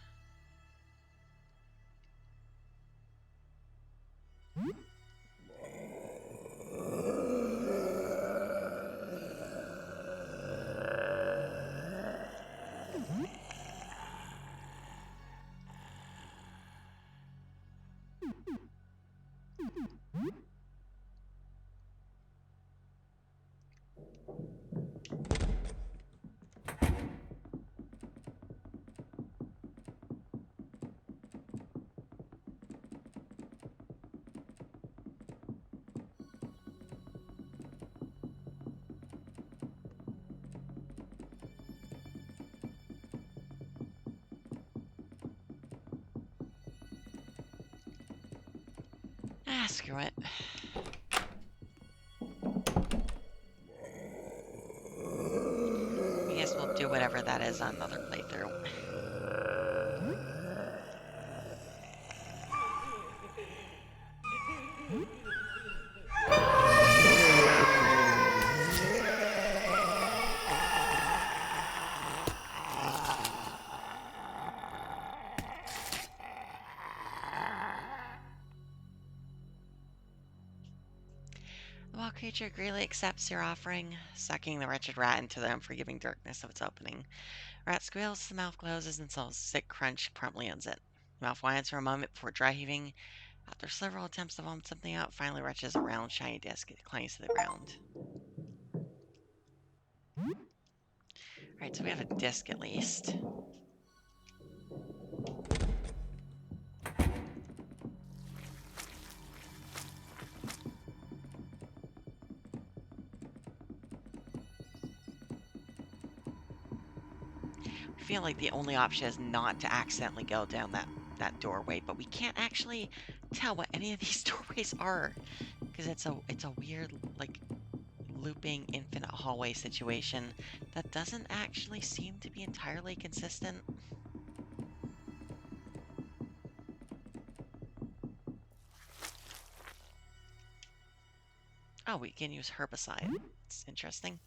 Screw it. I guess we'll do whatever that is on another playthrough. The wild creature greedily accepts your offering, sucking the wretched rat into the unforgiving darkness of its opening. Rat squeals, the mouth closes, and a sick crunch promptly ends it. The mouth whines for a moment before dry heaving. After several attempts to vomit something out, finally retches a round, shiny disc. It clangs to the ground. Alright, so we have a disc at least. I feel like the only option is not to accidentally go down that doorway, but we can't actually tell what any of these doorways are, because it's a weird, like, looping infinite hallway situation that doesn't actually seem to be entirely consistent. Oh, we can use herbicide. It's interesting.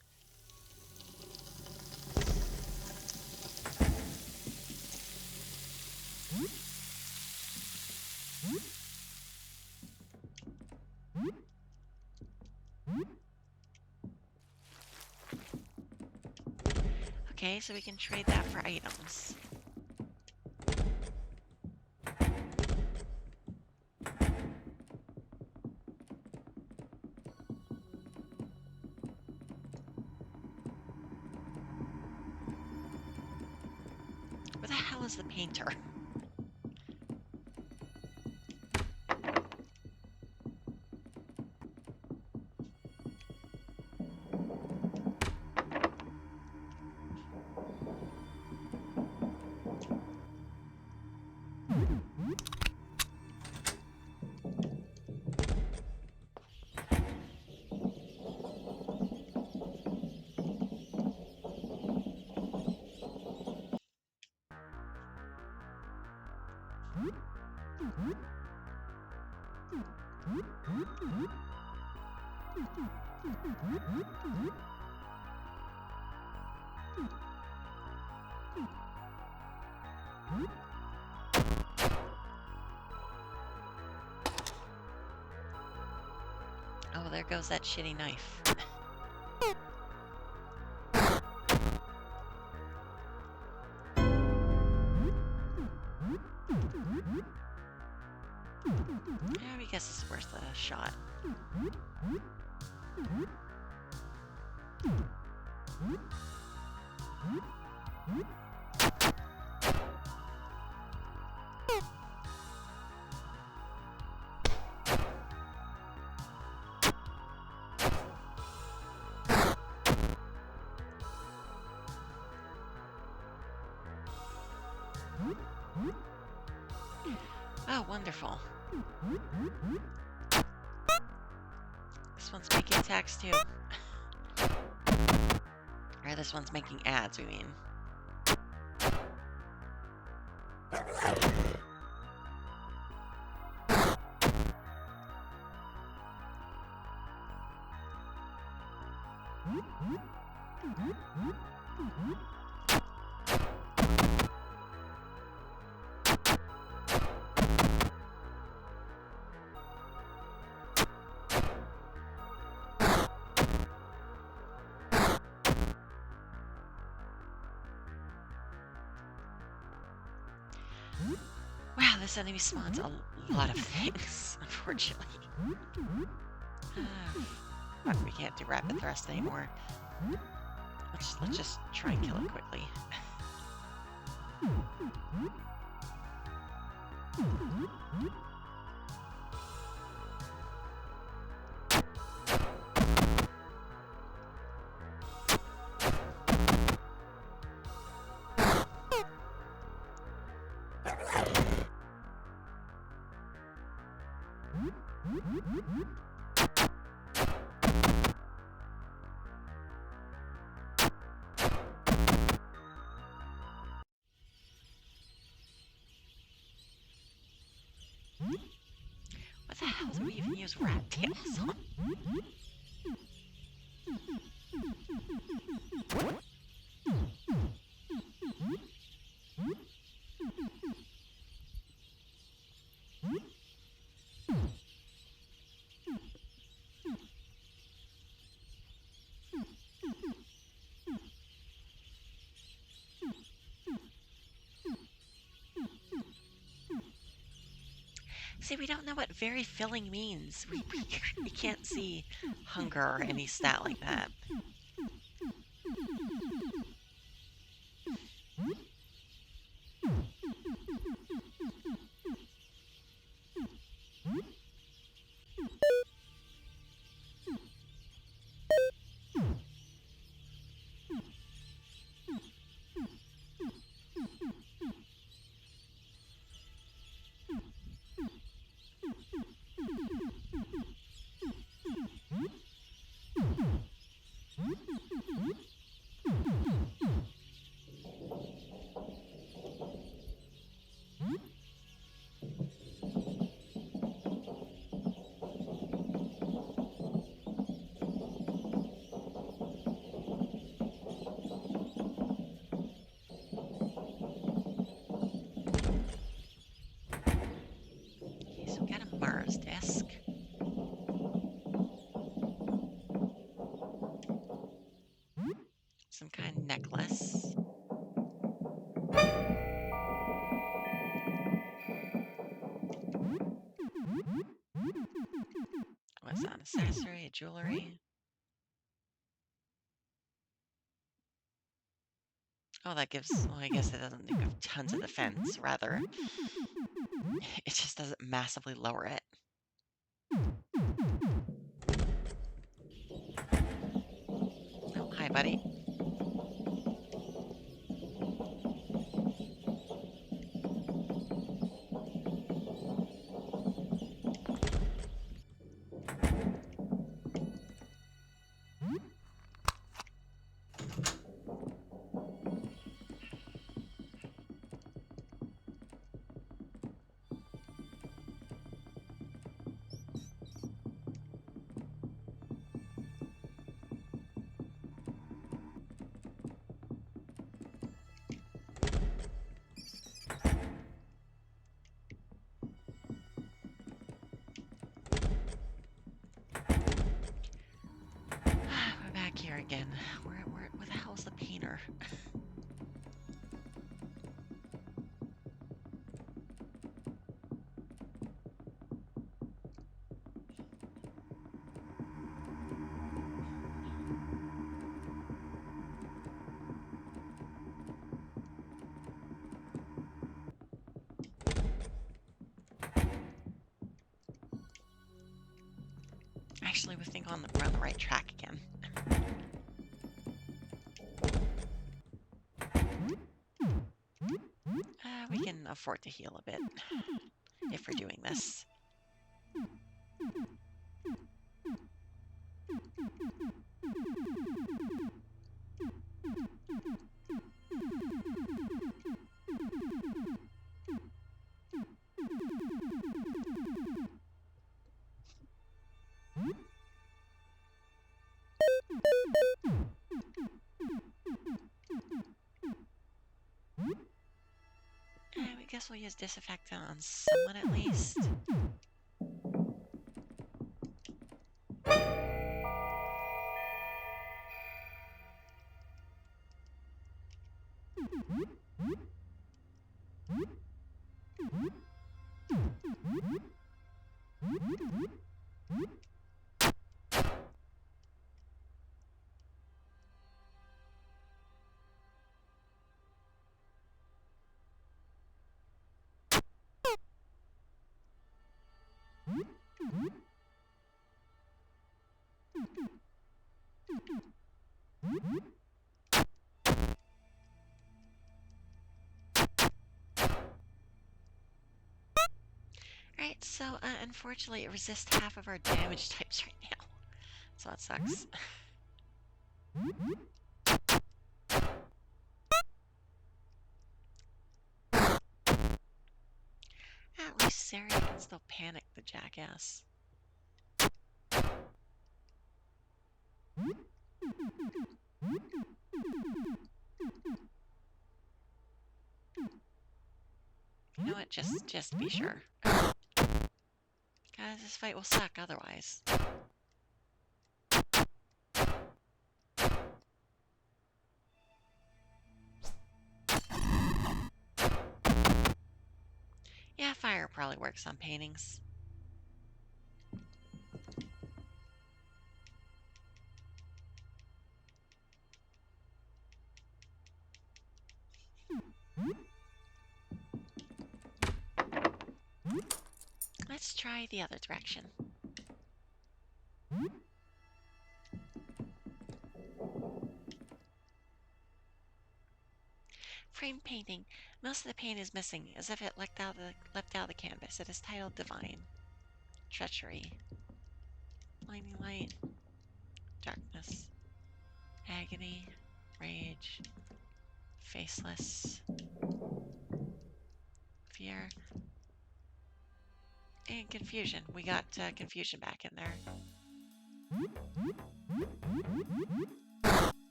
Okay, so we can trade that for items. Where the hell is the painter? there goes that shitty knife. Yeah, I guess it's worth a shot. Oh, wonderful. This one's making attacks too. Or this one's making ads, we mean. Wow, this enemy spawns a lot of things, unfortunately. Fuck, we can't do rapid thrust anymore. Let's just try and kill it quickly. What the hell do we even use rat tails on? See, we don't know what very filling means. We can't see hunger or any stat like that. Okay, so we got a Mars disc. Some kind of necklace. What's that? An accessory, a jewelry? Oh, that gives, well, I guess it doesn't give tons of defense, rather. It just doesn't massively lower it. Oh, hi, buddy. again. Where the hell's the painter? Actually, we think we're on the right track again. We can afford to heal a bit if we're doing this. I guess we'll use disinfectant on someone at least. Alright, so unfortunately it resists half of our damage types right now. So that sucks. At least Sarah can still panic the jackass. You know what? Just be sure. Guys, this fight will suck otherwise. Yeah, fire probably works on paintings. Let's try the other direction. Frame painting. Most of the paint is missing, as if it leapt out of the canvas. It is titled Divine. Treachery. Blinding light. Darkness. Agony. Rage. Faceless. Fear. And confusion. We got confusion back in there.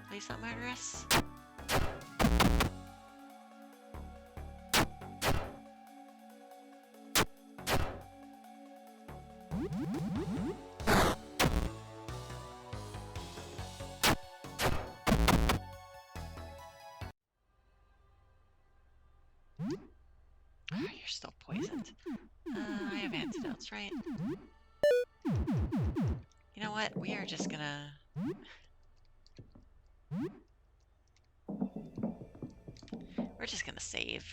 Please not murderous. Oh, you're still poisoned. I have antidotes, right? You know what? We are just gonna... We're just gonna save.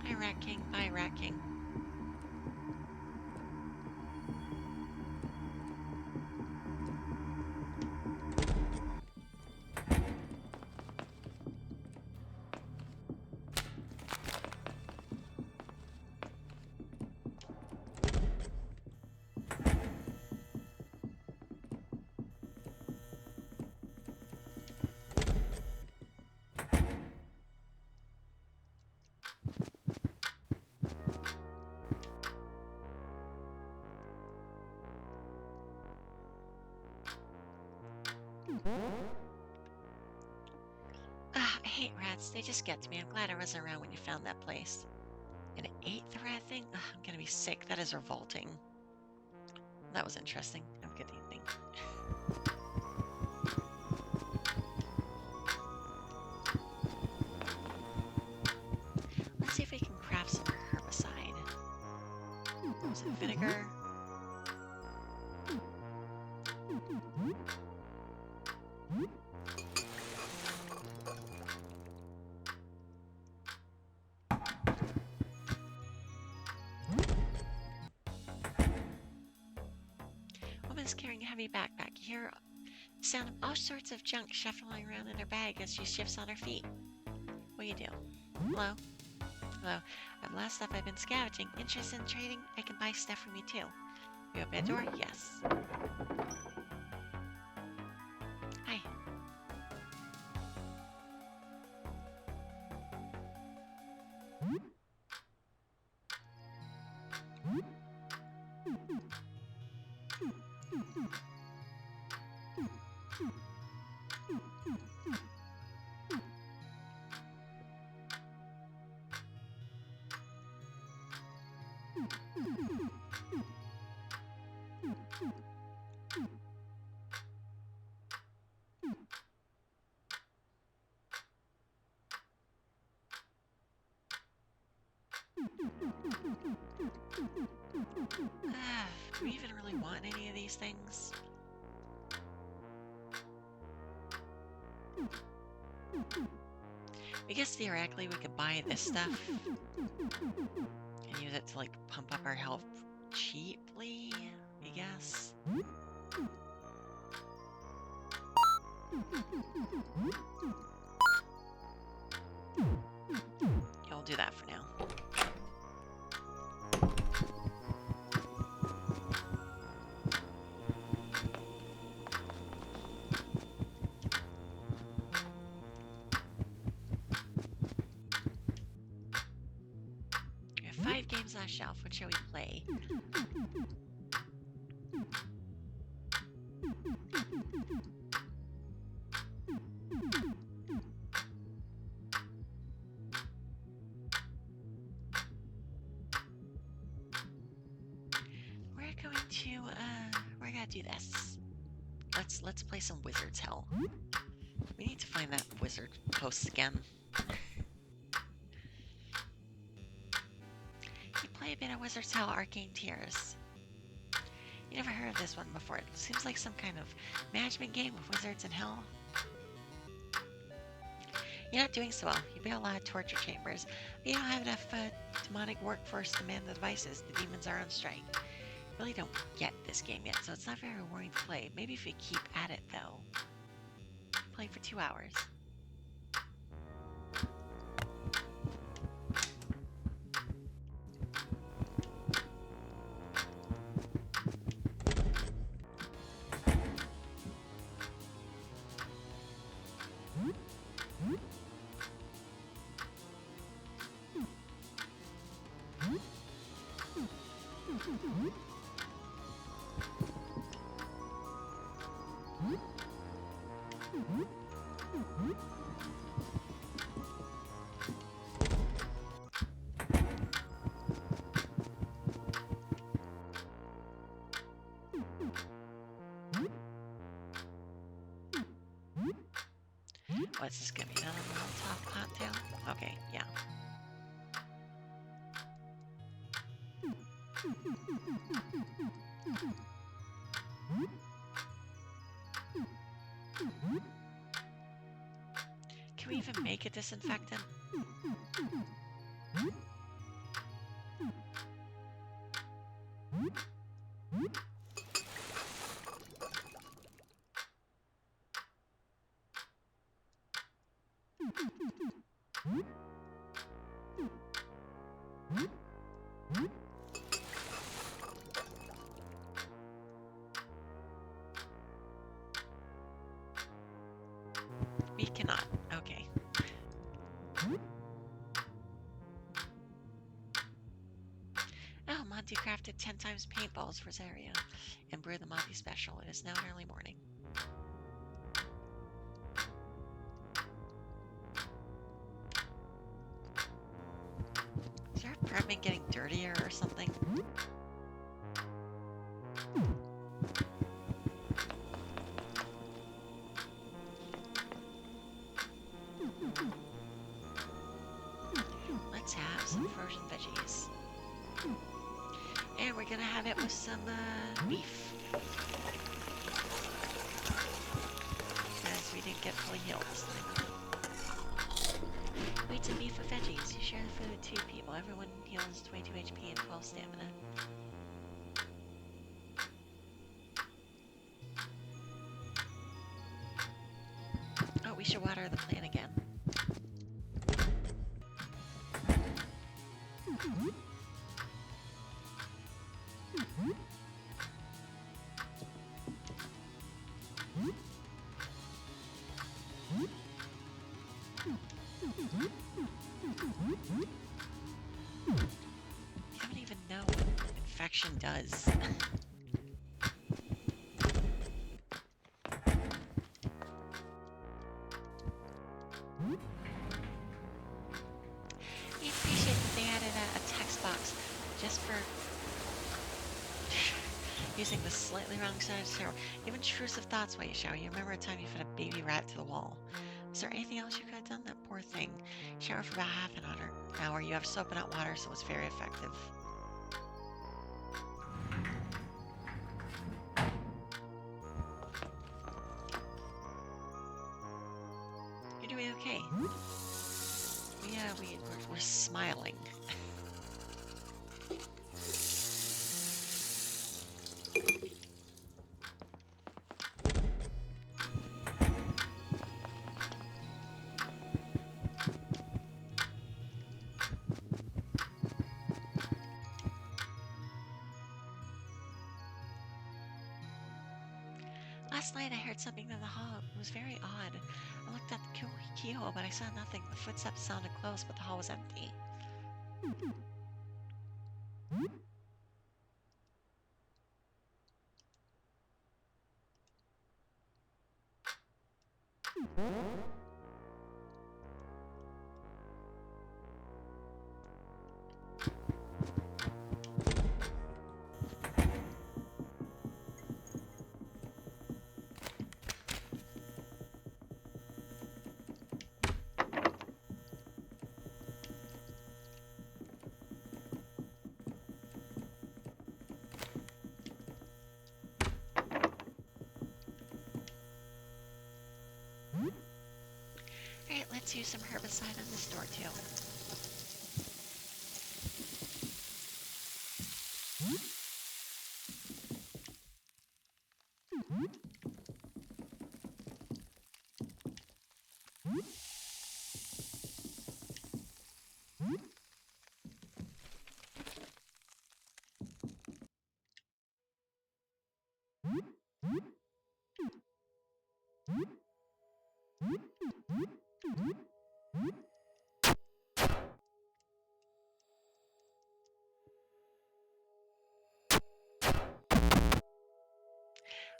Hi, Rat King. Bye, Rat King. Ah, I hate rats. They just get to me. I'm glad I wasn't around when you found that place. And it ate the rat thing? Ugh, I'm gonna be sick. That is revolting. That was interesting. Have a good evening. Let's see if we can craft some herbicide. What was it? Vinegar? Woman's carrying a heavy backpack. You hear the sound of all sorts of junk shuffling around in her bag as she shifts on her feet. What do you do? Hello? Hello. At last stuff I've been scavenging. Interested in trading? I can buy stuff from you too. You open a door? Yes. Hi. Do we even really want any of these things? I guess theoretically we could buy this stuff and use it to like pump up our health cheaply, I guess. Yeah, we'll do that for now. We have 5 games on the shelf. What shall we play? We're gonna do this. Let's play some Wizard's Hell. We need to find that wizard post again. You play a bit of Wizard's Hell Arcane Tears. You never heard of this one before. It seems like some kind of management game with wizards and hell. You're not doing so well. You build a lot of torture chambers, but you don't have enough demonic workforce to man the devices. The demons are on strike. You really don't get this game yet, so it's not very rewarding to play. Maybe if you keep at it, though. Play for 2 hours. What's this gonna be? Another Molotov cocktail? Okay, yeah. Can we even make a disinfectant? We cannot. Okay. Oh, Monty crafted 10 times paintballs for Zaria and brewed the Monty special. It is now early morning. earlier or something. Let's have some frozen veggies. And we're gonna have it with some beef. Because we didn't get fully healed this time. Wheat and beef with veggies. You share the food with 2 people. Everyone heals 22 HP and 12 stamina. Oh, we should water the plant again. I don't even know what infection does. We appreciate that they added a text box just for using the slightly wrong side of the shower. You have intrusive thoughts while you shower. You remember a time you fed a baby rat to the wall. Was there anything else you could have done? That poor thing. Shower for about half an hour. You have soap and hot water, so it was very effective. You're doing okay. Yeah, we're smiling. Last night I heard something in the hall. It was very odd. I looked at the keyhole, but I saw nothing. The footsteps sounded close, but the hall was empty. Alright, let's use some herbicide on this door too.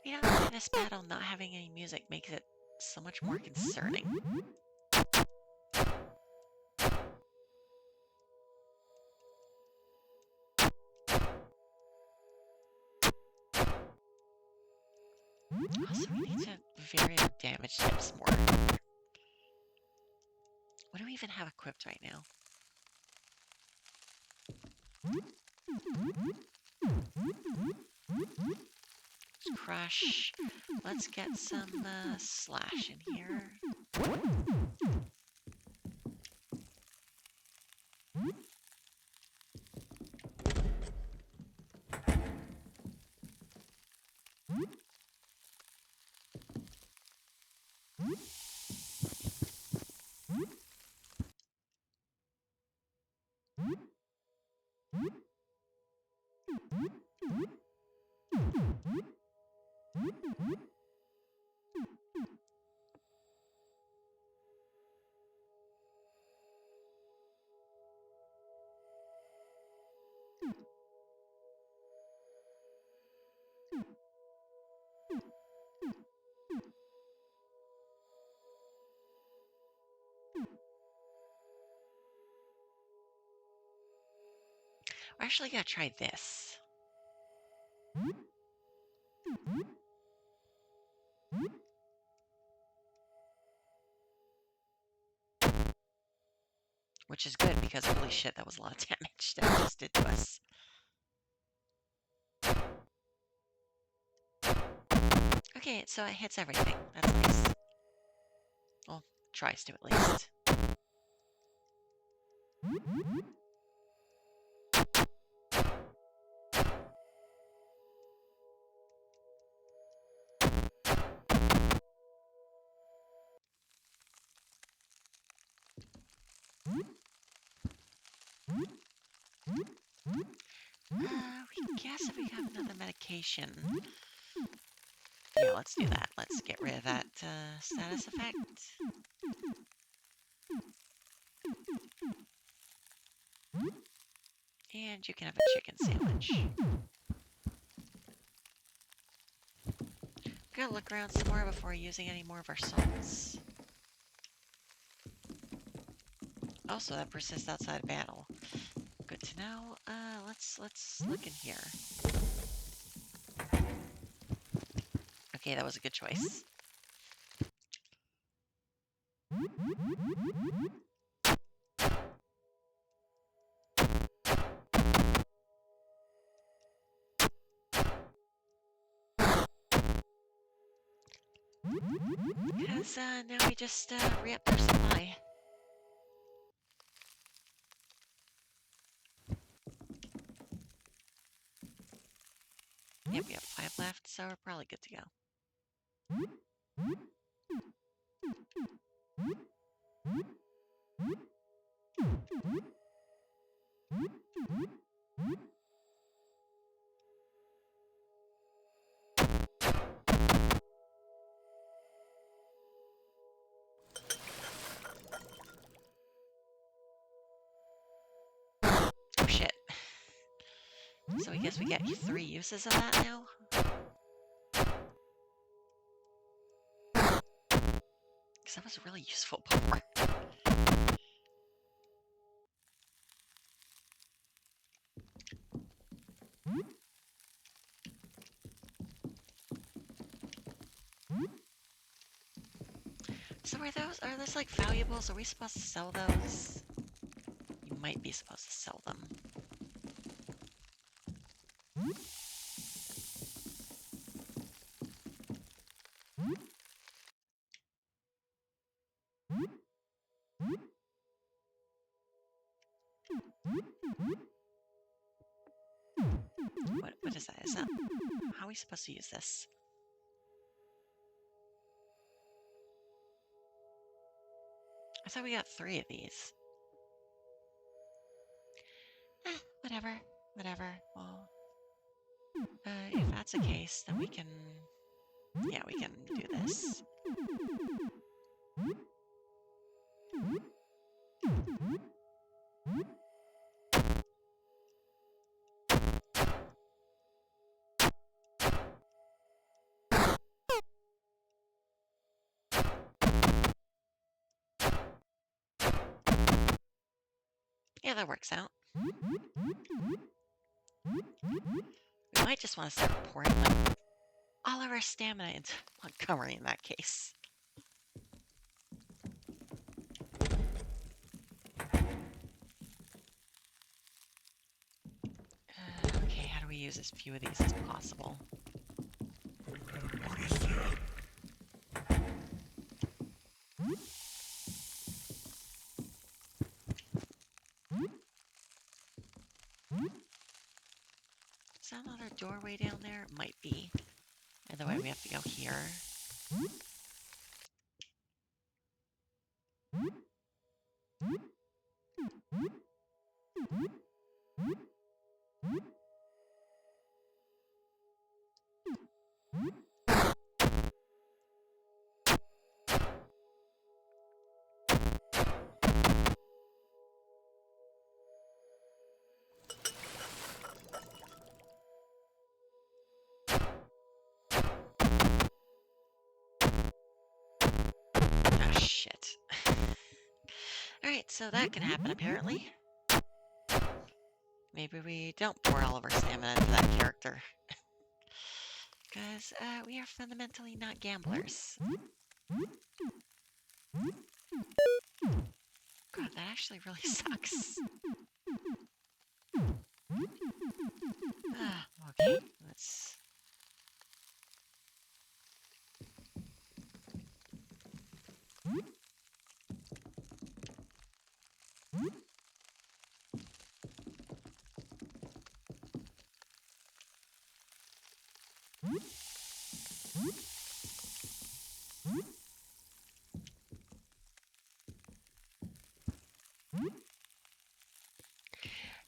You know, in this battle, not having any music makes it so much more concerning. Also, we need to vary our damage types more. What do we even have equipped right now? Crush. Let's get some slash in here. We're actually gonna try this. Which is good because holy shit, that was a lot of damage that it just did to us. Okay, so it hits everything. That's nice. Well, tries to at least. We guess if we have another medication. Yeah, let's do that. Let's get rid of that status effect. And you can have a chicken sandwich. We gotta look around some more before using any more of our salts. Also, that persists outside of battle. Good to know. Let's look in here. Okay, that was a good choice. Because now we just re-up our supply. Yep, we have 5 left, so we're probably good to go. Oh shit. So I guess we get 3 uses of that now? Because that was really useful before. So are those like valuables? Are we supposed to sell those? You might be supposed to sell them. What is that? Is that how are we supposed to use this? I thought we got 3 of these. Whatever. Well, if that's the case, then we can do this. Yeah, that works out. We might just want to start pouring like all of our stamina into Montgomery in that case. Okay, how do we use as few of these as possible? Is that another doorway down there? It might be. Either way, we have to go here. Ah, shit. Alright, so that can happen apparently. Maybe maybe we don't pour all of our stamina into that character. Because we are fundamentally not gamblers. God, that actually really sucks. Okay, let's...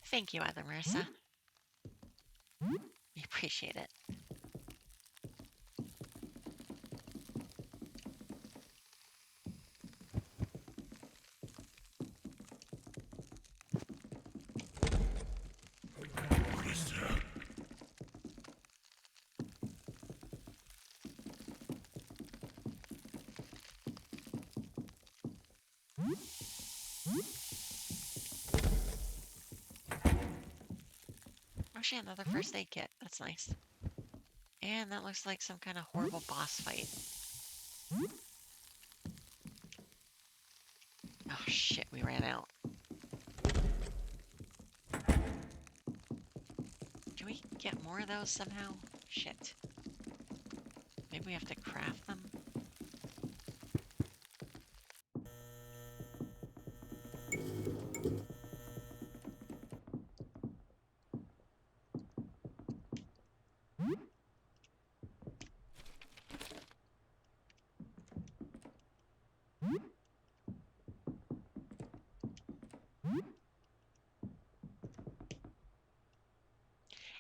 Thank you, Other Marissa. We appreciate it. Oh shit, another first aid kit. That's nice. And that looks like some kind of horrible boss fight. Oh shit, we ran out. Can we get more of those somehow? Shit. Maybe we have to craft them?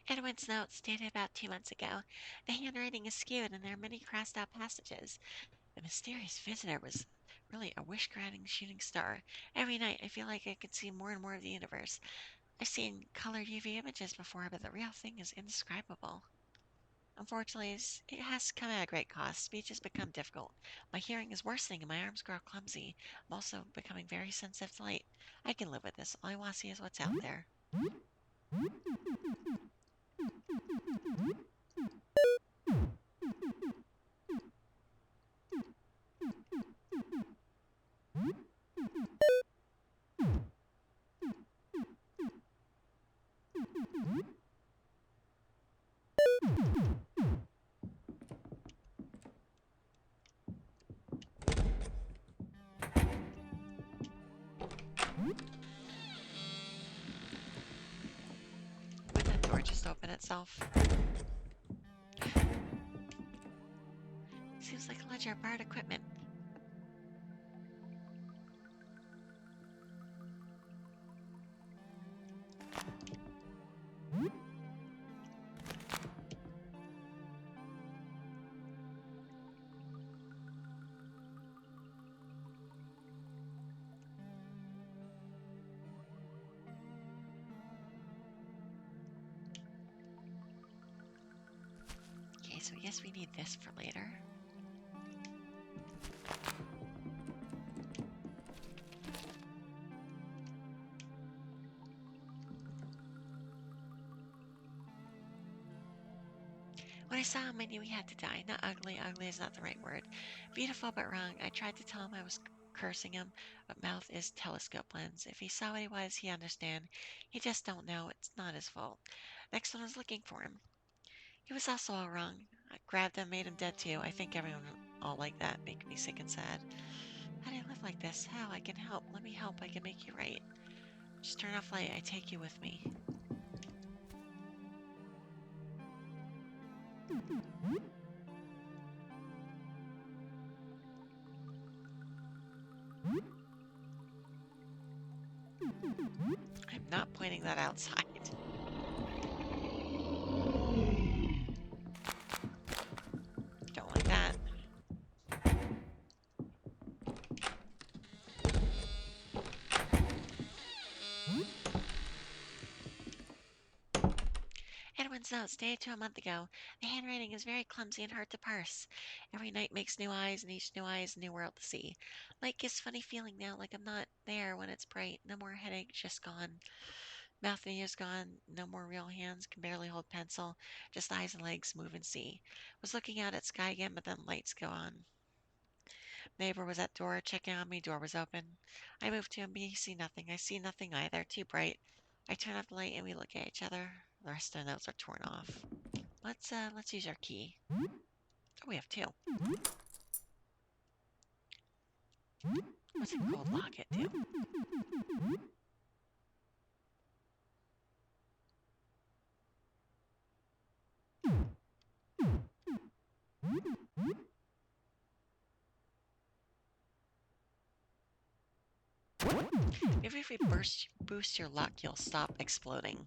Edwin's note stated about 2 months ago. The handwriting is skewed and there are many crossed out passages. The mysterious visitor was really a wish-granting shooting star. Every night I feel like I can see more and more of the universe. I've seen colored UV images before, but the real thing is indescribable. Unfortunately, it has come at a great cost. Speech has become difficult. My hearing is worsening and my arms grow clumsy. I'm also becoming very sensitive to light. I can live with this. All I want to see is what's out there. Would that door just open itself? Seems like a ledger of borrowed equipment. Okay, so I guess we need this for later. When I saw him, I knew he had to die. Not ugly. Ugly is not the right word. Beautiful, but wrong. I tried to tell him I was cursing him, but mouth is telescope lens. If he saw what he was, he'd understand. He just don't know. It's not his fault. Next one was looking for him. He was also all wrong. I grabbed him, made him dead too. I think everyone all like that make me sick and sad. How do I live like this? How? I can help. Let me help. I can make you right. Just turn off light. I take you with me. I'm not pointing that outside. Don't like that. Edwin's note dated to a month ago. The handwriting is very clumsy and hard to parse. Every night makes new eyes, and each new eye is a new world to see. Light gives funny feeling now, like I'm not there when it's bright. No more headache, just gone. Mouth video's gone. No more real hands. Can barely hold pencil. Just eyes and legs move and see. Was looking out at sky again, but then lights go on. Neighbor was at door checking on me. Door was open. I moved to him. He see nothing. I see nothing either. Too bright. I turn off the light and we look at each other. The rest of the notes are torn off. Let's use our key. Oh, we have two. What's a gold locket do? Maybe if we boost your luck, you'll stop exploding.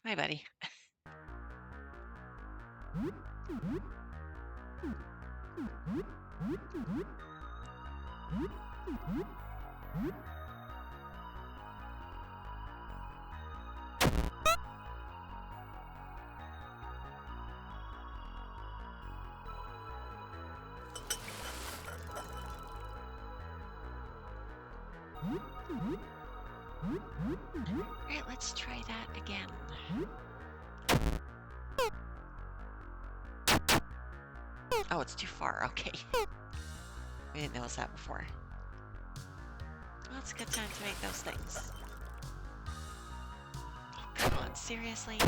Hi, buddy. Alright, let's try that again. Oh, it's too far. Okay. We didn't notice that before. Well, it's a good time to make those things. Oh, come on, seriously?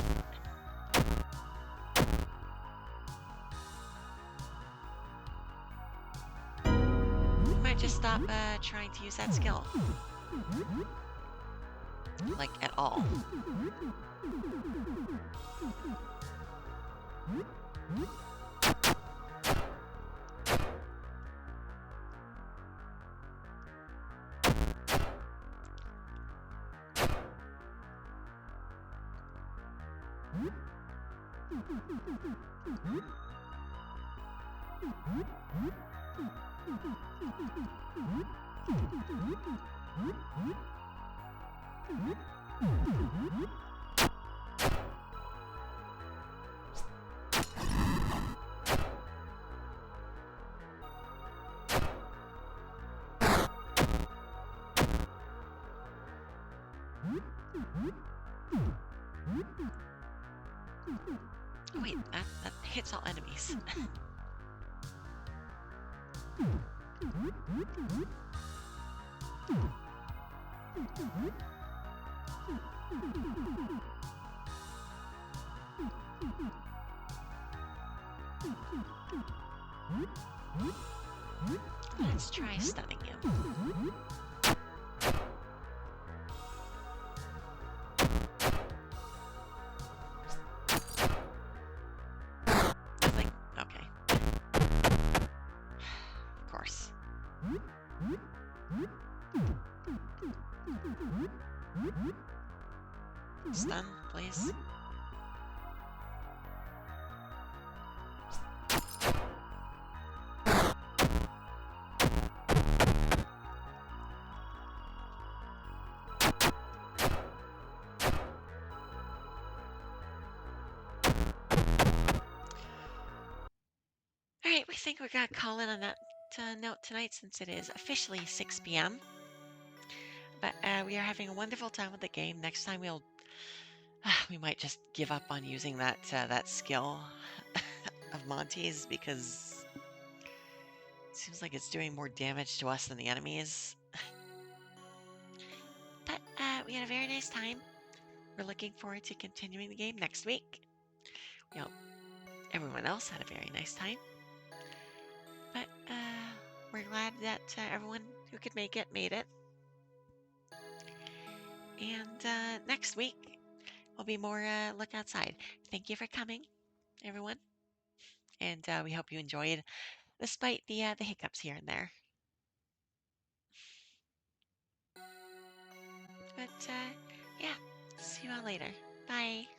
We might just stop trying to use that skill. Like, at all. Oh, wait, that hits all enemies. Let's try stunning him. Nothing? Okay. Of course. Stun, please. Alright, we think we're gonna call in on that note tonight since it is officially 6 p.m. But we are having a wonderful time with the game. Next time we might just give up on using that skill of Monty's because it seems like it's doing more damage to us than the enemies. But we had a very nice time. We're looking forward to continuing the game next week. We hope everyone else had a very nice time. But we're glad that everyone who could make it made it. And next week will be more look outside. Thank you for coming, everyone. And we hope you enjoyed, despite the hiccups here and there. But yeah, see you all later. Bye.